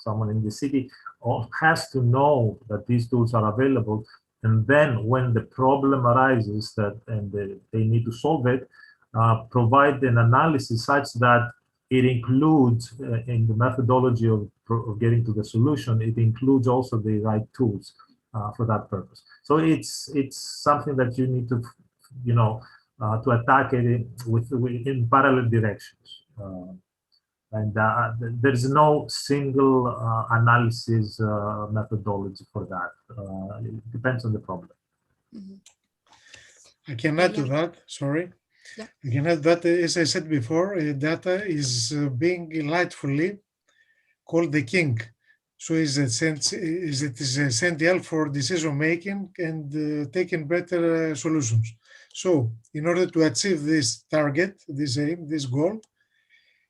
someone in the city, has to know that these tools are available. And then when the problem arises and they need to solve it, provide an analysis such that it includes, in the methodology of getting to the solution, it includes also the right tools for that purpose. So it's something that you need to, to attack it in parallel directions. And there is no single analysis methodology for that. It depends on the problem. Mm-hmm. I can add to that, sorry. Yeah. I can add that, as I said before, data is being lightfully called the king. So it is essential for decision making and taking better solutions. So in order to achieve this target, this aim, this goal,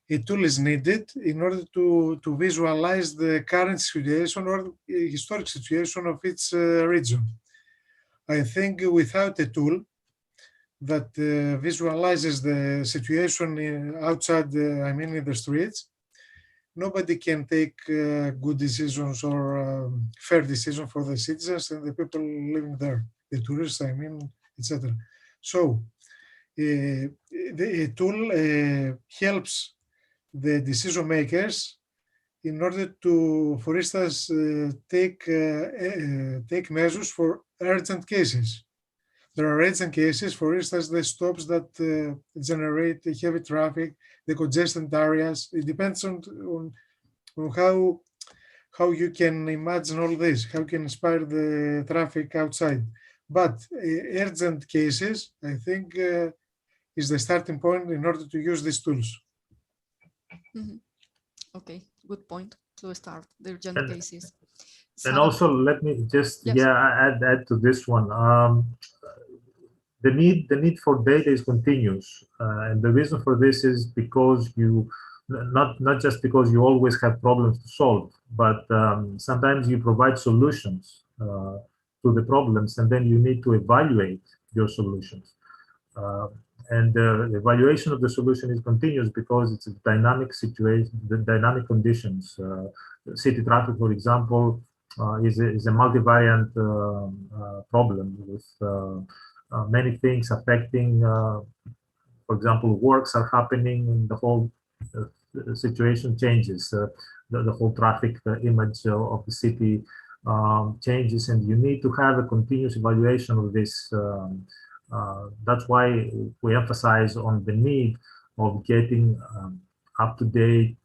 a tool is needed in order to visualize the current situation or historic situation of its region. I think without a tool that visualizes the situation outside, in the streets, nobody can take good decisions or fair decisions for the citizens and the people living there, the tourists, etc. So the tool helps the decision makers in order to, for instance, take measures for urgent cases. There are urgent cases, for instance, the stops that generate heavy traffic, the congested areas. It depends on how you can imagine all this, how you can inspire the traffic outside. But urgent cases, I think, is the starting point in order to use these tools. Mm-hmm. Okay, good point to start the urgent cases. And also, let me just add to this one. The need for data is continuous, and the reason for this is because not just because you always have problems to solve, but sometimes you provide solutions to the problems, and then you need to evaluate your solutions. And the evaluation of the solution is continuous because it's a dynamic situation, the dynamic conditions. City traffic, for example, is a multivariant problem with many things affecting. For example, works are happening, and the whole situation changes. The whole traffic image of the city changes, and you need to have a continuous evaluation of this. That's why we emphasize on the need of getting up-to-date,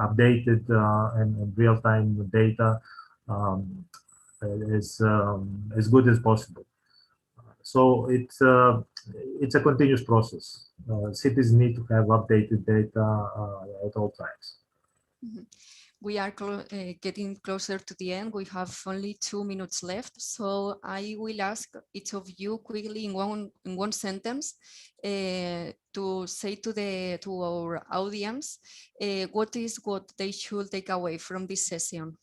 updated, and real-time data as good as possible. So it's a continuous process. Cities need to have updated data at all times. Mm-hmm. We are getting closer to the end. We have only 2 minutes left, so I will ask each of you quickly in one sentence to say to our audience what they should take away from this session.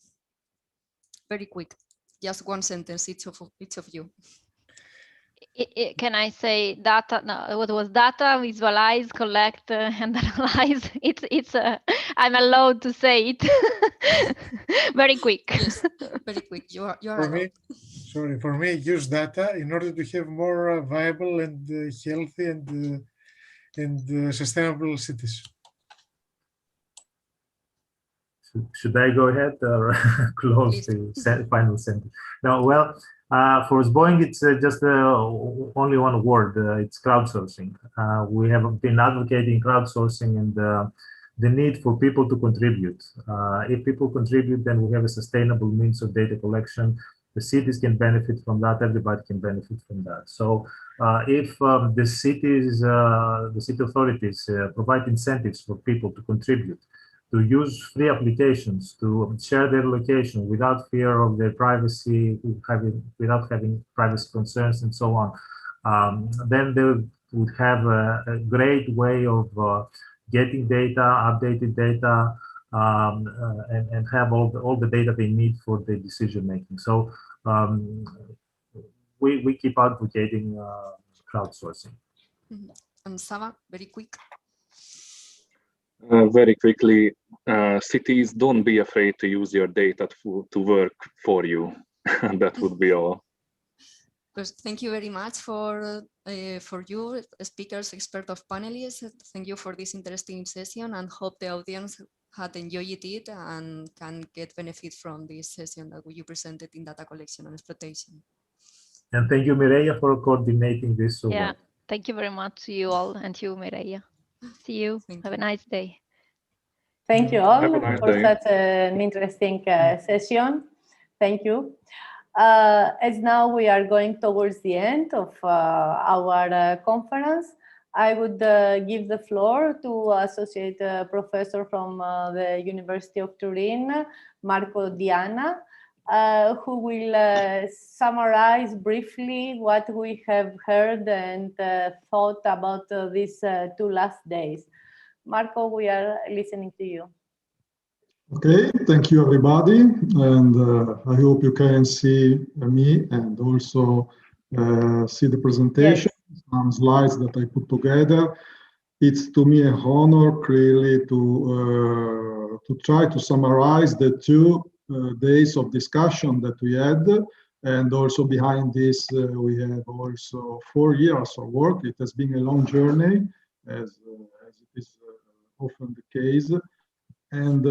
Very quick, just one sentence each of you. Can I say data? No, what was data? Visualize, collect, and analyze. It's. I'm allowed to say it. Very quick. Yes, very quick. You are for me, use data in order to have more viable and healthy and sustainable cities. Should I go ahead or close the final sentence? No, well. For Boeing, it's just only one word. It's crowdsourcing. We have been advocating crowdsourcing and the need for people to contribute. If people contribute, then we have a sustainable means of data collection. the cities can benefit from that, everybody can benefit from that. So if the city authorities provide incentives for people to contribute, to use free applications, to share their location without fear of their privacy, without having privacy concerns and so on, then they would have a great way of getting data, updated data, and have all the data they need for the decision making. So we keep advocating crowdsourcing. And Sava, very quick. Very quickly, cities, don't be afraid to use your data to work for you. That would be all. Thank you very much for you, speakers, expert of panelists. Thank you for this interesting session, and hope the audience had enjoyed it and can get benefit from this session that you presented in data collection and exploitation. And thank you, Mireia, for coordinating this so well. Thank you very much to you all, and to you, Mireia. See you. Have a nice day. Thank you all nice for day. such an interesting session. Thank you. As now we are going towards the end of our conference, I would give the floor to Associate Professor from the University of Turin, Marco Diana, who will summarize briefly what we have heard and thought about these 2 last days. Marco, we are listening to you. Okay, thank you everybody, and I hope you can see me and also see the presentation, some slides that I put together. It's to me an honor clearly to try to summarize the 2 days of discussion that we had, and also behind this we have also 4 years of work. It has been a long journey, as it is often the case. And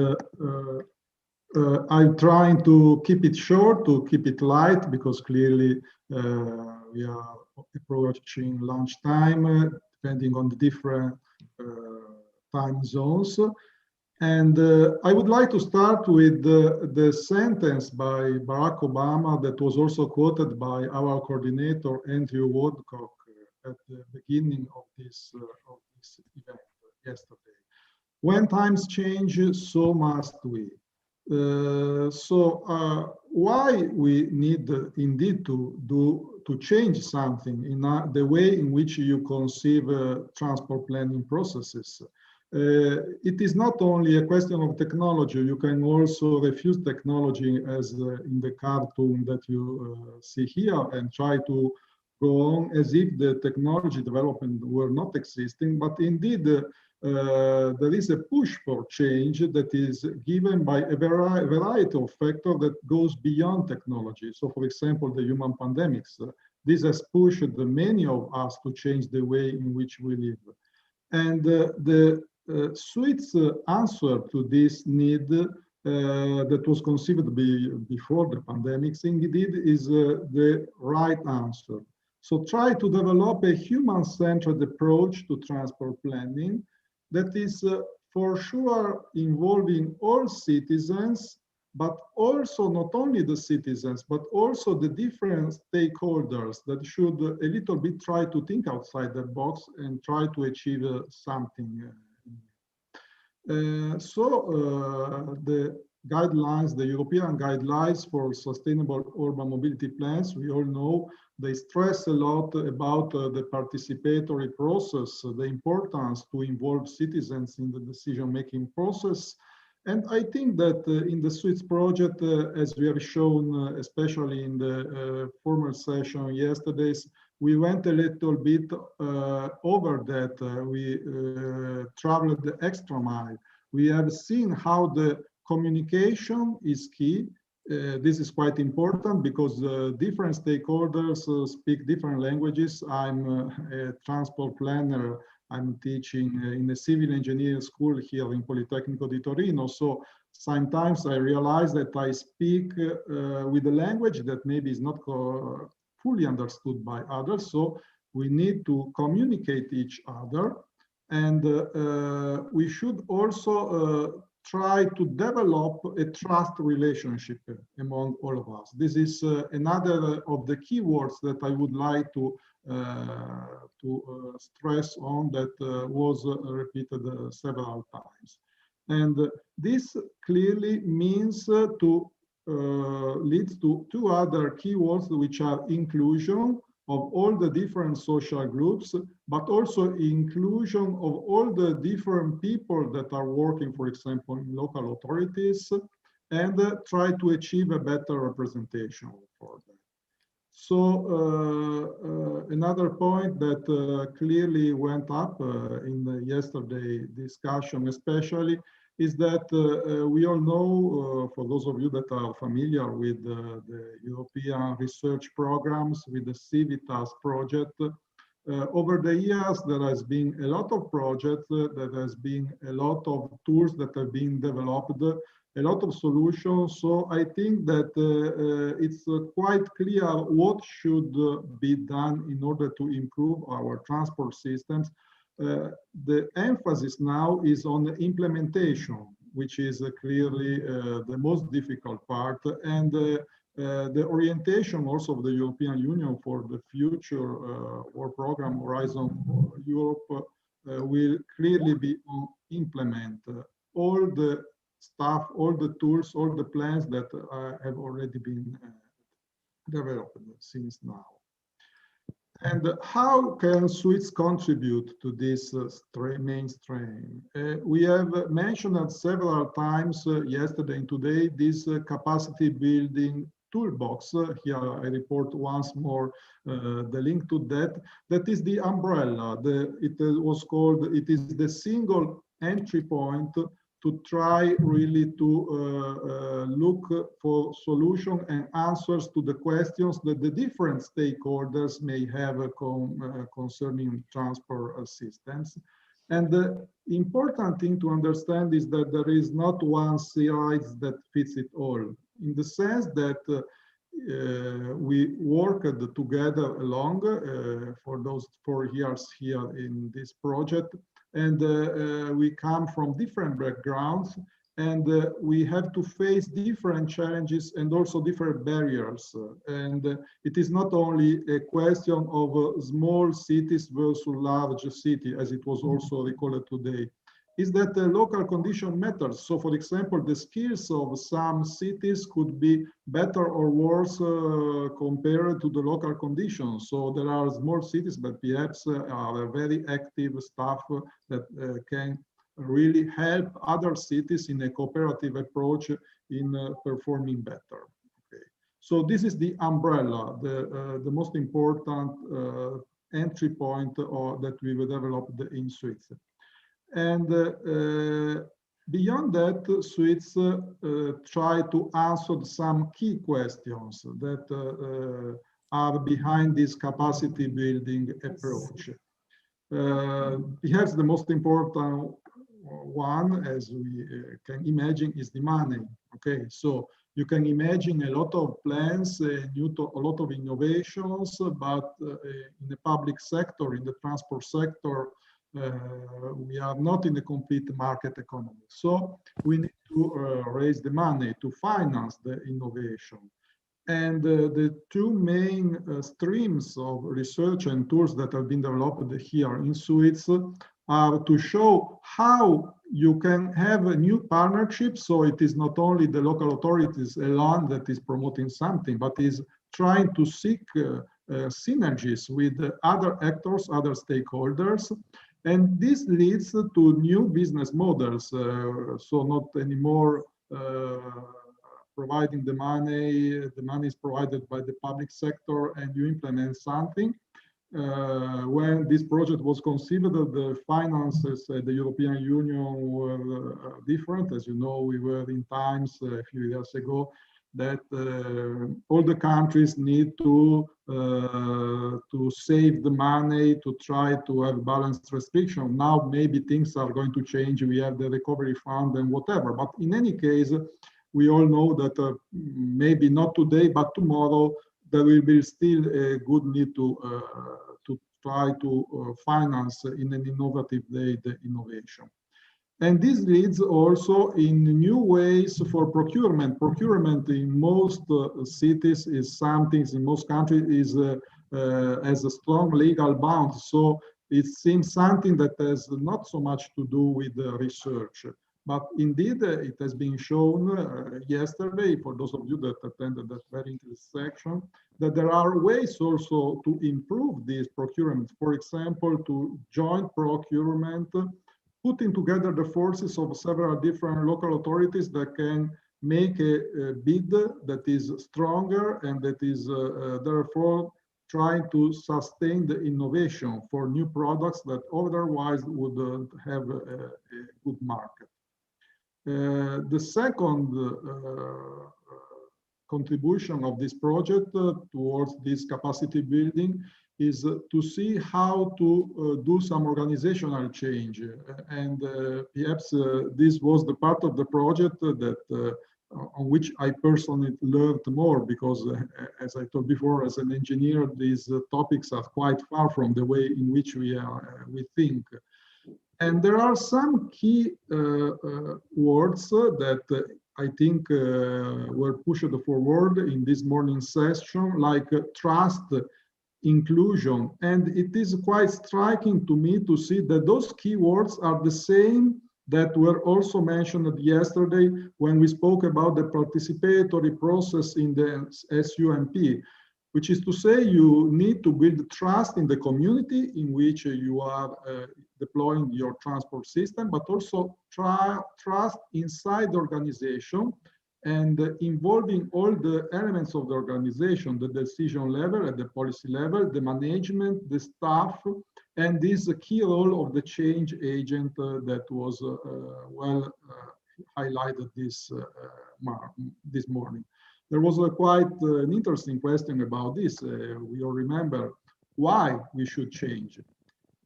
I'm trying to keep it short, to keep it light, because clearly we are approaching lunchtime, depending on the different time zones. And I would like to start with the sentence by Barack Obama that was also quoted by our coordinator, Andrew Woodcock, at the beginning of this event yesterday. When times change, so must we. Why we need indeed to change something in the way in which you conceive transport planning processes. It is not only a question of technology. You can also refuse technology, as in the cartoon that you see here, and try to go on as if the technology development were not existing, but indeed there is a push for change that is given by a variety of factors that goes beyond technology. So for example, the human pandemics, this has pushed many of us to change the way in which we live. And the Swiss answer to this need that was conceived before the pandemics indeed is the right answer. So try to develop a human-centered approach to transport planning that is for sure involving all citizens, but also not only the citizens, but also the different stakeholders that should a little bit try to think outside the box and try to achieve something. The guidelines, the European guidelines for sustainable urban mobility plans, we all know they stress a lot about the participatory process, the importance to involve citizens in the decision-making process. And I think that in the Swiss project, as we have shown, especially in the former session yesterday's, we went a little bit over that. We traveled the extra mile. We have seen how the communication is key. This is quite important because different stakeholders speak different languages. I'm a transport planner. I'm teaching in a civil engineering school here in Politecnico di Torino. So sometimes I realize that I speak with a language that maybe is not fully understood by others. So we need to communicate each other. And we should also try to develop a trust relationship among all of us. This is another of the keywords that I would like to stress on, that was repeated several times. And this clearly means leads to two other keywords, which are inclusion of all the different social groups, but also inclusion of all the different people that are working, for example, in local authorities, and try to achieve a better representation for them. So another point that clearly went up in the yesterday discussion especially is that we all know, for those of you that are familiar with the European research programs, with the Civitas project, over the years there has been a lot of projects, there has been a lot of tools that have been developed, a lot of solutions. So I think that it's quite clear what should be done in order to improve our transport systems. The emphasis now is on the implementation, which is clearly the most difficult part, and the orientation also of the European Union for the future work program Horizon Europe will clearly be on implement all the stuff, all the tools, all the plans that have already been developed since now. And how can Swiss contribute to this mainstream? We have mentioned several times yesterday and today this capacity building toolbox. Here I report once more the link to that. That is the umbrella. It was called, it is the single entry point to try really to look for solutions and answers to the questions that the different stakeholders may have concerning transport systems. And the important thing to understand is that there is not one size that fits it all, in the sense that we worked together along for those 4 years here in this project. And we come from different backgrounds, and we have to face different challenges and also different barriers. And it is not only a question of small cities versus large city, as it was also recalled today, is that the local condition matters. So for example, the skills of some cities could be better or worse compared to the local conditions. So there are small cities, but perhaps are very active staff that can really help other cities in a cooperative approach in performing better. Okay. So this is the umbrella, the most important entry point that we will develop in Switzerland. And beyond that, Swedes try to answer some key questions that are behind this capacity building approach. Perhaps the most important one, as we can imagine, is the money. Okay, so you can imagine a lot of plans, a lot of innovations, but in the public sector, in the transport sector, we are not in a complete market economy. So we need to raise the money to finance the innovation. And the two main streams of research and tools that have been developed here in Switzerland are to show how you can have a new partnership. So it is not only the local authorities alone that is promoting something, but is trying to seek synergies with other actors, other stakeholders. And this leads to new business models. So not anymore providing the money is provided by the public sector and you implement something. When this project was conceived, the finances at the European Union were different. As you know, we were in times a few years ago that all the countries need to save the money, to try to have balanced restriction. Now maybe things are going to change. We have the recovery fund and whatever. But in any case, we all know that maybe not today, but tomorrow, there will be still a good need to try to finance in an innovative way the innovation. And this leads also in new ways for procurement. Procurement in most cities is something, in most countries, is has a strong legal bound. So it seems something that has not so much to do with research. But indeed, it has been shown yesterday, for those of you that attended that very interesting section, that there are ways also to improve these procurements. For example, to joint procurement, putting together the forces of several different local authorities that can make a bid that is stronger and that is therefore trying to sustain the innovation for new products that otherwise would have a good market. The second contribution of this project towards this capacity building is to see how to do some organizational change. And perhaps this was the part of the project that on which I personally learned more, because as I told before, as an engineer, these topics are quite far from the way in which we think. And there are some key words that I think were pushed forward in this morning session, like trust, inclusion. And it is quite striking to me to see that those keywords are the same that were also mentioned yesterday when we spoke about the participatory process in the SUMP, which is to say you need to build trust in the community in which you are deploying your transport system, but also trust inside the organization and involving all the elements of the organization, the decision level, at the policy level, the management, the staff, and this key role of the change agent that was well highlighted this morning. There was quite an interesting question about this. We all remember why we should change.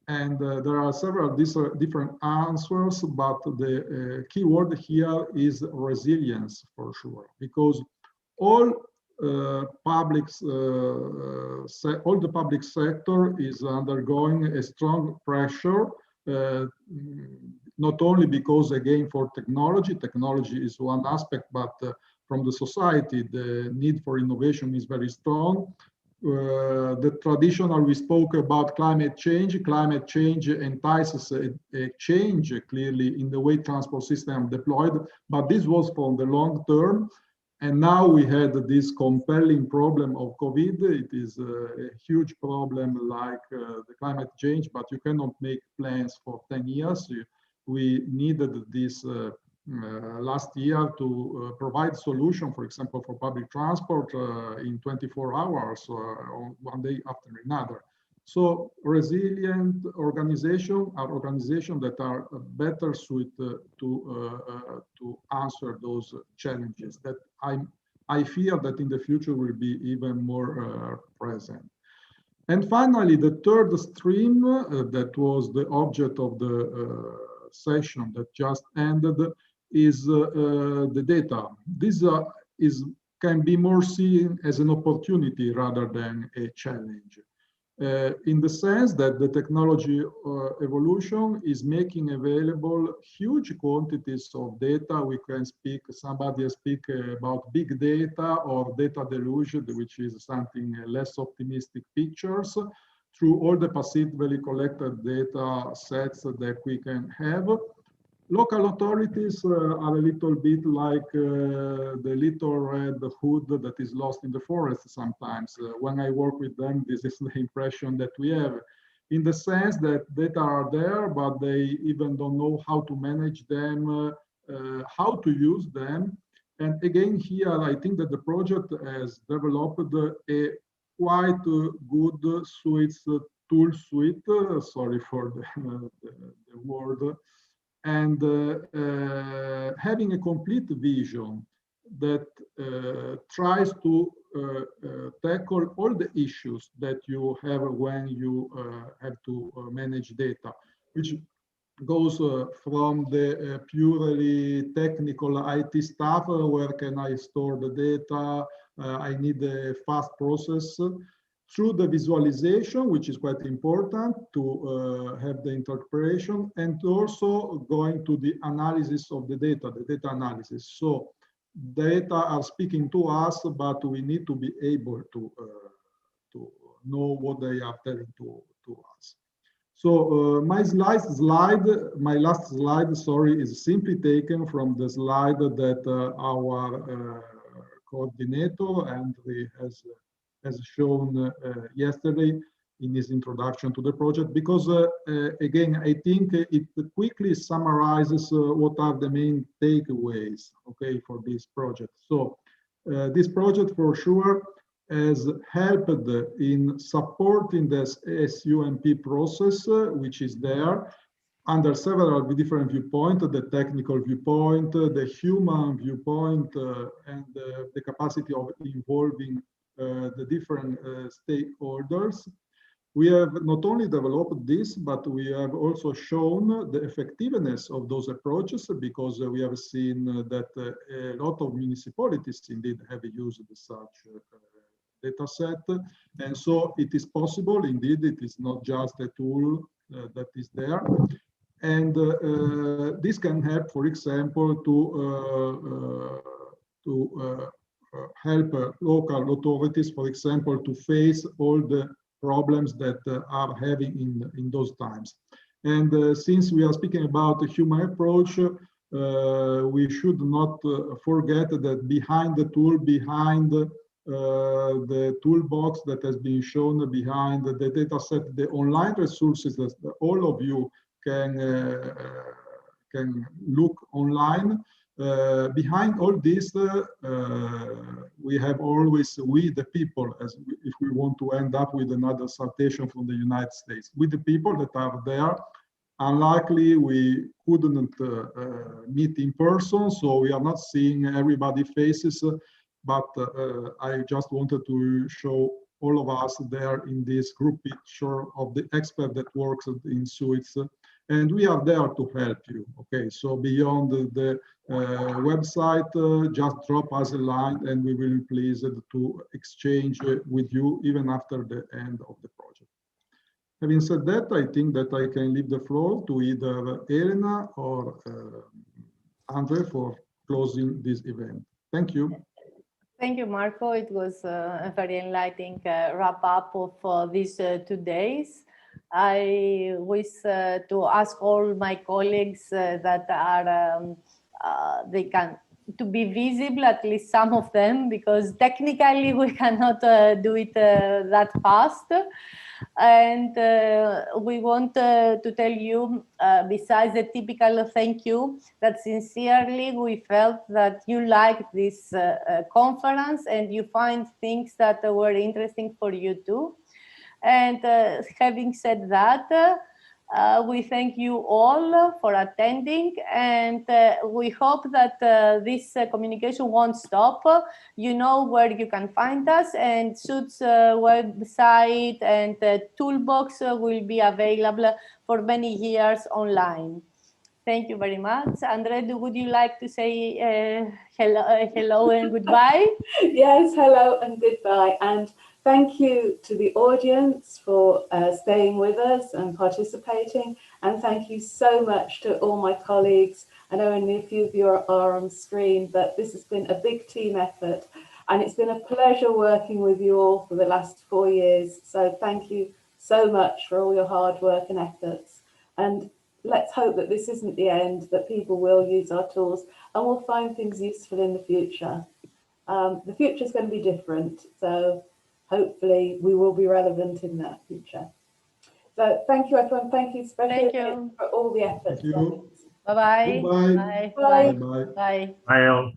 And there are several different answers, but the key word here is resilience for sure, because all the public sector is undergoing a strong pressure, not only because, again, for technology is one aspect, but from the society, the need for innovation is very strong. The traditional, we spoke about climate change entices a change clearly in the way transport system deployed, but this was for the long term. And now we had this compelling problem of COVID. It is a huge problem like the climate change, but you cannot make plans for 10 years. We needed this last year to provide solution, for example, for public transport in 24 hours or one day after another. So resilient organization are organizations that are better suited to answer those challenges that I fear that in the future will be even more present. And finally, the third stream that was the object of the session that just ended is the data. This can be more seen as an opportunity rather than a challenge. In the sense that the technology evolution is making available huge quantities of data. We can speak, somebody speak about big data or data deluge, which is something less optimistic pictures, through all the passively collected data sets that we can have. Local authorities are a little bit like the little red hood that is lost in the forest sometimes. When I work with them, this is the impression that we have, in the sense that data are there, but they even don't know how to manage them, how to use them. And again, here, I think that the project has developed a quite good tool suite, sorry for the word, and having a complete vision that tries to tackle all the issues that you have when you have to manage data, which goes from the purely technical IT stuff, where can I store the data, I need a fast process, through the visualization, which is quite important to have the interpretation, and also going to the analysis of the data analysis. So data are speaking to us, but we need to be able to know what they are telling to us. So my last slide, sorry, is simply taken from the slide that our coordinator Andrew has shown yesterday in his introduction to the project, because again, I think it quickly summarizes what are the main takeaways, okay, for this project. So this project for sure has helped in supporting the SUMP process, which is there under several different viewpoints: the technical viewpoint, the human viewpoint, and the capacity of involving the different stakeholders. We have not only developed this, but we have also shown the effectiveness of those approaches, because we have seen that a lot of municipalities indeed have used such data set. And so it is possible, indeed, it is not just a tool that is there. And this can help, for example, to help local authorities, for example, to face all the problems that are having in those times. And since we are speaking about the human approach, we should not forget that behind the tool, behind the toolbox that has been shown, behind the data set, the online resources that all of you can look online. Behind all this, we have always we the people, as if we want to end up with another citation from the United States, with the people that are there. Unlikely we couldn't meet in person, so we are not seeing everybody's faces, but I just wanted to show all of us there in this group picture of the expert that works in Suits. And we are there to help you. Okay, so beyond the website, just drop us a line and we will be pleased to exchange with you even after the end of the project. Having said that, I think that I can leave the floor to either Elena or Andre for closing this event. Thank you. Thank you, Marco. It was a very enlightening wrap up of these 2 days. I wish to ask all my colleagues that are they can to be visible, at least some of them, because technically we cannot do it that fast. And we want to tell you, besides the typical thank you, that sincerely we felt that you liked this conference and you find things that were interesting for you too. And having said that, we thank you all for attending, and we hope that this communication won't stop. You know where you can find us, and Suits website and toolbox will be available for many years online. Thank you very much. Andre, would you like to say hello and goodbye? Yes, hello and goodbye. And thank you to the audience for staying with us and participating. And thank you so much to all my colleagues. I know only a few of you are on screen, but this has been a big team effort. And it's been a pleasure working with you all for the last 4 years. So thank you so much for all your hard work and efforts. And let's hope that this isn't the end, that people will use our tools and will find things useful in the future. The future is going to be different. So hopefully we will be relevant in that future. So thank you, everyone. Thank you especially for all the efforts. Thank you. Bye-bye. Bye. Bye. Bye. Bye. Bye all.